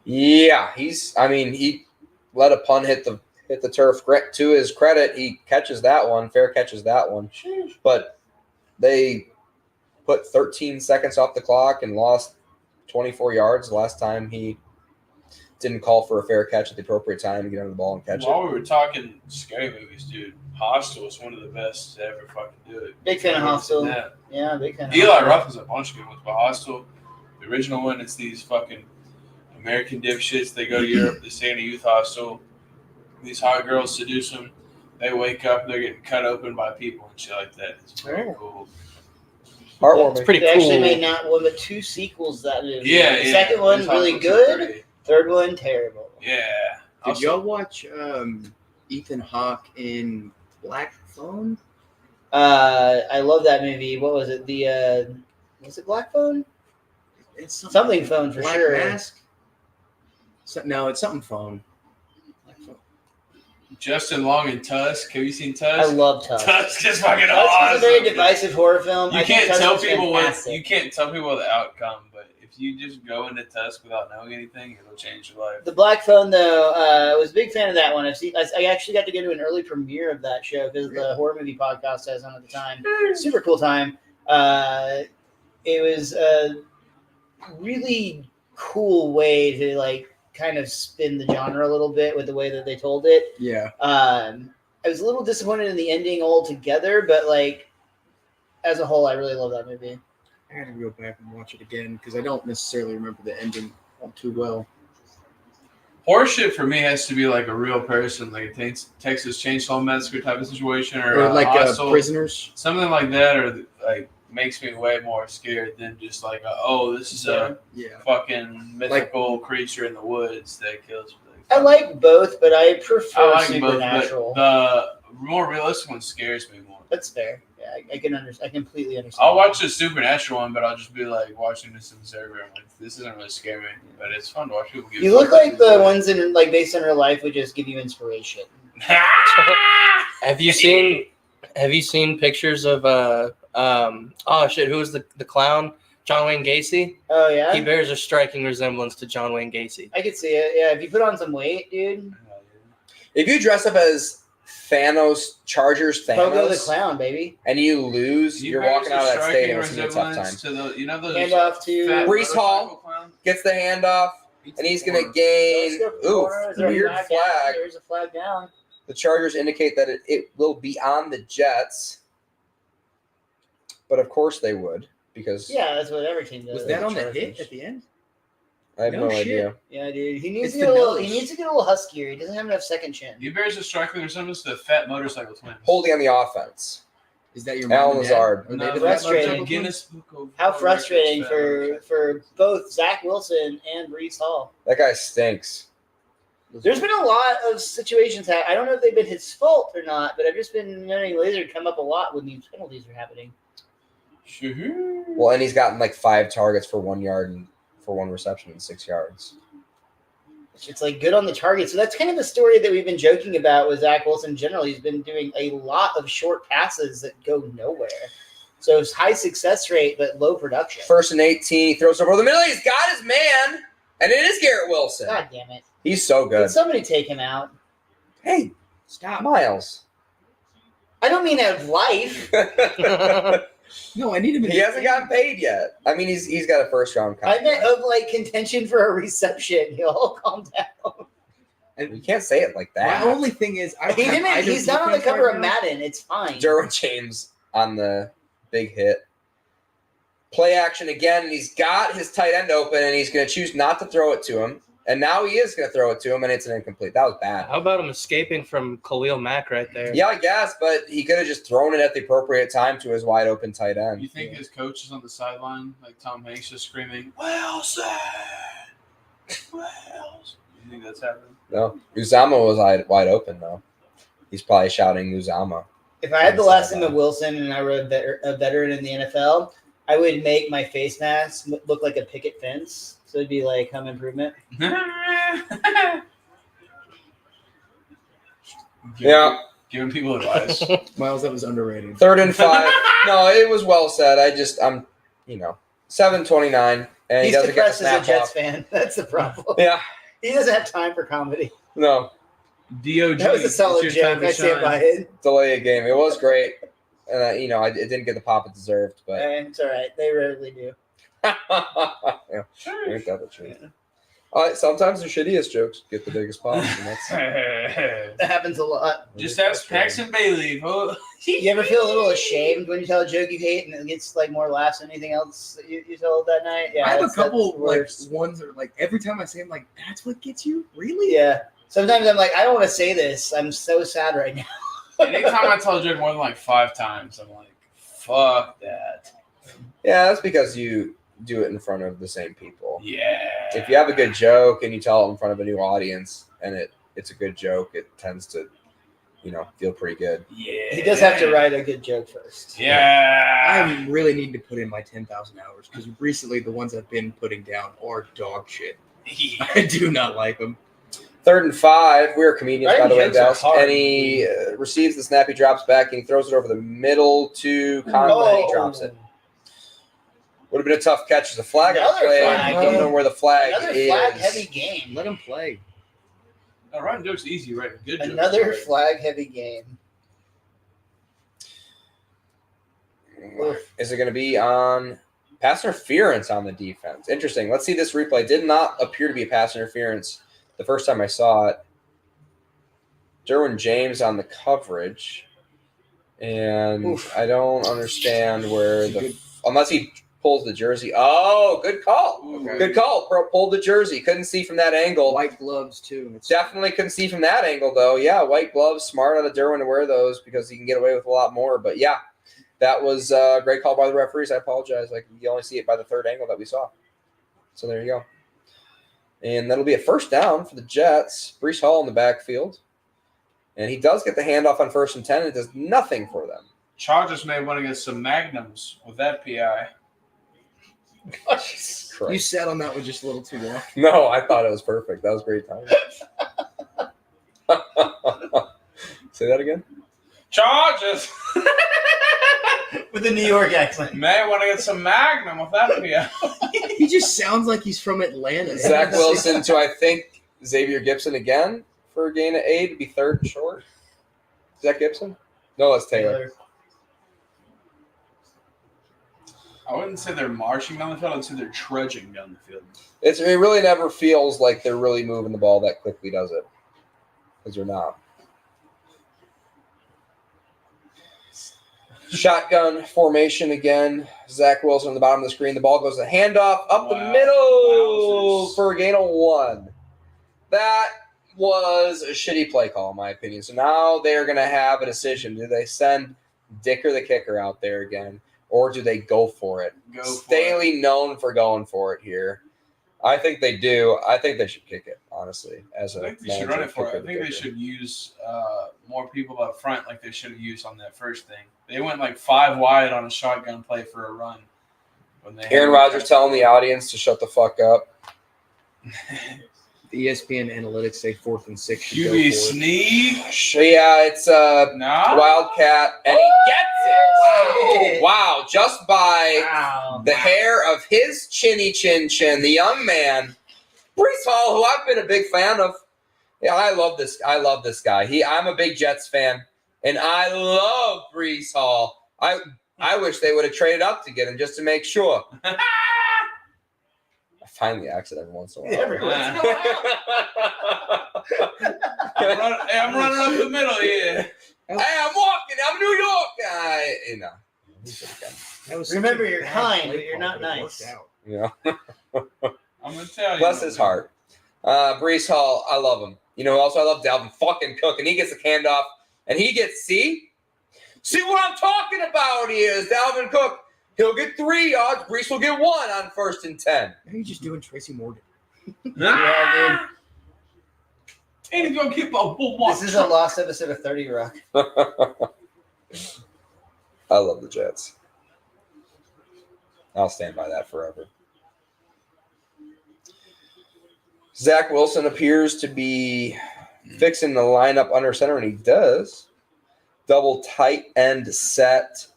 Yeah, he let a punt hit the turf. To his credit, he catches that one. Fair catches that one. But they put 13 seconds off the clock and lost 24 yards the last time he didn't call for a fair catch at the appropriate time to get under the ball and catch
While
it.
we were talking scary movies, dude, Hostel was one of the best to ever fucking do it.
Big fan of Hostel.
Yeah.
Yeah, big fan of
Eli
Hostel.
Roth is a bunch of good ones, but Hostel, the original one, it's these fucking American dipshits. They go to Europe, they stay in a youth hostel. These hot girls seduce them. They wake up, they're getting cut open by people and shit like that. It's very cool.
Heartwarming.
It's pretty
They
cool.
actually made not one but 2 sequels that movie.
Yeah,
The
yeah.
second one
These
really
hostels are
good.
pretty-
Third one terrible.
Yeah.
Did
Also-
y'all watch Ethan Hawke in Black Phone?
I love that movie. What was it? Was it Black Phone?
It's
Something phone for
Black
sure.
Mask. No, it's something phone. Black Phone.
Justin Long and Tusk. Have you seen
I
Tusk?
love Tusk.
Tusk is fucking
Tusk
awesome.
is a very divisive horror film.
You
I think
can't
Tusk
tell
is
people
fantastic.
you can't tell people the outcome, but if you just go into Tusk without knowing anything, it'll change your life.
The Black Phone, though, I was a big fan of that one. I actually got to go to an early premiere of that show because the horror movie podcast I was on at the time. Super cool time. It was a really cool way to like kind of spin the genre a little bit with the way that they told it.
Yeah.
I was a little disappointed in the ending altogether, but like as a whole, I really love that movie.
I gotta go back and watch it again because I don't necessarily remember the ending too well.
Horror shit for me has to be like a real person, like a Texas Chainsaw Massacre type of situation, or
Or
Hostel,
Prisoners.
something like that, or like makes me way more scared than just like, this is a
Yeah.
fucking mythical creature in the woods that kills.
I like both, but I prefer
I like both,
Supernatural.
but the more realistic one scares me more.
That's fair. Yeah, I can understand. I completely understand.
I'll watch the Supernatural one, but I'll just be like watching this in the server. I'm like, this isn't really scary me, but it's fun to watch people get.
You look like the ones in like based on real life would just give you inspiration.
Have you seen pictures of Oh shit, who was the clown? John Wayne Gacy.
Oh yeah,
He bears a striking resemblance to John Wayne Gacy.
I could see it. Yeah, if you put on some weight, dude.
If you dress up as Thanos, Chargers
Pogo the
Thanos,
clown, baby.
and you lose, you're walking out of that stadium. It's going to be a tough time.
To the, you know those
Hand off to
fat
Brees Hall.
motorcycle clown?
Gets the handoff, and he's going to gain. Ooh, weird flag.
There's a flag down.
The Chargers indicate that it will be on the Jets. But of course they would, because
Yeah, that's what every team does.
Was that on the
Chargers.
hit at the end?
I have
No
no
shit.
idea.
Yeah, dude. He needs
It's
to get
the
a little.
nose.
He needs to get a little huskier. He doesn't have enough second chin.
He bears a striking resemblance to the fat motorcycle twins.
Holding on the offense.
Is that your
Alan
mom and dad?
Lazard.
Are
No,
they the
that's
frustrating.
the Guinness Book of
How
World
frustrating
Records
for both Zach Wilson and Brees Hall.
That guy stinks.
There's been a lot of situations. I don't know if they've been his fault or not, but I've just been noting Lazard come up a lot when these penalties are happening.
Sure.
Well, and he's gotten like 5 targets for 1 yard and for 1 reception and 6 yards.
It's like good on the target. So that's kind of the story that we've been joking about with Zach Wilson in general. He's been doing a lot of short passes that go nowhere. So it's high success rate, but low production.
1st and 18. He throws over the middle. He's got his man. And it is Garrett Wilson.
God damn it.
He's so
Did
good.
somebody take him out?
Hey,
Stop.
Miles.
I don't mean out of life.
No, I need him.
He hasn't gotten paid yet. I mean, he's got a 1st round
I
contract.
meant of like contention for a reception. Y'all calm down.
You can't say it like that.
My only thing is, I don't have either
He's not on the
defense
cover
right
of
now.
Madden. It's fine.
Derwin James on the big hit. Play action again, and he's got his tight end open, and he's going to choose not to throw it to him. And now he is going to throw it to him, and it's an incomplete. That was bad.
How about him escaping from Khalil Mack right there?
Yeah, I guess, but he could have just thrown it at the appropriate time to his wide open tight end.
You think his coach is on the sideline, like Tom Hanks, just screaming, "Wilson, Wilson"? You think that's happening?
No, Uzama was wide open though. He's probably shouting Uzama.
If I had the last name of Wilson and I were a veteran in the NFL, I would make my face mask look like a picket fence. So it'd be like home improvement.
Yeah.
Giving people advice.
Miles, that was underrated.
3rd and 5. No, it was well said. I'm 7:29, and he
He's
doesn't get the
depressed as a
snap
Jets
off.
fan. That's the problem.
Yeah,
He doesn't have time for comedy.
no,
DOG.
That was a solid
it's your time
joke.
to
I stand
shine.
by it.
delay a game. It was great, and it didn't get the pop it deserved, but
It's all right. They rarely do.
yeah, ain't that the truth? Sometimes the shittiest jokes get the biggest pops, and that's
That happens a lot.
Just ask Paxton Bailey.
You ever feel a little ashamed when you tell a joke you hate and it gets like more laughs than anything else that you told that night? Yeah,
I have a
that's
couple
the
like
worst.
ones that are like every time I say them, like that's what gets you, really?
Yeah. Sometimes I'm like, I don't want to say this. I'm so sad right now.
Anytime I tell a joke more than like 5 times, I'm like, fuck that.
yeah, that's because you do it in front of the same people.
Yeah.
If you have a good joke and you tell it in front of a new audience, and it's a good joke, it tends to, feel pretty good.
Yeah.
He does have to write a good joke first.
Yeah.
I really need to put in my 10,000 hours because recently the ones I've been putting down are dog shit. I do not like them.
3rd and 5. We're comedians, by
Writing
the way,
jokes are
Dallas.
hard.
And he receives the snap. He drops back, and he throws it over the middle to Conley. And he drops it. Would have been a tough catch as a flag.
Another
Play.
flag.
I don't know where the flag
Another
is.
flag-heavy game.
Let him play.
No, writing jokes easy, right? Good jokes.
Another flag-heavy game.
Is it going to be on pass interference on the defense? Interesting. Let's see this replay. Did not appear to be a pass interference the first time I saw it. Derwin James on the coverage. And
Oof.
I don't understand where unless he pulls the jersey. Oh, good call.
Okay.
Good call. Pulled the jersey. Couldn't see from that angle.
White gloves too. It's
Definitely couldn't see from that angle, though. Yeah, white gloves. Smart out of Derwin to wear those because he can get away with a lot more. But, yeah, that was a great call by the referees. I apologize. You only see it by the 3rd angle that we saw. So there you go. And that'll be a 1st down for the Jets. Brees Hall in the backfield. And he does get the handoff on 1st and 10. And it does nothing for them.
Chargers may want to get some magnums with that PI.
Jesus
you
Christ.
sat on that one just a little too long.
No, I thought it was perfect. That was great timing. Say that again.
Chargers!
With a New York accent.
May want to get some Magnum with that PO.
He just sounds like he's from Atlanta.
Zach Wilson to, I think, Xavier Gibson again for a gain of 8 to be third and short. Zach Gibson? No, that's Taylor.
I wouldn't say they're marching down the field. I'd say they're trudging down the field.
It really never feels like they're really moving the ball that quickly, does it? Because they're not. Shotgun formation again. Zach Wilson on the bottom of the screen. The ball goes to handoff up the middle for a gain of 1. That was a shitty play call, in my opinion. So now they're going to have a decision. Do they send Dicker the kicker out there again, or do they go for it? Staley known for going for it here. I think they do. I think they should kick it, honestly.
I think they should run it for it. I think they should use more people up front like they should have used on that first thing. They went like 5 wide on a shotgun play for a run.
Aaron Rodgers telling the audience to shut the fuck up.
The ESPN analytics say 4th and 6.
QB sneak.
Yeah, it's Wildcat, and he gets it. Wow, just by the hair of his chinny chin, the young man, Brees Hall, who I've been a big fan of. Yeah, I love this guy. I'm a big Jets fan, and I love Brees Hall. I wish they would have traded up to get him just to make sure. I finally exit every once in a while.
I'm running up the middle here.
Hey, I'm walking. I'm New York guy.
Remember, you're kind, but you're not nice.
Yeah.
I'm gonna tell you.
Bless his heart. Brees Hall, I love him. Also I love Dalvin fucking Cook, and he gets the handoff, and he gets See what I'm talking about here is Dalvin Cook. He'll get 3 yards. Brees will get 1 on 1st and 10.
Are you just doing Tracy Morgan?
Yeah, dude.
And he's gonna keep a bull.
This is a lost episode of 30 Rock.
I love the Jets. I'll stand by that forever. Zach Wilson appears to be fixing the lineup under center, and he does. Double tight end set.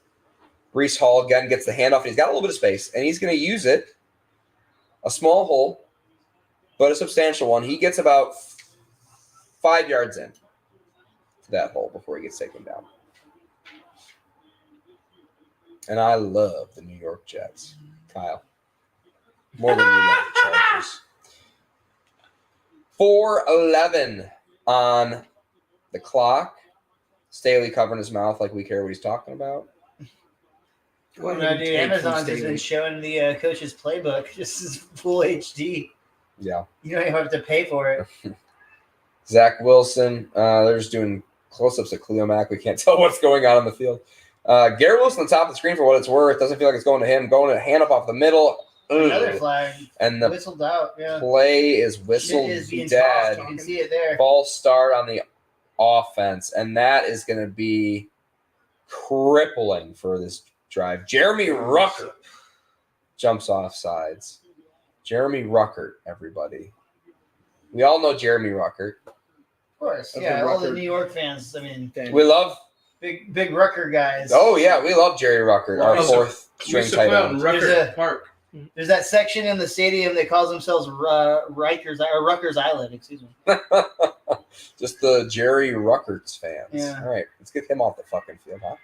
Brees Hall again gets the handoff. He's got a little bit of space, and he's going to use it. A small hole, but a substantial one. He gets about 5 yards in to that hole before he gets taken down. And I love the New York Jets. Kyle. More than you love the Chargers. 4:11 on the clock. Staley covering his mouth like we care what he's talking about.
Well, no, dude, Amazon's just been showing the coach's playbook. Just as full HD.
Yeah.
You don't even have to pay for it.
Zach Wilson. They're just doing close-ups of Khalil Mack. We can't tell what's going on the field. Garrett Wilson on the top of the screen for what it's worth. Doesn't feel like it's going to him. Going to hand off the middle.
Another flag.
And the
whistled out. Yeah.
play is whistled dead.
You can see it there.
False start on the offense. And that is going to be crippling for this drive. Jeremy Ruckert jumps off sides. Jeremy Ruckert, everybody. We all know Jeremy Ruckert.
Of course. Yeah, all the New York fans. I mean,
we love
big Rucker guys.
Oh, yeah. We love Jerry Ruckert, our fourth string tight end.
Park.
There's that section in the stadium that calls themselves Rikers Island. Excuse me.
Just the Jerry Ruckerts fans.
Yeah.
All right. Let's get him off the fucking field, huh?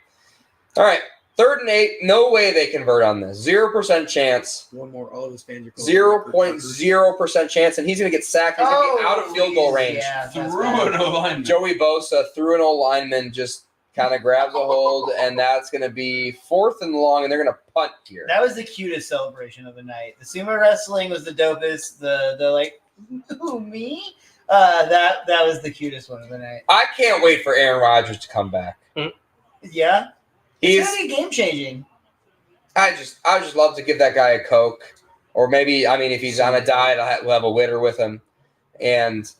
All right. 3rd and 8. No way they convert on this. 0% chance.
One more. All of his fans are
0.0% chance, and he's going to get sacked. He's going to be out of field goal range.
Yeah,
through an O-lineman.
Joey Bosa through an O-lineman just kind of grabs a hold, and that's going to be 4th and long, and they're going to punt here.
That was the cutest celebration of the night. The sumo wrestling was the dopest. The like, ooh, me? That was the cutest one of the night.
I can't wait for Aaron Rodgers to come back.
Yeah?
He's
going to be game-changing.
I just love to give that guy a Coke. Or maybe, I mean, if he's on a diet, we'll have a Witter with him. And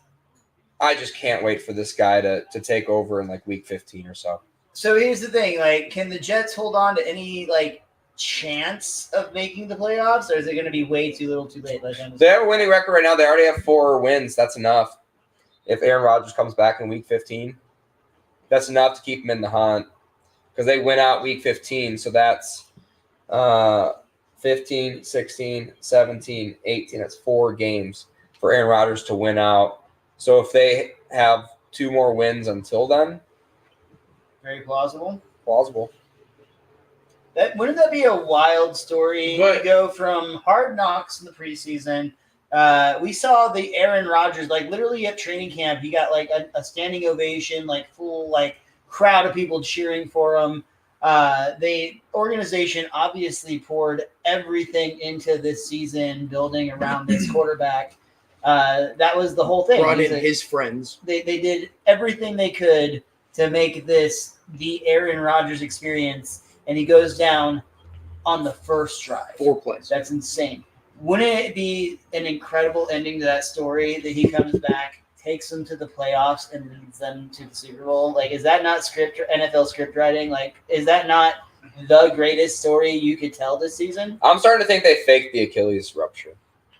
I just can't wait for this guy to take over in like week 15 or so.
So here's the thing. Like, can the Jets hold on to any, like, chance of making the playoffs? Or is it going to be way too little too late? Like,
they have a winning record right now. They already have 4 wins. That's enough. If Aaron Rodgers comes back in week 15, that's enough to keep him in the hunt. because they went out week 15. So that's 15, 16, 17, 18. That's 4 games for Aaron Rodgers to win out. So if they have 2 more wins until then,
Very plausible.
plausible.
Wouldn't that be a wild story
But-
to go from Hard Knocks in the preseason? We saw the Aaron Rodgers, like literally at training camp, he got like a standing ovation, like full like crowd of people cheering for him. The organization obviously poured everything into this season, building around this quarterback. That was the whole thing.
Brought
He's
in
like-
his friends.
they did everything they could to make this the Aaron Rodgers experience, and he goes down on the first drive.
4 plays.
That's insane. Wouldn't it be an incredible ending to that story that he comes back, takes them to the playoffs, and leads them to the Super Bowl? Like, is that not NFL script writing? Like, is that not the greatest story you could tell this season?
I'm starting to think they faked the Achilles rupture.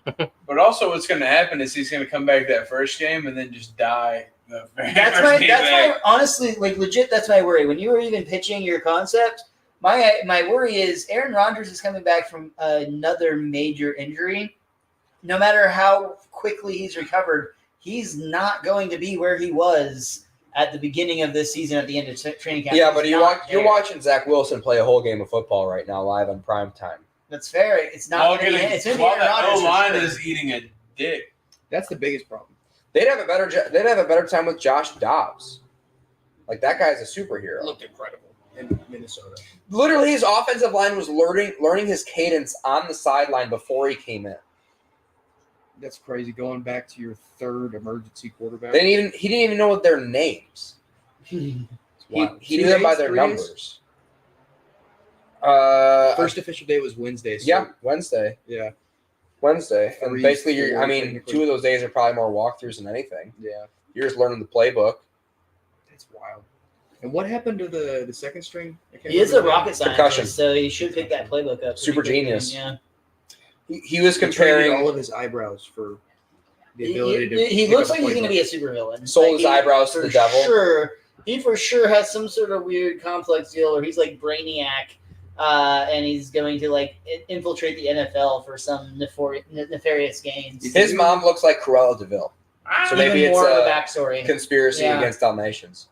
But also, what's going to happen is he's going to come back that first game and then just die. The very
That's
first game
my
back.
honestly, like legit. That's my worry. When you were even pitching your concept, my worry is Aaron Rodgers is coming back from another major injury. No matter how quickly he's recovered, he's not going to be where he was at the beginning of this season at the end of training camp.
Yeah,
He's
but
not
you're
there.
watching Zach Wilson play a whole game of football right now live on prime time.
That's fair. It's not.
While
gonna be,
getting-
it's going to be
while
Aaron
that
Rodgers. for
O-line
sure.
is eating a dick.
That's the biggest problem.
They'd have a better time with Josh Dobbs. Like, that guy's a superhero.
Looked incredible in Minnesota.
Literally, his offensive line was learning his cadence on the sideline before he came in.
That's crazy. Going back to your 3rd emergency quarterback.
He didn't even know their names. He knew them by their numbers.
First official day was Wednesday. So
Yeah, Wednesday.
Yeah.
Wednesday. And
3,
basically,
4,
I mean,
technically.
2 of those days are probably more walkthroughs than anything.
Yeah.
You're just learning the playbook.
That's wild. And what happened to the second string? I can't
He is a
remember.
rocket scientist,
Concussion.
so he should pick that playbook up.
Super
pretty quickly.
genius.
Yeah.
He was
He traded
comparing,
all of his eyebrows for the ability to.
He
pick
looks
up
like
a
he's going to
playbook.
be a supervillain.
Sold
Like,
his
he
eyebrows to
for
the devil.
Sure, he for sure has some sort of weird complex deal where he's like Brainiac, and he's going to like infiltrate the NFL for some nefarious gains.
his mom looks like Cruella DeVille. So maybe
Even
it's
more of a
a
backstory.
conspiracy
Yeah.
against Dalmatians.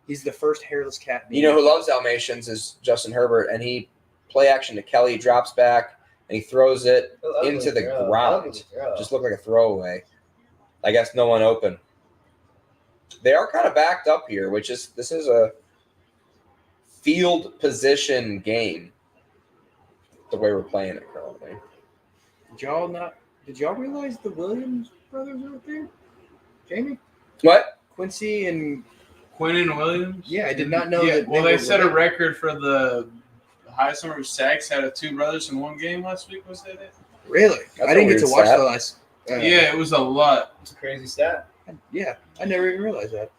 He's the first hairless cat.
You know who loves Dalmatians is Justin Herbert, and he play action to Kelly, drops back, and he throws it.
Oh, ugly
into the
throw.
ground.
Ugly throw.
Just looked like a throwaway. I guess no one open. They are kind of backed up here, this is a field position game. The way we're playing it currently.
Did y'all realize the Williams brothers are out there? Jamie?
What?
Quincy and
Quinnen Williams?
Yeah, I did not know
Yeah,
that.
well,
they
they
were
set a
related.
record for the highest number of sacks out of 2 brothers in one game last week. Was that it?
Really?
That's
I didn't
a
get to
weird
watch
stat.
the last.
Yeah, it was a lot.
It's a crazy stat.
Yeah, I never even realized that.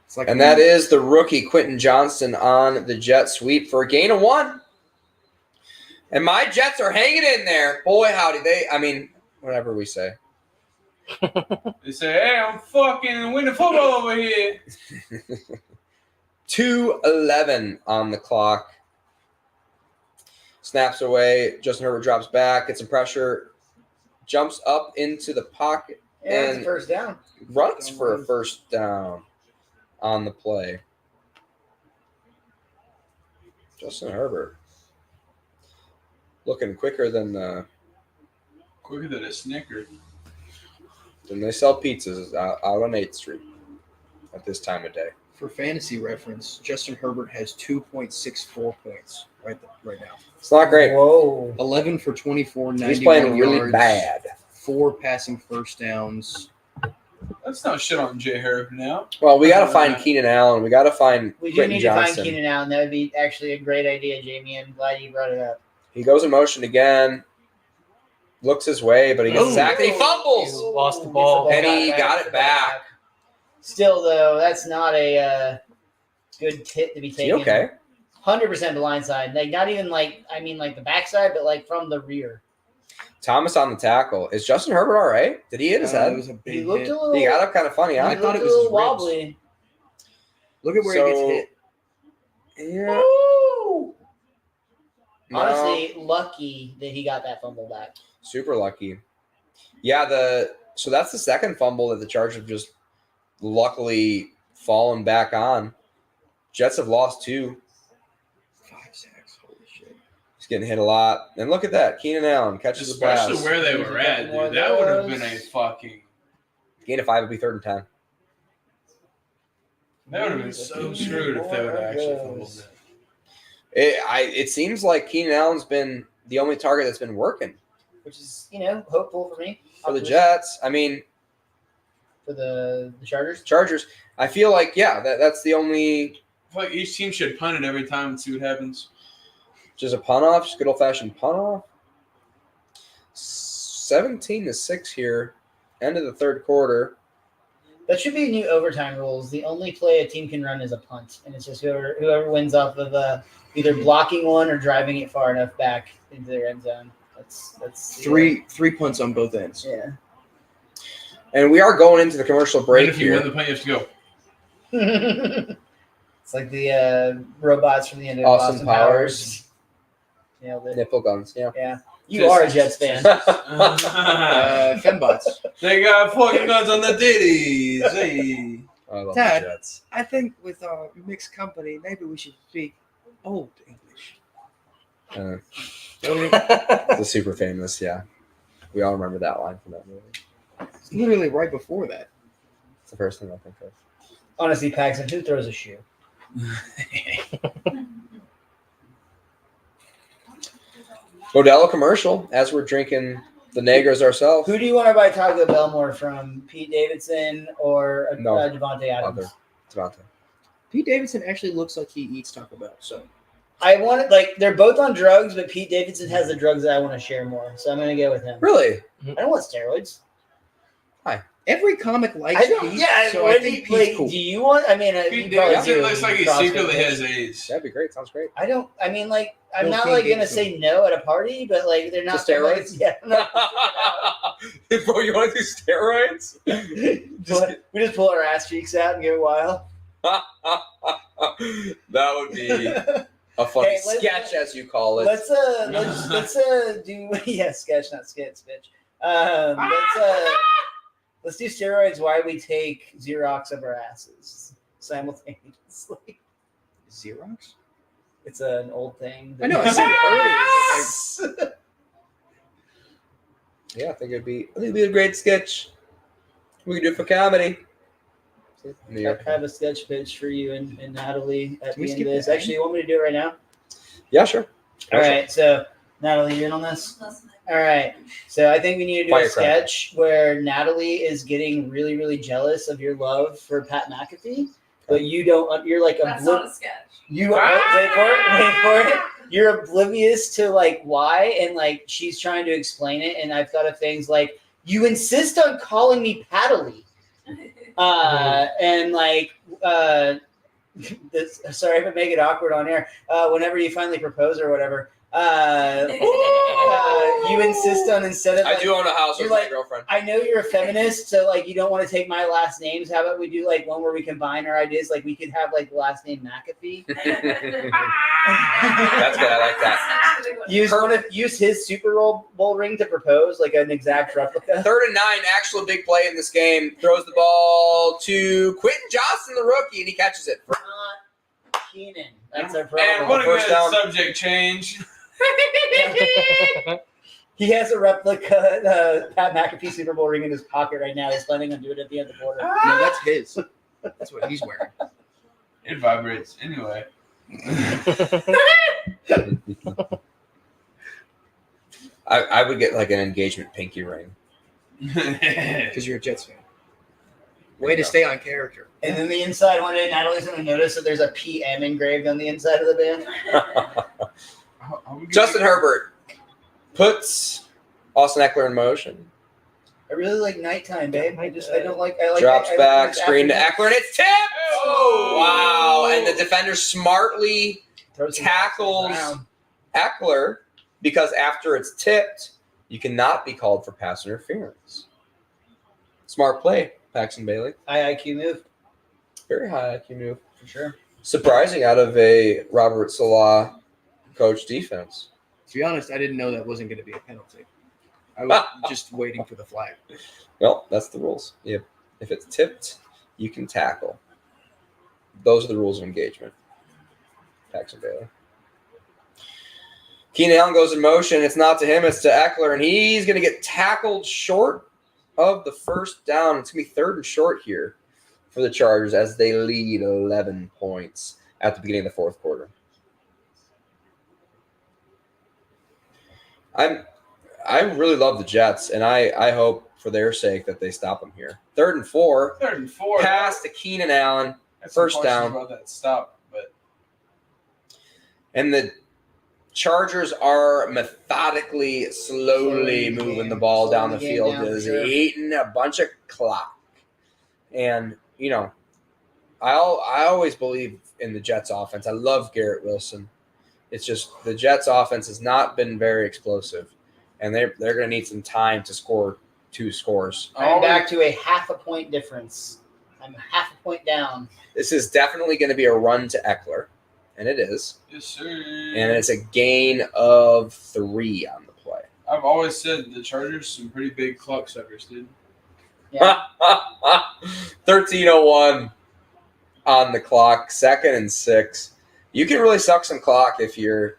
It's like
And that is the rookie Quentin Johnston on the jet sweep for a gain of 1. And my Jets are hanging in there. Boy, howdy. Whatever we say.
They say, hey, I'm fucking winning football over here.
2:11 on the clock. Snaps away. Justin Herbert drops back. Gets some pressure. Jumps up into the pocket.
Yeah, it's a
And-
first down.
Runs for a first down on the play. Justin Herbert. Looking quicker than
Quicker than a Snicker.
they sell pizzas out on 8th Street at this time of day.
For fantasy reference, Justin Herbert has 2.64 points right now.
It's not great.
Whoa.
11 for 24, 91
He's playing really
yards,
bad.
4 passing first downs.
That's no shit on J. Herb now.
Well, we got to find Keenan Allen. We got to find
We do
Quentin
need
Johnson.
to find Keenan Allen. That would be actually a great idea, Jamie. I'm glad you brought it up.
He goes in motion again. Looks his way, but he gets
Oh.
sacked and he fumbles.
Lost the ball.
And he got it back.
Still, though, that's not a good hit to be
Is
taken.
he okay?
100% the line side. Like, not even like the backside, but like from the rear.
Thomas on the tackle. Is Justin Herbert all right? Did he hit his
It
head?
was a
He
big
looked
hit.
a little.
He got up kind of funny,
he
huh?
I thought
looked
it was
a
his
little
ribs.
wobbly.
Look at where he gets hit.
Yeah. No,
Honestly, lucky that he got that fumble back.
super lucky. Yeah, so that's the second fumble that the Chargers have just luckily fallen back on. Jets have lost 2.
5 sacks. Holy shit.
He's getting hit a lot. And look at that. Keenan Allen catches the pass.
Especially where they were at, dude. That would have been a fucking.
Gain of 5 would be 3rd and 10.
That would have been so screwed if they would have actually fumbled it.
It seems like Keenan Allen's been the only target that's been working
Which is, hopeful for me.
for the Jets. I mean,
For the Chargers.
Chargers. I feel like, that's the only.
I feel like each team should punt it every time and see what happens.
Just a punt off, just good old fashioned punt off. 17-6 here, end of the third quarter.
That should be new overtime rules. The only play a team can run is a punt, and it's just whoever wins off of either blocking one or driving it far enough back into their end zone. That's
Three punts on both ends.
Yeah.
And we are going into the commercial break
And if you
here.
win the punt, you have to go.
It's like the robots from the end of
Austin
Austin
Powers.
Nailed it.
Nipple guns, yeah.
Yeah. You are a Jets fan.
Fembots.
They got fucking guns on the titties. Hey.
I love
Dad.
the Jets.
I think with our mixed company, maybe we should speak old English.
It's a super famous, yeah. We all remember that line from that movie.
It's literally right before that.
It's the first thing I think of.
Honestly, Paxton, who throws a shoe?
Modelo commercial as we're drinking the Negros ourselves.
Who do you want to buy Taco Bell more from? Pete Davidson or
No.
Devontae Adams?
Other. Devontae.
Pete Davidson actually looks like he eats Taco Bell. So
I want they're both on drugs, but Pete Davidson has the drugs that I want to share more, so I'm going to go with him.
Really?
I don't want steroids.
every comic likes
I don't.
Pete.
Yeah.
So
what
I
do you,
think Pete's cool.
do you want? I mean,
Pete
you probably
Davidson
do
looks like he
CrossFit
secretly
bitch.
has AIDS.
That'd be great. Sounds great.
I don't. I mean, I'm
No
not
Pete
gonna
Davidson.
say no at a party, but they're not
To steroids?
Yeah. No.
Bro, you want to do steroids?
We just pull our ass cheeks out and get wild.
That would be a funny
Hey, let's-
sketch, as you call it.
Let's do sketch, not skits, bitch. Let's do steroids while we take Xerox of our asses simultaneously.
Xerox?
It's an old thing.
I know. I said it earlier.
Yeah, I think it'd be a great sketch. We could do it for comedy. New
I
York.
have a sketch pitch for you and Natalie at
Can we
the end
skip
of this.
that?
Actually, you want me to do it right now?
Yeah, sure.
All right. So, Natalie, you in on this? All right. So I think we need to do a
Firecracker.
sketch where Natalie is getting really, really jealous of your love for Pat McAfee, but you don't. You're like
That's not a sketch.
You wait for it. You're oblivious to why, and she's trying to explain it. And I've thought of things like you insist on calling me Paddly, and this. Sorry if I make it awkward on air. Whenever you finally propose or whatever. You insist on instead of
I do own a house with
you're
my
like-
girlfriend.
I know you're a feminist, so you don't want to take my last names. How about we do one where we combine our ideas? We could have the last name McAfee.
That's good. I like that.
Use his Super Bowl ring to propose, an exact replica.
3rd and 9, actual big play in this game. Throws the ball to Quentin Johnson, the rookie, and he catches it.
Not Keenan. That's our problem.
And what a
First
good
down.
subject change.
He has a replica Pat McAfee Super Bowl ring in his pocket right now. He's planning on doing it at the end of the quarter.
No, that's his. That's what he's wearing.
It vibrates. Anyway.
I would get an engagement pinky ring.
Because you're a Jets fan. Way to stay on character.
And then the inside one day, Natalie's going to notice that there's a PM engraved on the inside of the band.
Justin Herbert puts Austin Eckler in motion.
I really like nighttime, babe. I don't like.
Drops back,
like
screen to
afternoon.
Eckler, and it's tipped!
Oh!
Wow. And the defender smartly
Throws some
tackles
around.
Eckler because after it's tipped, you cannot be called for pass interference. Smart play, Paxton Bailey.
High IQ move
Very high IQ move.
for sure.
Surprising out of a Robert Salah coach defense.
To be honest, I didn't know that wasn't going to be a penalty. I was just waiting for the flag.
Well, that's the rules. If it's tipped, you can tackle. Those are the rules of engagement. Paxton Bailey. Keenan Allen goes in motion. It's not to him. It's to Eckler, and he's going to get tackled short of the first down. It's going to be 3rd and short here for the Chargers as they lead 11 points at the beginning of the 4th quarter. I really love the Jets, and I hope for their sake that they stop them here. 3rd and 4.
3rd and 4.
Pass to Keenan Allen.
That's
First
some questions
down.
about that stop, but
And the Chargers are methodically, slowly moving the ball down the field because they're eating a bunch of clock. And, you know, I always believe in the Jets offense. I love Garrett Wilson. It's just the Jets offense has not been very explosive, and they're going to need some time to score 2 scores.
I'm back to a half a point difference. I'm half a point down.
This is definitely going to be a run to Eckler, and it is.
yes, sir.
And it's a gain of 3 on the play.
I've always said the Chargers some pretty big clock suckers, dude.
Yeah.
13:01 on the clock, 2nd and 6. You can really suck some clock if you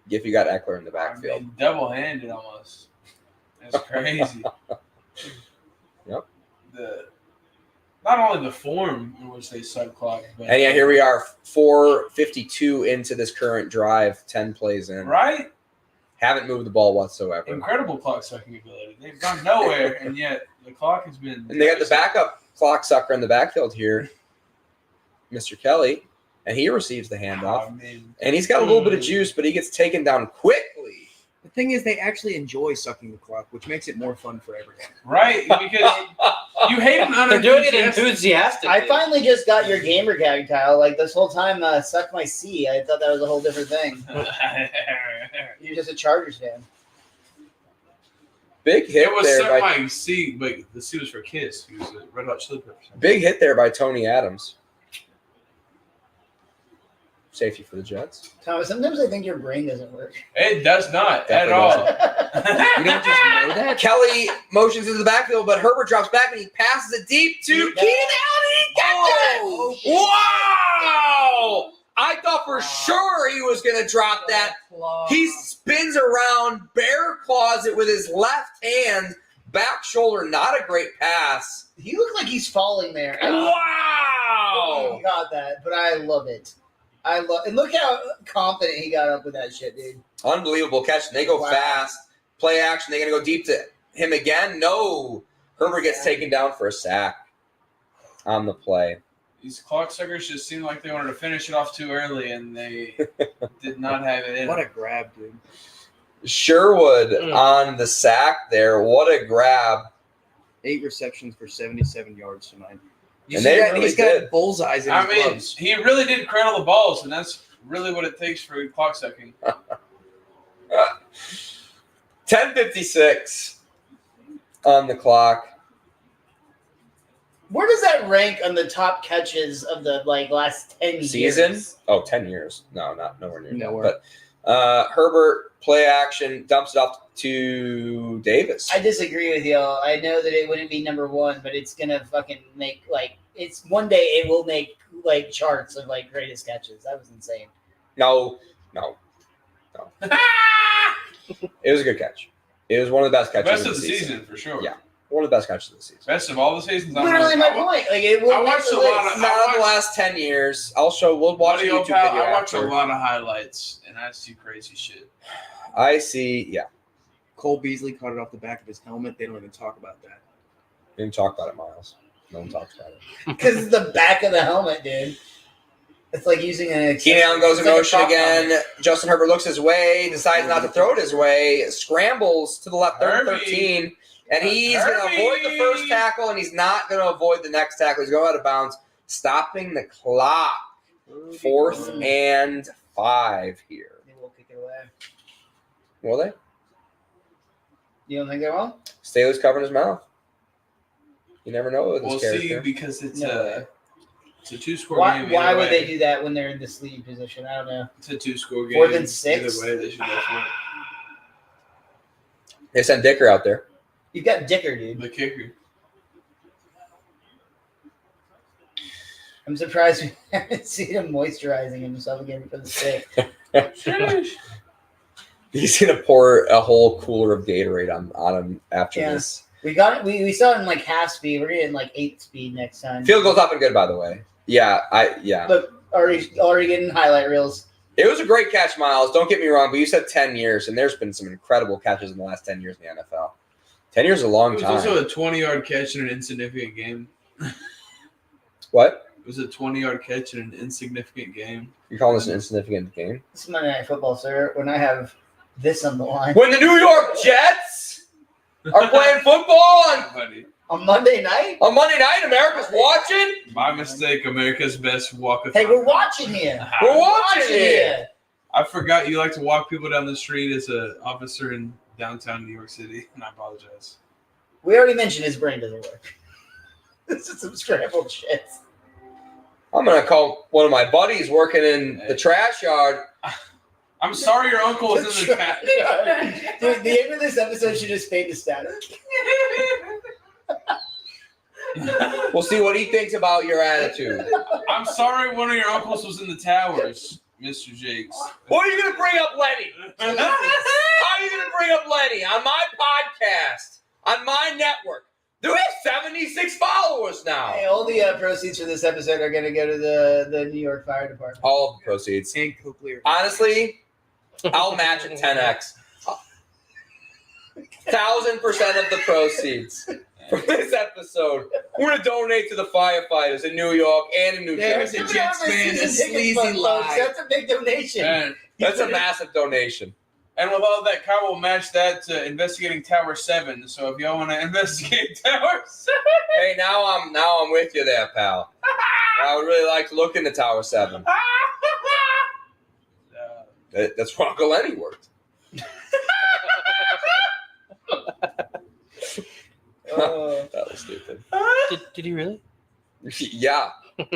got Eckler in the backfield.
I mean, double-handed almost. That's crazy.
Yep.
Not only the form in which they suck clock, but
And yeah, here we are, 4:52 into this current drive, 10 plays in.
right?
Haven't moved the ball whatsoever.
Incredible clock sucking ability. They've gone nowhere, and yet the clock has been.
And they got the backup clock sucker in the backfield here, Mr. Kelly, and he receives the handoff.
Oh, man.
And he's got a little bit of juice, but he gets taken down quickly.
The thing is, they actually enjoy sucking the clock, which makes it more fun for everyone.
Right, because you hate an
They're doing it
unenthusiastic.
enthusiastically.
I finally just got your gamer tag, Kyle. Like this whole time, suck my C. I thought that was a whole different thing. You're just a Chargers fan.
Big hit
It was
there
suck
by
my C, but the C was for Kiss. He was a Red Hot Chili Peppers.
big hit there by Tony Adams. Safety for the Jets.
Thomas, sometimes I think your brain doesn't work.
It does not at
Definitely
all.
You don't just know that?
Kelly motions into the backfield, but Herbert drops back and he passes it deep to Keenan Allen. He gets it! Wow! I thought for sure he was going to drop that. He spins around, bear claws it with his left hand, back shoulder. Not a great pass.
He looks like he's falling there.
Wow!
He got that, but I love it. And look how confident he got up with that shit, dude.
Unbelievable catch. And they go
Wow.
fast. Play action. They're going to go deep to him again. No. Herbert gets taken down for a sack on the play.
These clock suckers just seemed like they wanted to finish it off too early, and they did not have it in.
What a grab, dude.
Sherwood on the sack there. What a grab.
8 receptions for 77 yards tonight.
And they really
He's got
did.
bullseyes in
I
his
mean,
gloves.
he really did cradle the balls, and that's really what it takes for clock sucking.
10:56 on the clock.
Where does that rank on the top catches of the last 10
Season?
years?
Oh, 10 years. No, not nowhere near.
Nowhere.
But Herbert, play action, dumps it off to Davis.
I disagree with y'all. I know that it wouldn't be number 1, but it's gonna fucking make it's one day it will make charts of greatest catches. That was insane.
No. It was a good catch. It was one of the best catches
Best
of
of the season, for sure.
Yeah. One of the best catches of the season.
Best of all the seasons.
Literally my point. It will
I
make
watched
the
a lot
list.
of-
Not the last 10 years. We'll watch a
Buddy,
YouTube
pal,
video
I watch
after.
a lot of highlights, and I see crazy shit.
I see, yeah.
Cole Beasley caught it off the back of his helmet. They don't even talk about that.
Didn't talk about it, Miles. No one talks about it.
Because it's the back of the helmet, dude. It's like using a.
Keenan Allen goes in
it's like a
motion
prop
again.
helmet.
Justin Herbert looks his way, decides not to throw it his way, scrambles to the left, 3rd and
Herbie.
13, and he's going to avoid the first tackle, and he's not going to avoid the next tackle. He's going out of bounds, stopping the clock. 4th and 5 here.
They will kick it away.
Will they?
You don't think they will?
Staley's covering his mouth. You never know with this
We'll
character.
see, because it's
No way.
It's a 2-score
Why,
game.
why
either
would
way.
they do that when they're in this lead position? I don't know.
It's a 2-score game.
4th and 6?
Either way, they should go for it.
They sent Dicker out there.
You've got Dicker, dude.
The kicker.
I'm surprised we haven't seen him moisturizing himself again for the stick.
He's gonna pour a whole cooler of Gatorade on him after
Yeah.
this.
We got it. We saw it in like half speed. We're getting like 8 speed next time.
Field goal's up and good, by the way. Yeah.
Look, already getting highlight reels.
It was a great catch, Miles. Don't get me wrong, but you said 10 years, and there's been some incredible catches in the last 10 years in the NFL. 10 years is a
It
long
was
time.
also a 20-yard catch in an insignificant game.
What?
It was a 20-yard catch in an insignificant game.
You're calling this an insignificant game?
This is Monday Night Football, sir. When I have this on the line
When the New York Jets are playing football
on Monday night.
on Monday night, America's watching.
My mistake, America's best walkathon.
Hey, we're watching here.
We're watching it.
I forgot you like to walk people down the street as an officer in downtown New York City, and I apologize.
We already mentioned his brain doesn't work. This is some scrambled shit.
I'm going to call one of my buddies working in the trash yard.
I'm sorry your uncle was in the cat.
Dude, the end of this episode should just fade to static.
We'll see what he thinks about your attitude.
I'm sorry one of your uncles was in the towers, Mr. Jakes.
What are you going to bring up Lenny? How are you going to bring up Lenny on my podcast, on my network? Do we have 76 followers now?
Hey, all the proceeds for this episode are going to go to the New York Fire Department.
All of the proceeds.
And Cochlear.
Honestly, I'll match it 10x. 1,000% of the proceeds from this episode, we're going to donate to the firefighters in New York and in New
There's
Jersey.
a Jets fan, a
Season tickets
sleazy
fund, folks.
lie.
That's a big donation.
And,
That's a massive donation.
and with all that, Kyle will match that to investigating Tower 7. So if y'all want to investigate Tower 7.
Hey, now I'm with you there, pal. I would really like to look into Tower 7. That's where Uncle Lenny worked. That was stupid.
Did he really?
Yeah.
Of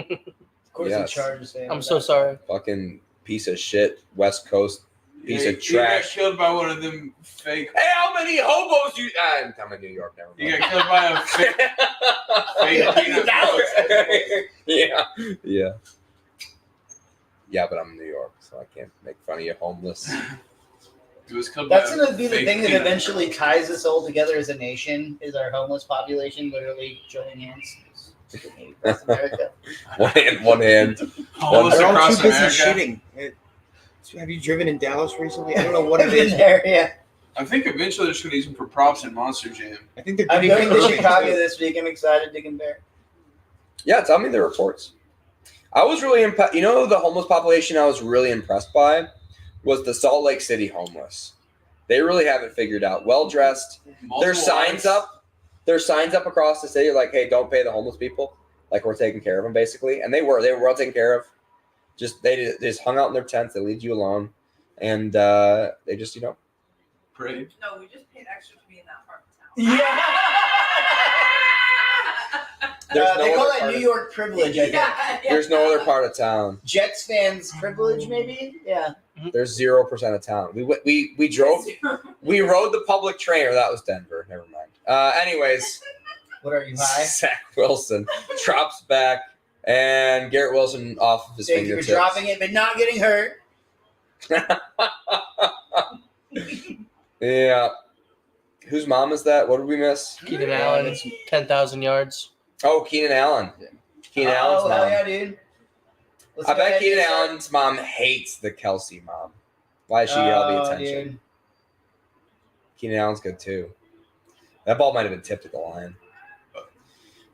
course,
Yes.
the Chargers fan.
I'm so sorry.
Fucking piece of shit, West Coast piece of
You got
trash.
killed by one of them fake.
Hey, how many hobos you... I'm in New York now.
You got killed by a fake. fake peanut butter.
Yeah, but I'm in New York, so I can't make fun of you homeless.
It was killed
That's
by
going to
a
be the
fake
thing that
peanut
eventually
butter.
ties us all together as a nation, is our homeless population literally joining hands. Across America.
One hand.
Homeless
They're all
across
too busy
America.
shitting. Have you driven in Dallas recently? I don't know what
I've
it
been
is.
there, yeah.
I think eventually they're just going to use them for props in Monster Jam.
I think they're
I'm
doing
going to
it
Chicago
too.
this week. I'm excited to compare.
Yeah, tell me the reports. I was really impressed. You know, the homeless population I was really impressed by was the Salt Lake City homeless. They really have it figured out. Well dressed. There's signs up. There's signs up across the city like, "Hey, don't pay the homeless people. Like, we're taking care of them," basically. And they were well taken care of. They just hung out in their tents. They leave you alone, and they just
Pretty.
No, we just paid extra to be in that part of town.
Yeah.
There's no
they call
other
that
part
New
of-
York privilege, I think.
Yeah.
there's no other part of town.
Jets fans privilege, maybe? Yeah.
There's 0% of town. We drove. We rode the public train. Or that was Denver. Never mind. Anyways.
What are you, high?
Zach Wilson drops back, and Garrett Wilson off of his
Thank you for
fingertips.
dropping it, but not getting hurt.
Yeah. Whose mom is that? What did we miss?
Keenan Allen, 10,000 yards.
Oh, Keenan Allen. Keenan Allen's
Oh, hell
mom.
yeah, dude. Let's
I
go
bet
ahead
Keenan
and start.
Allen's mom hates the Kelsey mom. Why does she get all the
Oh,
attention?
dude.
Keenan Allen's good too. That ball might have been tipped at the line.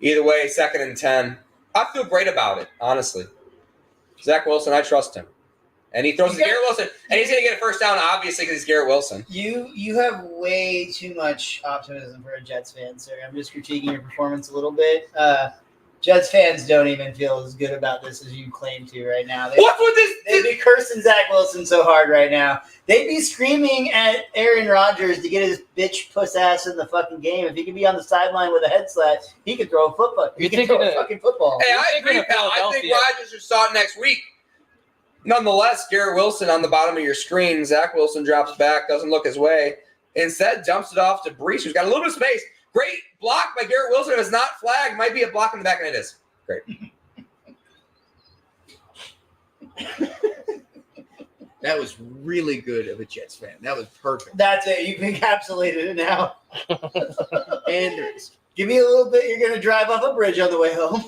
Either way, 2nd and 10. I feel great about it, honestly. Zach Wilson, I trust him. And he throws to Garrett Wilson. And he's going to get a first down, obviously, because he's Garrett Wilson.
You have way too much optimism for a Jets fan, sir. I'm just critiquing your performance a little bit. Jets fans don't even feel as good about this as you claim to right now.
What's with
They'd
this?
be cursing Zach Wilson so hard right now. They'd be screaming at Aaron Rodgers to get his bitch puss ass in the fucking game. If he could be on the sideline with a head slat, he could throw a football. He could throw a fucking football.
Hey, I agree, pal. I think Rodgers should start next week. Nonetheless, Garrett Wilson on the bottom of your screen. Zach Wilson drops back, doesn't look his way. Instead, dumps it off to Brees, who's got a little bit of space. Great block by Garrett Wilson. If it's not flagged, might be a block in the back, and it is. Great.
That was really good of a Jets fan. That was perfect.
That's it. You've encapsulated it now.
And there's
Give me a little bit. You're going to drive off a bridge on the way home.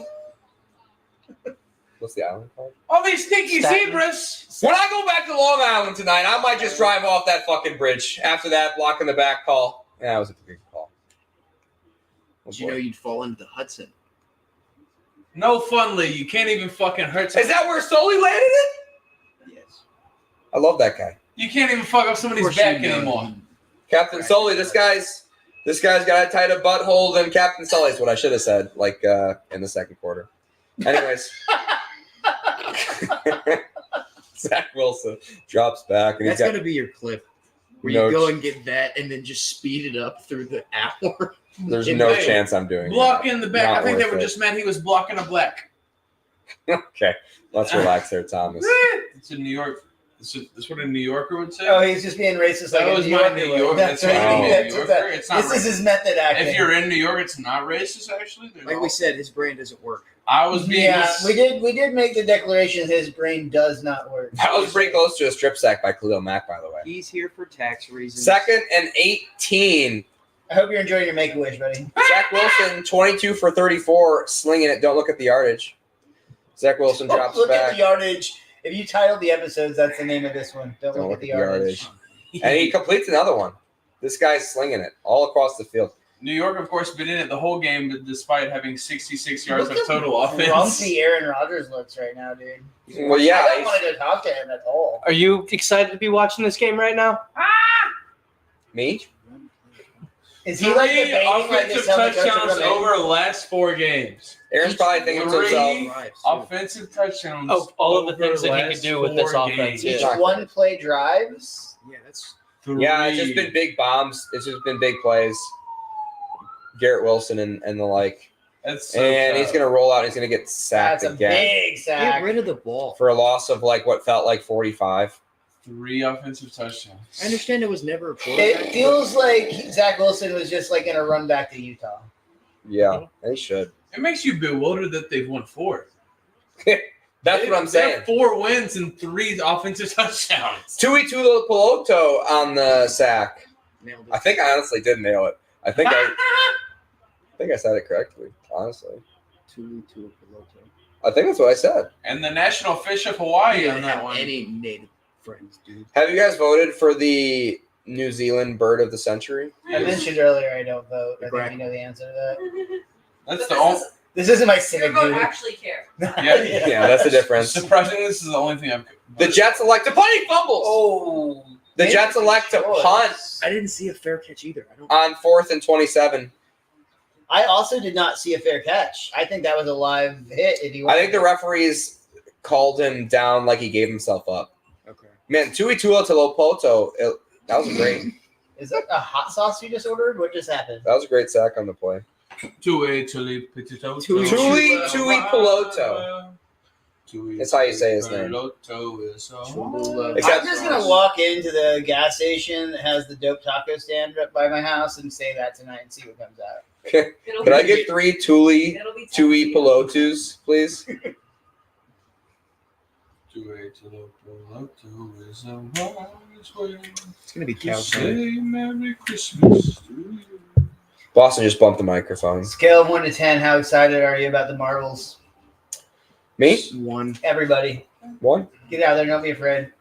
What's the island called?
All these stinky
Staten.
zebras.
When I go back to Long Island tonight, I might just drive off that fucking bridge after that block in the back call. Yeah, that was a good call. Oh,
did you know you'd fall into the Hudson?
No fun, Lee. You can't even fucking hurt someone.
Is that where Sully landed it?
Yes.
I love that guy.
You can't even fuck up somebody's back anymore.
Captain Sully, this guy's got a tighter butthole than Captain Sully's, what I should have said, like in the second quarter. Anyways. Zach Wilson drops back. And
That's going to be your clip. Where
No
you go and get that and then just speed it up through the hour.
There's
Hey,
no chance I'm doing
Blocking the back.
Not
I think they
worth
were
it.
just meant he was blocking a black.
that. Okay, let's relax there, Thomas.
It's in New York. That's what a New Yorker would say.
Oh, he's just being racist like
That
a
was
New
my
Yorker
New
would.
York. That's
what
right,
he-
New
that's
Yorker.
what that-
It's not
This is his method acting.
If you're in New York, it's not racist. Actually, There's
Like
all-
we said, his brain doesn't work.
I was being.
Yeah, we did make the declaration his brain does not work.
That was pretty close to a strip sack by Khalil Mack, by the way.
He's here for tax reasons.
2nd and 18.
I hope you're enjoying your Make-A-Wish, buddy.
Zach Wilson, 22 for 34, slinging it. Don't look at the yardage. Zach Wilson drops
Look at
back.
the yardage. If you title the episodes, that's the name of this one. Don't look at the yardage.
And he completes another one. This guy's slinging it all across the field.
New York, of course, been in it the whole game, but despite having 66 yards
Look
of
at
total offense.
Grumpy Aaron Rodgers looks right now, dude.
Well, yeah.
I don't want to go talk to him at all.
Are you excited to be watching this game right now?
Me?
Is he like
Three
debating like
offensive
this? How the coach
touchdowns
are gonna
over the last 4 games.
Aaron's probably thinking to himself,
Three offensive touchdowns.
Oh, all of the
over
things that he
last
could do with
4
this offense,
games.
make each
Yeah.
one-play drives?
Yeah, that's
yeah, it's just been big bombs. It's just been big plays. Garrett Wilson and the like.
That's so
And
tough.
he's going to roll out. He's going to get sacked
That's a
again
big sack.
get rid of the ball.
for a loss of like what felt like 45.
3 offensive touchdowns.
I understand it was never a quarterback.
It feels like Zach Wilson was just like in a run back to Utah.
Yeah, they should.
It makes you bewildered that they've won 4.
That's what I'm
They
saying.
have 4 wins and 3 offensive touchdowns.
Tui Tuipulotu on the sack.
Nailed it.
I think I honestly did nail it. I think I said it correctly, honestly.
Tuli to a Piloto.
I think that's what I said.
And the national fish of Hawaii
You
on
don't
that
have
one.
any native friends, dude.
Have you guys voted for the New Zealand bird of the century?
I mentioned earlier I don't vote. I think
Correct.
you know the answer to that.
That's
But
the
this
only.
is-
This isn't my
Your
civic
vote
duty.
actually care.
Yeah.
Yeah, that's the difference.
Surprisingly, this is the only thing I've.
The Jets elect to punt. He fumbles.
Oh.
The
maybe
Jets elect to
choice.
punt
I didn't see a fair catch either. I don't.
on 4th and 27.
I also did not see a fair catch. I think that was a live hit. If you
I think the referees called him down like he gave himself up.
Okay.
Man, Tui Tuipulotu, that was great.
Is that a hot sauce you just ordered? What just happened?
That was a great sack on the play.
Tui
Tuipulotu. That's how you say his name.
Cholula.
Except-
I'm just gonna walk into the gas station that has the dope taco stand up by my house and say that tonight and see what comes out.
It'll
Could I
be-
get 3 Tui
it'll be
Tuipulotus, please?
It's gonna be cow
Say Merry Christmas to you.
Boston just bumped the microphone.
Scale of 1 to 10, how excited are you about the Marvels?
Me?
One.
Everybody,
1.
get out there. Don't be afraid.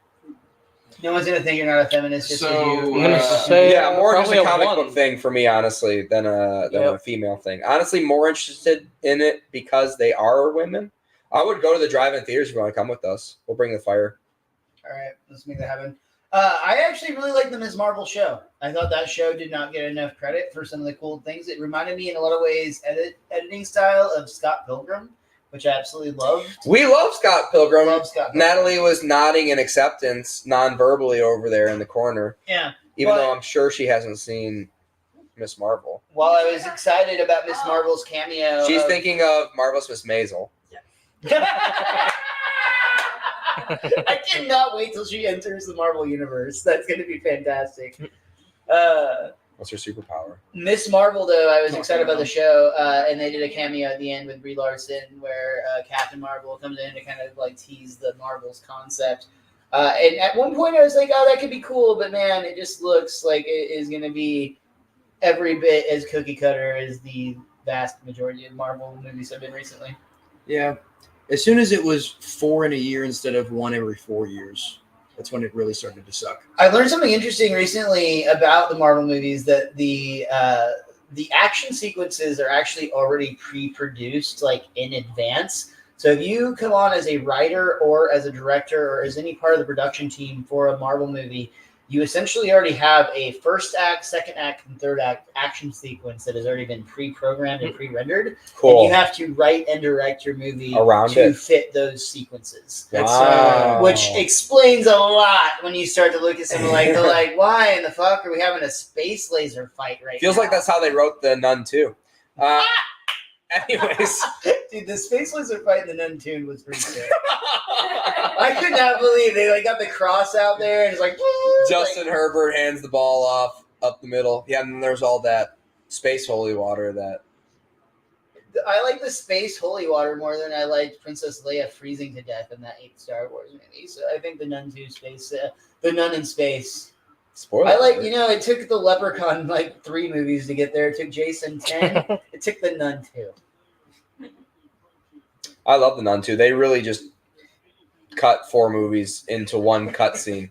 No one's gonna think you're not a feminist just
So,
because
I'm
you.
gonna say
Yeah, more just
probably
a comic
1.
book thing for me, honestly, than a
Yep.
female thing. Honestly, more interested in it because they are women. I would go to the drive-in theaters if you want to come with us. We'll bring the fire.
All right, let's make that happen. I actually really like the Ms. Marvel show. I thought that show did not get enough credit for some of the cool things. It reminded me in a lot of ways editing style of Scott Pilgrim, which I absolutely loved.
We love Scott Pilgrim.
Love Scott Pilgrim.
Natalie was nodding in acceptance non-verbally over there in the corner,
Yeah.
even
But-
though I'm sure she hasn't seen Miss Marvel.
While I was excited about Ms. Marvel's cameo,
She's thinking of Marvelous Miss Maisel.
I cannot wait till she enters the Marvel universe. That's going to be fantastic.
What's her superpower?
Miss Marvel, though, I was excited about the show, and they did a cameo at the end with Brie Larson where Captain Marvel comes in to kind of like tease the Marvels concept. And at one point I was like, oh, that could be cool, but man, it just looks like it is going to be every bit as cookie cutter as the vast majority of Marvel movies have been recently.
Yeah. As soon as it was 4 in a year instead of 1 every 4 years, that's when it really started to suck.
I learned something interesting recently about the Marvel movies, that the action sequences are actually already pre-produced, like in advance. So if you come on as a writer or as a director or as any part of the production team for a Marvel movie, you essentially already have a first act, second act, and third act action sequence that has already been pre-programmed and pre-rendered.
Cool.
And you have to write and direct your movie
Around
to
it.
fit those sequences.
Wow.
Which explains a lot when you start to look at something like, they're like, why in the fuck are we having a space laser fight right
Feels
now?
like that's how they wrote the Nun too. Anyways,
Dude, the space laser fight in the Nun tune was pretty sick. I could not believe they like got the cross out there and it's like
Justin Herbert hands the ball off up the middle. Yeah, and then there's all that space holy water that.
I like the space holy water more than I liked Princess Leia freezing to death in that 8th Star Wars movie. So I think the Nun 2 space, the Nun in space.
Spoiler.
I like,
alert.
it took the Leprechaun like 3 movies to get there. It took Jason 10. It took the Nun 2.
I love the Nun too. They really just cut 4 movies into one cutscene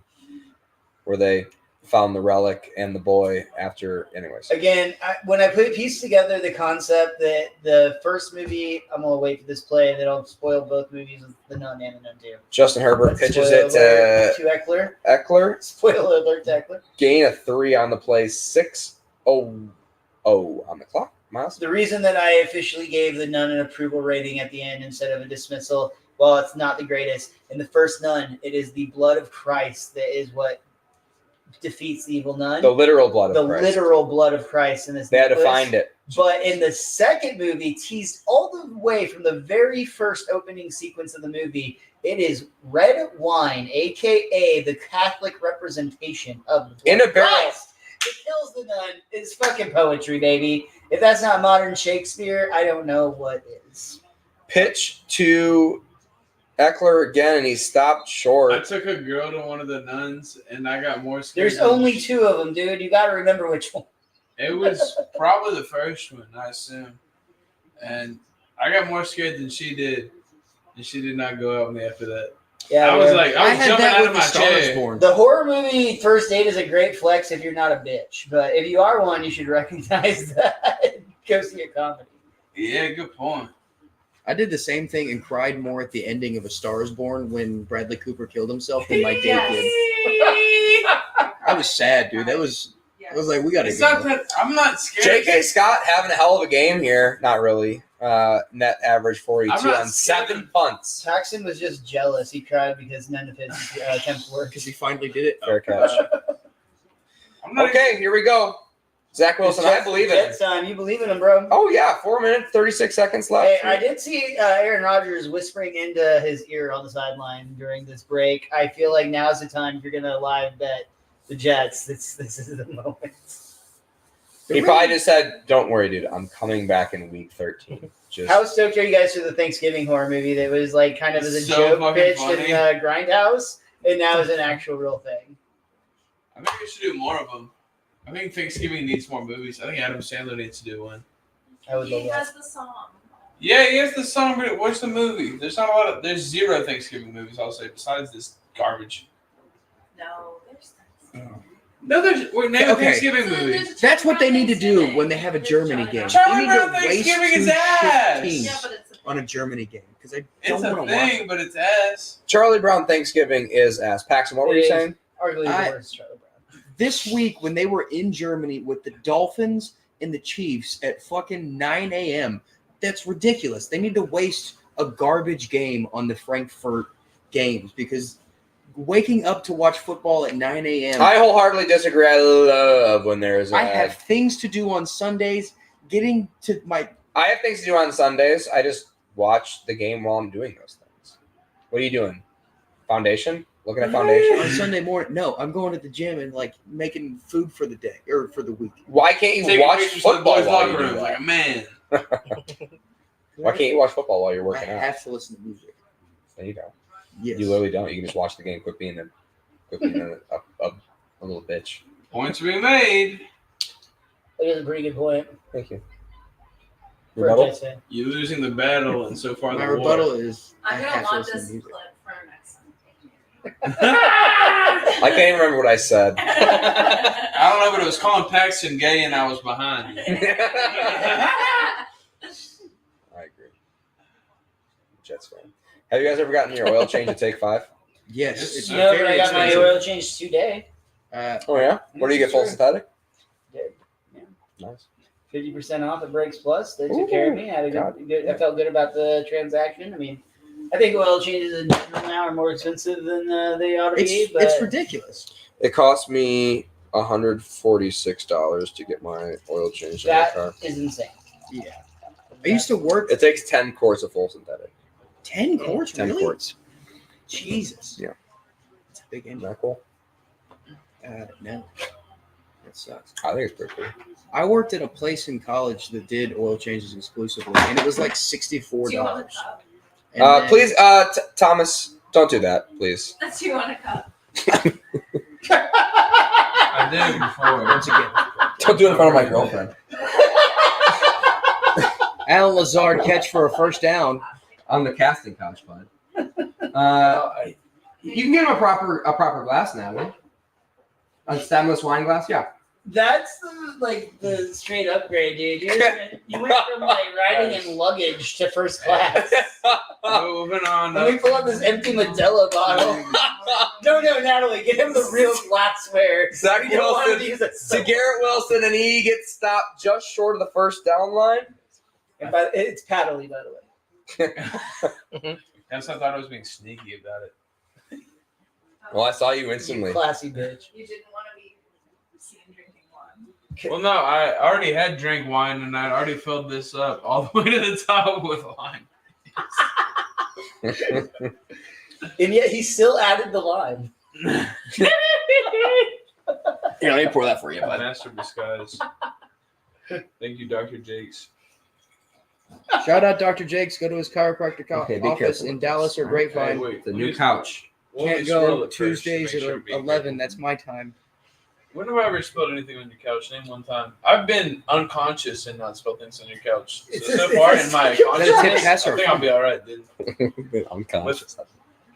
where they found the relic and the boy after. Anyways,
Again, when I pieced together the concept that the first movie, I'm going to wait for this play, and then I'll spoil both movies with the Nun and the Nun 2.
Justin Herbert pitches
Spoiler
it to
alert to Eckler.
Eckler.
Spoiler alert to Eckler.
Gain a 3 on the play. 6-0 on the clock. Miles.
The reason that I officially gave the Nun an approval rating at the end instead of a dismissal, well, it's not the greatest. In the first Nun, it is the blood of Christ that is what defeats the evil nun.
The literal blood
The
of Christ.
literal blood of Christ in this.
They had to
necklace.
find it.
But in the second movie, teased all the way from the very first opening sequence of the movie, it is red wine, aka the Catholic representation of the blood
In a
of
barrel.
Christ. It kills the nun. It's fucking poetry, baby. If that's not modern Shakespeare, I don't know what is.
Pitch to Eckler again, and he stopped
I
short.
took a girl to one of the nuns, and I got more scared.
There's only 2 of them, dude. You got to remember which one.
It was probably the first one, I assume. And I got more scared than she did, and she did not go out with me after that.
Yeah,
I was
bro.
like, I was
had
jumping
that
out
with
of
the
my
Star is
chair.
Born.
The horror movie first date is a great flex if you're not a bitch. But if you are one, you should recognize that. Go see a comedy.
Yeah, good point.
I did the same thing and cried more at the ending of A Star is Born when Bradley Cooper killed himself than my date did. I was sad, dude. That was. I was like, we gotta
It's
go.
not that I'm not scared.
J.K. Scott having a hell of a game here. Not really. Net average 42
I'm not
on
scared.
7 punts.
Paxton was just jealous. He cried because none of his attempts worked.
Because he finally did it.
Fair catch.
I'm not
Okay, here we go. Zach Wilson, I believe in him.
Jets time. You believe in him, bro?
Oh, yeah. 4 minutes, 36 seconds left.
Hey, I did see Aaron Rodgers whispering into his ear on the sideline during this break. I feel like now's the time if you're going to live bet the Jets. This is the moment.
He probably just said, don't worry, dude. I'm coming back in week 13. Just
How stoked are you guys for the Thanksgiving horror movie that was like kind of as a
So
joke
fucking
pitched
funny.
in Grindhouse and now is an actual real thing?
I think we should do more of them. I think Thanksgiving needs more movies. I think Adam Sandler needs to do one.
I would love
He
that.
has the song.
Yeah, he has the song, but what's the movie? There's not a lot of. There's 0 Thanksgiving movies, I'll say, besides this garbage.
No, there's
No, we're naming
Okay.
Thanksgiving movies.
That's what they need to do when they have a Germany game.
Charlie
They need to
Brown
waste
Thanksgiving is
2
ass.
teams
Yeah, but it's
on a Germany game because I
It's
don't
a
want to watch
thing, but it's ass.
Charlie Brown Thanksgiving is ass. Paxton, what were
It
you
is.
saying?
Arguably
I-
the worst Charlie Brown.
This week, when they were in Germany with the Dolphins and the Chiefs at fucking 9 a.m., that's ridiculous. They need to waste a garbage game on the Frankfurt games because waking up to watch football at 9 a.m.
I wholeheartedly disagree. I love when there's.
I have things to do on Sundays. Getting to my
I have things to do on Sundays. I just watch the game while I'm doing those things. What are you doing? Foundation? Looking at foundation?
on Sunday morning. No, I'm going to the gym and like making food for the day or for the week.
Why can't you
Taking
watch
pictures of the
football
boys'
while you
locker
do
room like a
that?
man.
Why can't you watch football while you're
I
working out?
have to listen to music.
There you go.
Yes.
You literally don't. You can just watch the game. Quit being a little bitch.
Points being made.
That is a pretty good point.
Thank you.
For a
Rebuttal?
Jets fan.
You're losing the battle, and so far
My
the
rebuttal
war.
is
I'm
I
gonna
have to
want
listen
this
to music.
clip for our next one.
I can't even remember what I said.
I don't know, but it was calling Paxton gay, and I was behind.
I agree. Jets fan. Have you guys ever gotten your oil change at Take 5?
Yes, it's
No,
No, but I
very
got my
expensive.
oil changed today.
Oh yeah. Where do you get full
Sure.
synthetic?
Did. Yeah.
Nice.
50% off at Brakes Plus. They took care of me. I had a
God.
good. I felt good about the transaction. I mean, I think oil changes in general now are more expensive than they ought to be. But
It's ridiculous.
It cost me $146 to get my oil changed in my
that
car.
is insane.
Yeah. I used to work
It takes 10 quarts of full synthetic.
10 quarts,
10
really?
quarts.
Jesus.
Yeah.
It's a big
Isn't
engine.
that cool?
No. That sucks.
I think it's pretty cool.
I worked at a place in college that did oil changes exclusively, and it was like $64.
Do you want a cup?
And then-
Please, Thomas, don't do that, please.
Do you want a cup?
I did before.
Once again,
Don't do it in front of my girlfriend.
Alan Lazard catch for a first down.
On the casting couch, bud. You can get him a proper glass now, right? A stemless wine glass, yeah.
That's the straight upgrade, dude. You went from like riding in luggage to first class.
Moving on.
Let me pull up this empty Modelo bottle. No, Natalie, get him the real glassware.
Zach
We don't want
Wilson
to use it.
to Garrett Wilson, and he gets stopped just short of the first down line.
It's paddly, by the way.
Yes, I thought I was being sneaky about it.
Well, I saw you
You
instantly.
classy bitch.
You didn't want to be seen drinking wine.
Well, no, I already had drank wine, and I'd already filled this up all the way to the top with wine.
And yet he still added the lime.
Here, let me pour that for you, bud.
Master of disguise. Thank you, Dr. Jakes.
Shout out Dr. Jakes. Go to his chiropractic
Okay, be
office
careful
in
with
Dallas
this.
or Grapevine.
wait.
The new couch.
Can't go Tuesdays at 11. That's my time.
When have I ever spilled anything on your couch? Name one time. I've been unconscious and not spilled things on your couch. So far in my
Tip
consciousness,
test
I
or
think I'll be all right, dude.
I'm conscious.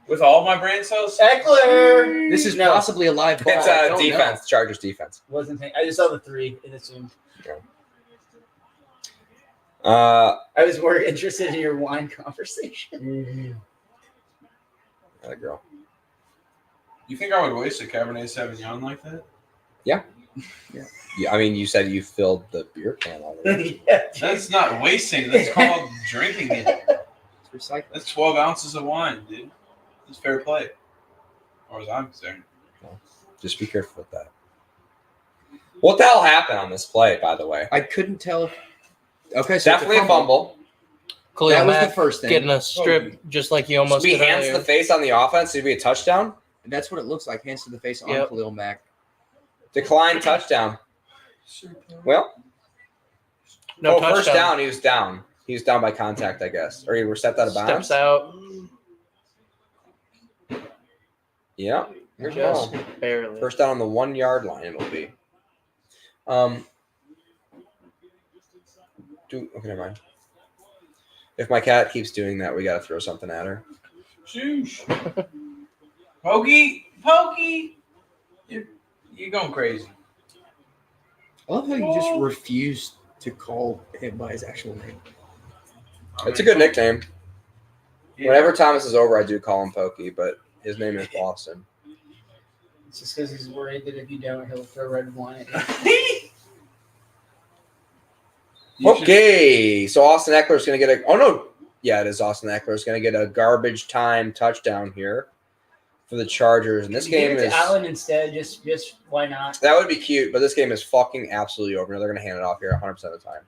With all my brain cells,
Eckler!
This is
No.
possibly a live ball.
It's
I don't
defense. Chargers defense.
Wasn't I just saw the 3 and assumed.
Uh,
I was more interested in your wine conversation.
that girl.
you think I would waste a Cabernet Sauvignon like that?
Yeah, I mean, you said you filled the beer can already.
Yeah, dude.
That's not wasting. That's called drinking it.
know. It's recycling.
That's 12 ounces of wine, dude. It's fair play. Or as I'm concerned.
Just be careful with that. What the hell happened on this play, by the way?
I couldn't tell. Okay, so
Definitely a fumble.
Khalil
That was the
Mack
first thing.
getting a strip just like he almost
Sweet
did
hands to
earlier.
the face on the offense. It'd be a touchdown.
That's what it looks like. Hands to the face on
Yep.
Khalil Mack.
Decline touchdown. Well,
No
first
touchdown.
down. He was down. He was down by contact, I guess, or he was stepped out of bounds.
Steps out
Yeah. Here's the
just
ball.
barely.
First down on the 1 yard line. It'll be. Okay, never mind. If my cat keeps doing that, we got to throw something at her.
Shoosh. Pokey. You're going crazy.
I love how you just refuse to call him by his actual name.
It's a good nickname. Whenever Thomas is over, I do call him Pokey, but his name is Boston.
It's just because he's worried that if you don't, he'll throw red wine at you.
Okay, so Austin Eckler's going to get it is Austin Eckler's going to get a garbage time touchdown here for the Chargers, and this
If you
game
give it
is
to Allen instead. Just why not?
that would be cute, but this game is fucking absolutely over. They're going to hand it off here 100% of the time,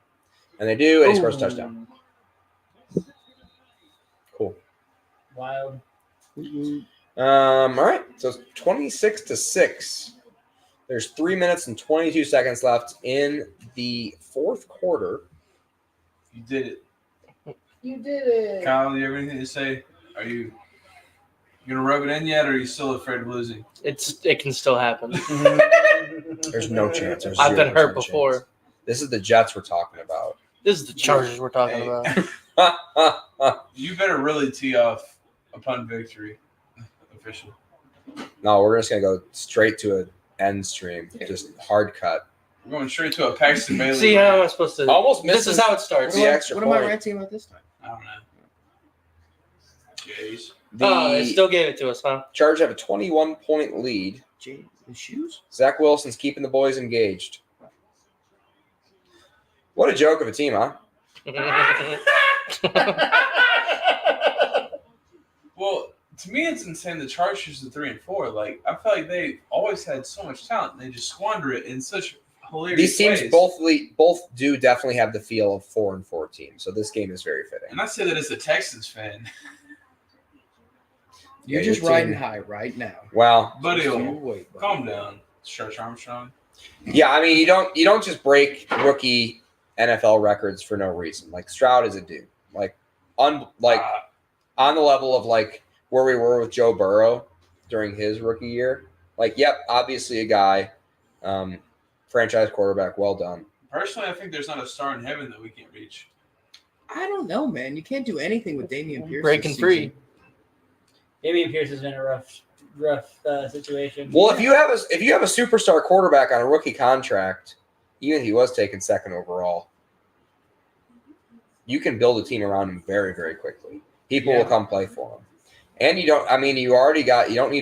and they do, and he scores a touchdown. Cool.
Wild.
All right, so it's 26-6. There's 3 minutes and 22 seconds left in the fourth quarter.
You did it.
You did it.
Kyle, do you have anything to say? Are you going to rub it in yet, or are you still afraid of losing?
It can still happen.
There's no chance. There's
I've been
0%
hurt before.
chance. This is the Jets we're talking about.
This is the Chargers we're talking
Hey.
about.
You better really tee off upon victory. Official.
No, we're just going to go straight to an end stream. Just hard cut.
We're going straight to a Paxton Bailey.
See how am I supposed to?
Almost
This
misses
is how it starts.
the extra
What am I
point.
ranting about this time?
I don't know. Jeez.
They
The
still gave it to us, huh?
Chargers have a 21-point lead.
Jay, the shoes?
Zach Wilson's keeping the boys engaged. What a joke of a team, huh?
Well, to me, it's insane. The Chargers are 3-4. Like, I feel like they always had so much talent. They just squander it in such hilarious
These teams
ways.
both do definitely have the feel of 4-4 teams. So this game is very fitting.
And I say that as a Texans fan.
Yeah,
You're just
your team-
riding high right now.
Well,
Buddy,
Just you wait, buddy.
calm down. Stretch Armstrong.
yeah, I mean you don't just break rookie NFL records for no reason. Like Stroud is a dude. Like on the level of like where we were with Joe Burrow during his rookie year. Like, yep, obviously a guy, franchise quarterback, well done.
Personally, I think there's not a star in heaven that we can't reach.
I don't know, man. You can't do anything with Damian Pierce.
Breaking
this
free.
season.
Damian Pierce has been a rough situation.
Well, if you have a superstar quarterback on a rookie contract, even if he was taken second overall, you can build a team around him very, very quickly. People will come play for him. And you don't need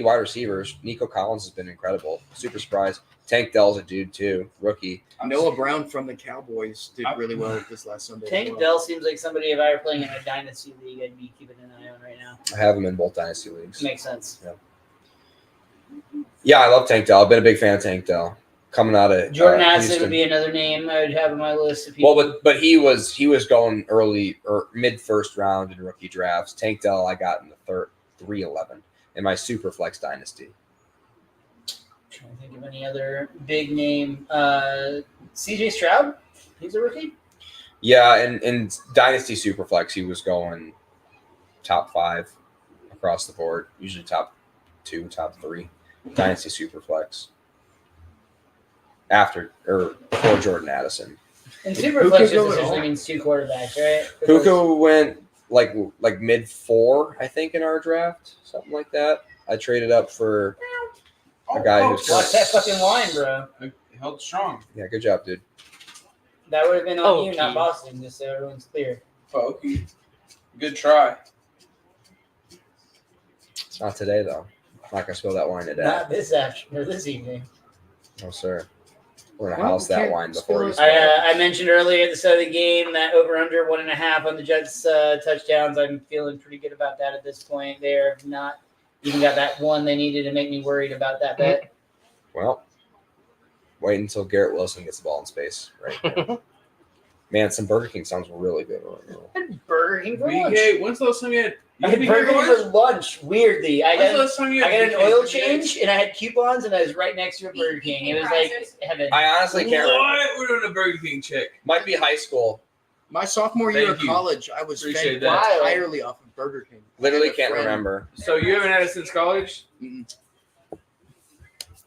wide receivers. Nico Collins has been incredible. Super surprised. Tank Dell's a dude too, rookie.
Noah Brown from the Cowboys did really well this last Sunday. as
Tank
well.
Dell seems like somebody if I were playing in a dynasty league, I'd be keeping an eye on right now.
I have him in both dynasty leagues.
Makes sense.
Yeah, I love Tank Dell. I've been a big fan of Tank Dell. Coming out of
Jordan Addison
Houston.
would be another name I would have on my list of people.
Well, but he was going early or mid first round in rookie drafts. Tank Dell I got in the 311 in my super flex dynasty.
Trying to think of any other big name. CJ Stroud, he's a rookie.
Yeah, and in dynasty super flex he was going top 5 across the board, usually top 2, top 3. Dynasty super flex. After or before Jordan Addison.
And super
Who
flex
could go
just
with
essentially
all?
means 2 quarterbacks, right?
Puka went like mid 4, I think, in our draft, something like that. I traded up for a guy who's
Watch that fucking line, bro.
It held strong.
yeah, good job, dude.
That would have been on you,
Okay.
not Boston, just so everyone's clear.
Pokey. Good try.
It's not today though. I'm not gonna spill that wine today.
Not this afternoon or this evening.
No, sir. We're gonna
Well,
house
we
that
can't
wine before you
spill
spill it.
I mentioned earlier at the start of the game that over under 1.5 on the Jets touchdowns. I'm feeling pretty good about that at this point. They're not even got that one they needed to make me worried about that bet.
Well, wait until Garrett Wilson gets the ball in space. Right. Man, some Burger King sounds really good right now.
I had Burger King for lunch.
BK, when's the last time you had?
I had Burger King for lunch. Weirdly, I
When's the
got
last time you
I
had
got an
BK?
oil change and I had coupons and I was right next to a Burger King. It was like heaven.
I honestly can't remember.
What? We're doing a Burger King check.
Might be high school.
My sophomore year
Thank
of
you.
college, I was
Appreciate
fed
that.
entirely off of Burger King.
Literally
I had a
can't
friend-
remember.
So you haven't had it since college?
Mm-mm.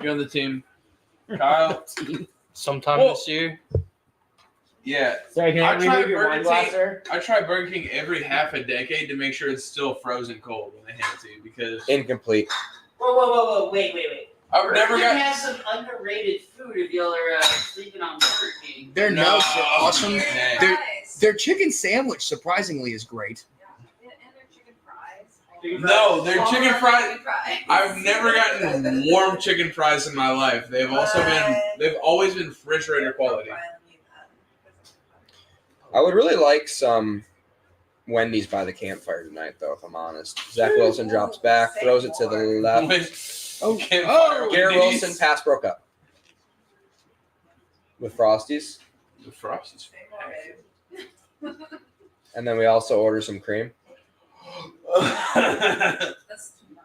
You're on the team. Kyle?
Sometime
Well-
this year.
Yeah.
Sorry, can I
I tried
remove your
Burger
wine glass,
King.
sir?
I try Burger King every half a decade to make sure it's still frozen cold when they hand it to you because
Incomplete.
Whoa, wait.
I've
Burger
never
King
got.
has some underrated food if y'all are sleeping on Burger King.
Their nugs are awesome.
man.
Their chicken sandwich, surprisingly, is great.
And their chicken fries.
No, they're
All
chicken
around
fries.
chicken fries.
I've never gotten warm chicken fries in my life. They've always been refrigerator quality.
I would really like some Wendy's by the campfire tonight, though, if I'm honest. Zach Wilson drops back, throws it to the left.
Campfire
Garrett
Wendy's.
Wilson, pass broke up. With Frosties.
The Frosties.
And then we also order some cream.
That's too much.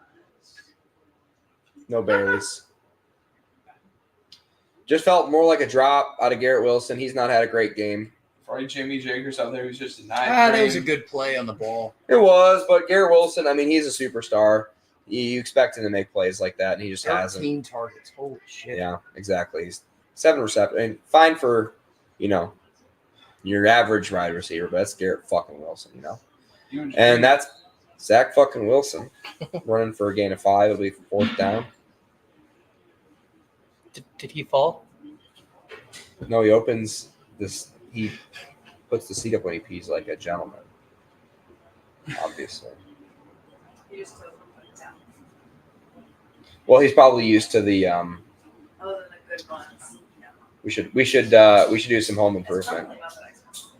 No Baileys. Just felt more like a drop out of Garrett Wilson. He's not had a great game.
Probably Jimmy Jacobs out there who's just denied.
That was a good play on the ball.
It was, but Garrett Wilson, I mean, he's a superstar. You expect him to make plays like that, and he just hasn't.
13 targets. Holy shit.
Yeah, exactly. He's 7 receptions. And fine for, your average wide receiver, but that's Garrett fucking Wilson, And that's Zach fucking Wilson running for a gain of 5. It'll be 4th down.
Did he fall?
No, he opens this. He puts the seat up when he pees like a gentleman. Obviously.
You just told them to put it down.
Well, he's probably used to the.
Other than the good ones.
We should do some home
It's
improvement.
probably not that expensive.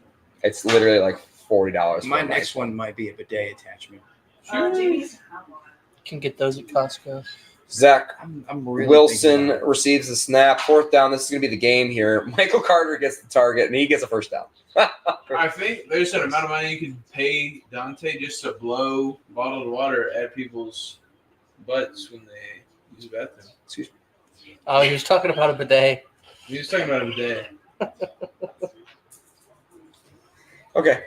It's literally like $40.
My
for a
next
nice
one might be a bidet attachment.
Jamie used to have one.
Can get those at Costco.
Zach
I'm really
Wilson
thinking about it.
receives the snap. 4th down. This is going to be the game here. Michael Carter gets the target, and he gets a 1st down.
I think there's an amount of money you can pay Dante just to blow bottled water at people's butts when they use the bathroom.
Excuse me.
Oh, he was talking about a bidet.
He was talking about it today.
Okay.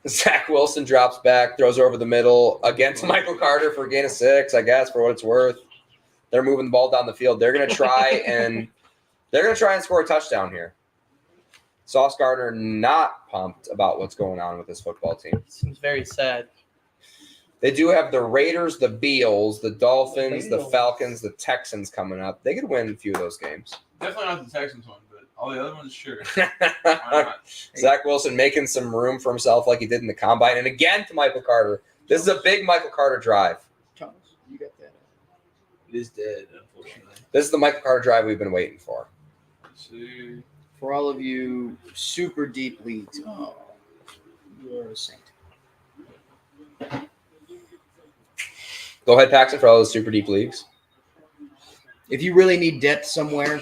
Zach Wilson drops back, throws over the middle against Michael Carter for a gain of 6, I guess, for what it's worth. They're moving the ball down the field. They're gonna try and score a touchdown here. Sauce Gardner not pumped about what's going on with this football team.
Seems very sad.
They do have the Raiders, the Beals, the Dolphins, the
Beals.
Falcons, the Texans coming up. They could win a few of those games.
Definitely not the Texans one, but all the other ones, sure. Why not?
Zach Wilson making some room for himself like he did in the combine. And again to Michael Carter. This is a big Michael Carter drive.
Thomas, you got that.
It is dead, unfortunately.
This is the Michael Carter drive we've been waiting for.
See.
For all of you super deep leagues, you are a saint.
Go ahead, Paxton, for all those super deep leagues.
If you really need depth somewhere,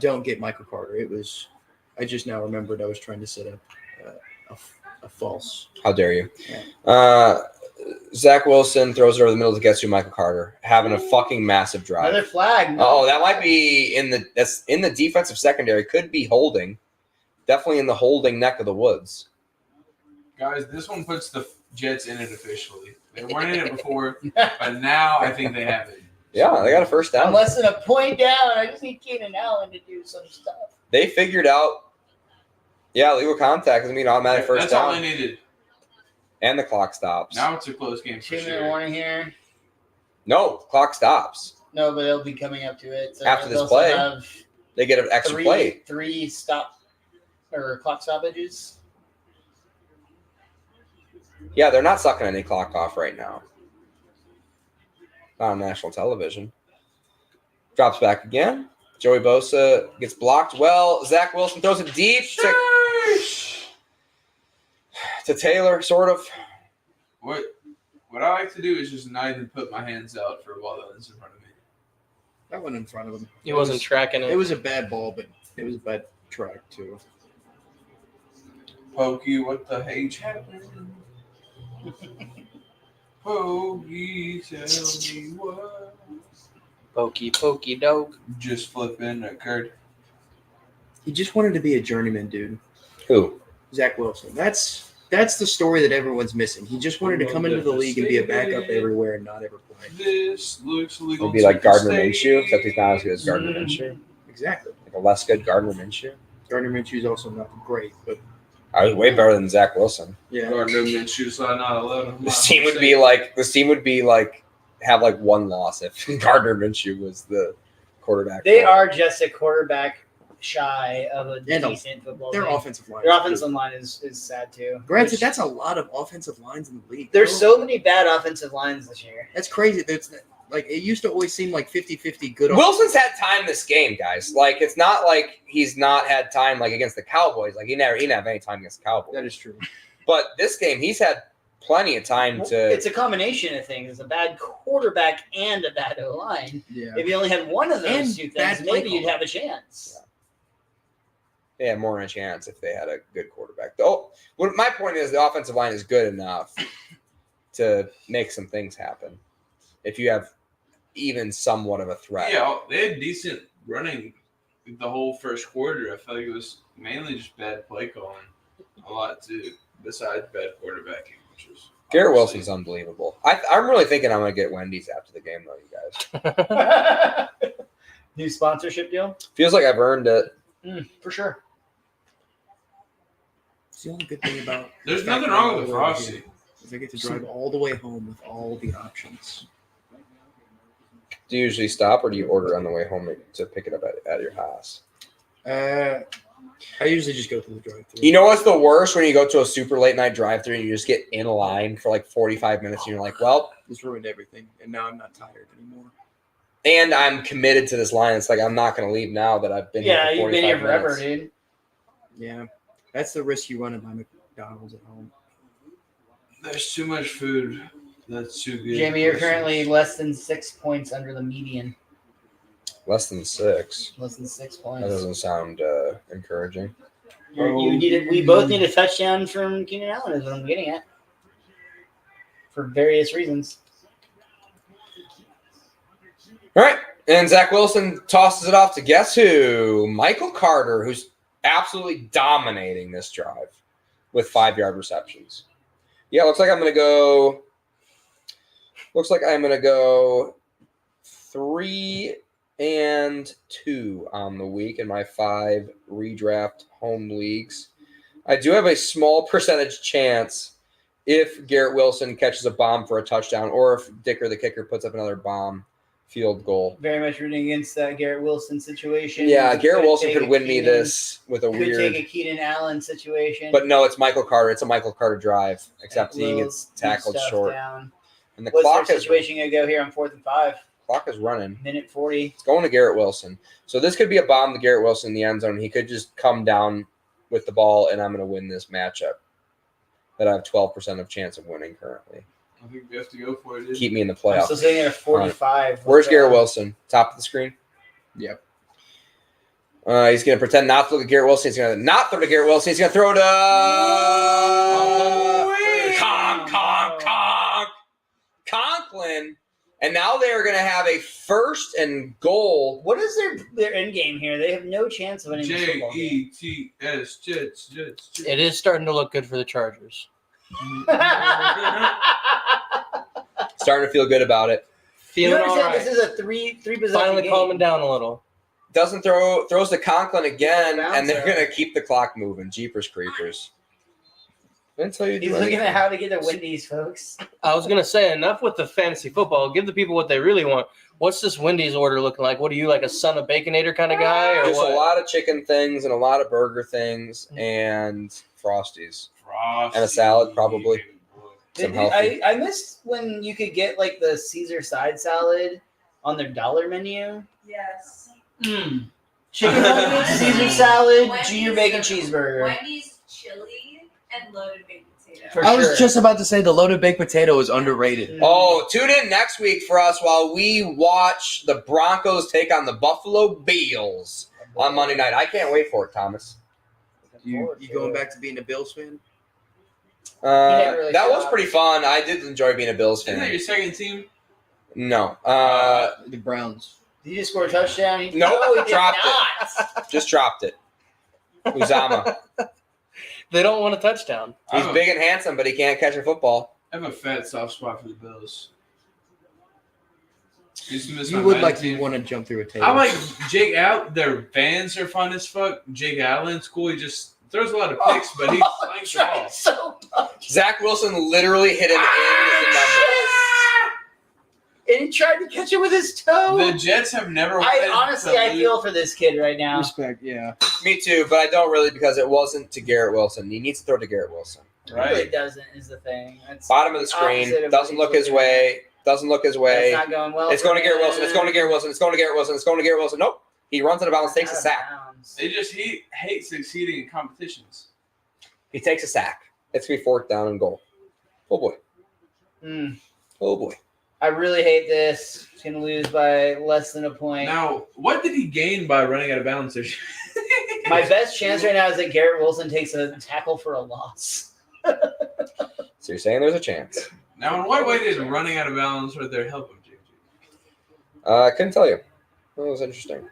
don't get Michael Carter. I just now remembered I was trying to set up a false.
How dare you?
Yeah.
Zach Wilson throws it over the middle to get to Michael Carter, having a fucking massive drive.
Another flag.
Oh, that might be in the defensive secondary. Could be holding. Definitely in the holding neck of the woods.
Guys, this one puts the Jets in it officially. They weren't in it before, but now I think they have it.
Yeah, they got a 1st down.
I'm less than a point down. I just need Keenan Allen to do some stuff.
They figured out, legal contact doesn't mean automatic 1st
That's all
down.
they needed.
And the clock stops.
Now it's a close game for
2-minute
sure.
warning here.
No, clock stops.
No, but they'll be coming up to it. So
After this
they'll
play,
have
They get an extra play.
three stop or clock stoppages.
Yeah, they're not sucking any clock off right now. Not on national television. Drops back again. Joey Bosa gets blocked. Well, Zach Wilson throws it deep to Taylor, sort of.
What I like to do is just not even put my hands out for a ball that's in front of me.
That went in front of him.
He wasn't tracking it.
It was a bad ball, but it was a bad track too.
Pokey, what the H happened? Pokey, tell me what
Pokey dog.
just flipping occurred.
He just wanted to be a journeyman, dude.
Who?
Zach Wilson. That's the story that everyone's missing. He just wanted to come into the league and be a backup everywhere and not ever play.
This looks legal.
It'd be like Gardner Minshew, except he's not as good as Gardner Minshew.
Exactly.
Like a less good Gardner Minshew.
Gardner Minshew is also not great, but
I was way better than Zach Wilson.
yeah.
Gardner Minshew, so I'm not allowed.
This team would be like have like one loss if Gardner Minshew was the quarterback.
They are just a quarterback shy of a
And
decent football
Their
team.
offensive line.
Their offensive line is sad too.
Granted, that's a lot of offensive lines in the league.
There's so many bad offensive lines this year.
That's crazy. That's like it used to always seem like 50-50 good.
Wilson's had time this game, guys. Like it's not like he's not had time like against the Cowboys. Like he didn't have any time against the Cowboys.
That is true.
But this game, he's had plenty of time to.
It's a combination of things. It's a bad quarterback and a bad O-line.
Yeah.
If you only had one of those
And
two
bad
things,
play
maybe you'd
calling.
have a chance.
They had more of a chance if they had a good quarterback. Oh, my point is the offensive line is good enough to make some things happen. If you have even somewhat of a threat.
Yeah, they had decent running the whole first quarter. I feel like it was mainly just bad play calling. A lot too, besides bad quarterbacking, which was
Garrett Wilson's unbelievable. I'm really thinking I'm going to get Wendy's after the game, though, you guys.
New sponsorship deal?
Feels like I've earned it.
For sure.
It's the only good thing about.
There's
the fact
nothing
that
wrong
I'm
with the
all the way
Frosty.
here is I get to drive all the way home with all the options.
Do you usually stop or do you order on the way home to pick it up at your house?
I usually just go through the drive-thru.
You know what's the worst when you go to a super late night drive-thru and you just get in a line for like 45 minutes and you're like, well,
This ruined everything, and now I'm not tired anymore.
and I'm committed to this line. It's like I'm not going to leave now that I've been here
Yeah,
for
you've
45
been here forever,
minutes.
dude.
Yeah, that's the risk you run at my McDonald's at home.
There's too much food. That's too good.
Jamie, you're currently less than 6 points under the median.
Less than 6.
Less than 6
That
points.
doesn't sound encouraging.
We both need a touchdown from Keenan Allen, is what I'm getting at. For various reasons.
All right. And Zach Wilson tosses it off to guess who? Michael Carter, who's absolutely dominating this drive with 5-yard receptions. Yeah, looks like I'm going to go 3-2 on the week in my 5 redraft home leagues. I do have a small percentage chance if Garrett Wilson catches a bomb for a touchdown or if Dicker, the kicker, puts up another bomb field goal.
Very much rooting against that Garrett Wilson situation.
Yeah,
Could
Garrett Wilson
take
could
a
win me
Keenan-
this with a
Could
weird.
take a Keenan Allen situation.
But no, it's Michael Carter. It's a Michael Carter drive, except he
Will
gets tackled
do stuff
short.
down.
And the
What's
clock
their
is
situation going to go here on 4th and 5?
running.
Minute 40.
It's going to Garrett Wilson. So this could be a bomb to Garrett Wilson in the end zone. He could just come down with the ball, and I'm going to win this matchup that I have 12% of chance of winning currently.
I think we have to go for it. Dude.
Keep me in the
I'm
playoffs.
still sitting at 45.
Where's Garrett Wilson? Top of the screen?
Yep.
He's going to pretend not to look at Garrett Wilson. He's going to not throw to Garrett Wilson. He's going to throw to Conklin. And now they are going to have a 1st and goal.
What is their end game here? They have no chance of winning this football game.
Jets, Jets.
It is starting to look good for the Chargers.
Starting to feel good about it.
You
Feeling all
understand
right.
this is a three possession
Finally
game.
calming down a little.
Doesn't throws to Conklin again, and they're
Bouncer.
going to keep the clock moving. Jeepers creepers. Didn't tell you to
He's
do
looking
anything.
at how to get the Wendy's, folks.
I was going to say, enough with the fantasy football. Give the people what they really want. What's this Wendy's order looking like? What are you, like a son of Baconator kind of guy? Or
There's
what?
a lot of chicken things and a lot of burger things and Frosties.
Frosty.
And a salad, probably. Some healthy.
I missed when you could get like the Caesar side salad on their dollar menu.
Yes.
Chicken nuggets, Caesar salad, junior bacon cheeseburger.
Wendy's chili and loaded baked potato.
For
I
sure.
was just about to say the loaded baked potato is underrated.
Oh, tune in next week for us while we watch the Broncos take on the Buffalo Bills on Monday night. I can't wait for it, Thomas.
You going back to being a Bills fan?
never really
That was
shot.
pretty fun. I did enjoy being a Bills
Isn't that
fan.
your second team?
No.
The Browns.
Did he just score a touchdown?
No,
he did
dropped
not.
Just dropped it. Uzama.
They don't want a touchdown.
He's big and handsome, but he can't catch a football.
I have a fat soft spot for the Bills. Used to miss
You
my
would
Madden
like
team.
to want to jump through a table.
I like Jake Allen. Their fans are fun as fuck. Jake Allen's cool. He just throws a lot of picks, but he slings the ball.
So much.
Zach Wilson literally hit him in the numbers.
And he tried to catch it with his toe.
The Jets have never.
I
wanted to
feel for this kid right now.
Respect, yeah.
Me too, but I don't really because it wasn't to Garrett Wilson. He needs to throw to Garrett Wilson.
It really doesn't is the thing. That's
Bottom of the screen.
opposite of
Doesn't
what
look
he's
his
looking
way. Doesn't look his way.
That's not going well.
It's
for
going to Garrett
him.
Wilson. It's going to Garrett Wilson. It's going to Garrett Wilson. It's going to Garrett Wilson. Nope. He runs out of bounds, takes a
Out of
sack.
bounds.
He hates succeeding in competitions.
He takes a sack. It's going to be 4th down and goal. Oh, boy. Oh, boy.
I really hate this. He's going to lose by less than a point.
Now, what did he gain by running out of bounds this year?
My best chance right now is that Garrett Wilson takes a tackle for a loss.
So you're saying there's a chance?
Now, in what way did running out of bounds right there help him, JJ?
I couldn't tell you. That was interesting.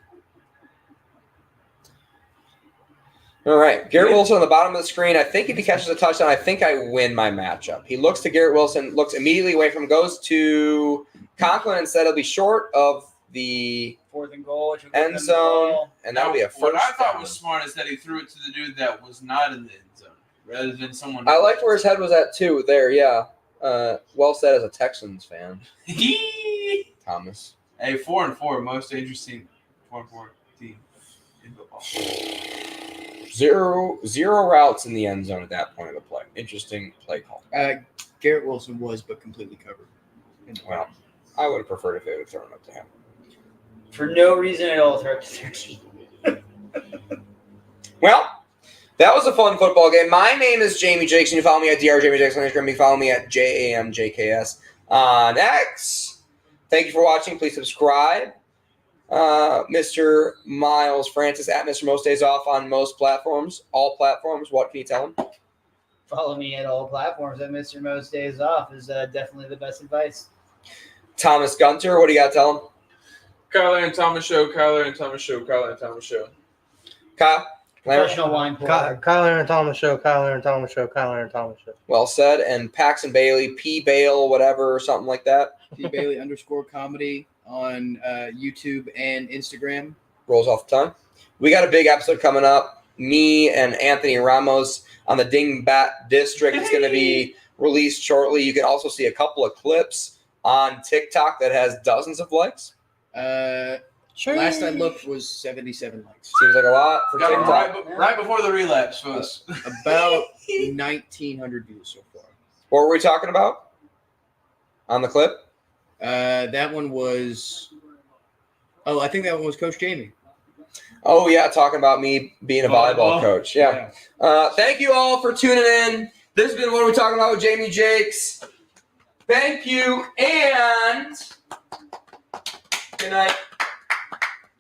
All right. Garrett Wilson on the bottom of the screen. I think if he catches a touchdown, I think I win my matchup. He looks to Garrett Wilson, looks immediately away from him, goes to Conklin and said he'll be short of the
4th and goal. Which would
end zone, and that'll be a first
What I thought
down.
was smart is that he threw it to the dude that was not in the end zone, rather than someone.
I liked where his head was at, too, there, yeah. Well said as a Texans fan, Thomas.
Hey, 4-4, most interesting 4-4 team in football.
Zero routes in the end zone at that point of the play. Interesting play call.
Garrett Wilson was, but completely covered.
Well, I would have preferred if they would have thrown it up to him.
For no reason at all, throw it to 13.
Well, that was a fun football game. My name is Jamie Jakes, and you follow me at drjamiejakes on Instagram. You follow me at JAMJKS on X. Thank you for watching. Please subscribe. Mr. Miles Francis at Mr. Most Days Off on most platforms. All platforms. What can you tell him?
Follow me at all platforms at Mr. Most Days Off is definitely the best advice.
Thomas Gunter, what do you got to tell him?
Kyler and Thomas Show, Kyler and Thomas Show, Kyler and Thomas Show.
Kyle?
Professional wine pourer.
Kyler and Thomas Show, Kyler and Thomas Show, Kyler and Thomas Show.
Well said. And Paxton Bailey, P. Bale, whatever, or something like that.
P. Bailey _comedy on YouTube and Instagram.
Rolls off the tongue. We got a big episode coming up. Me and Anthony Ramoz on the Dingbat District. It's going to be released shortly. You can also see a couple of clips on TikTok that has dozens of likes.
Last I looked was 77 likes.
Seems like a lot for
Got
TikTok.
him right before the relapse, folks.
About 1,900 views so far.
What were we talking about on the clip?
That one was. Oh, I think that one was Coach Jamie.
Oh, yeah, talking about me being a volleyball coach. Yeah. Thank you all for tuning in. This has been What Are We Talking About with Jamie Jakes. Thank you, and good night.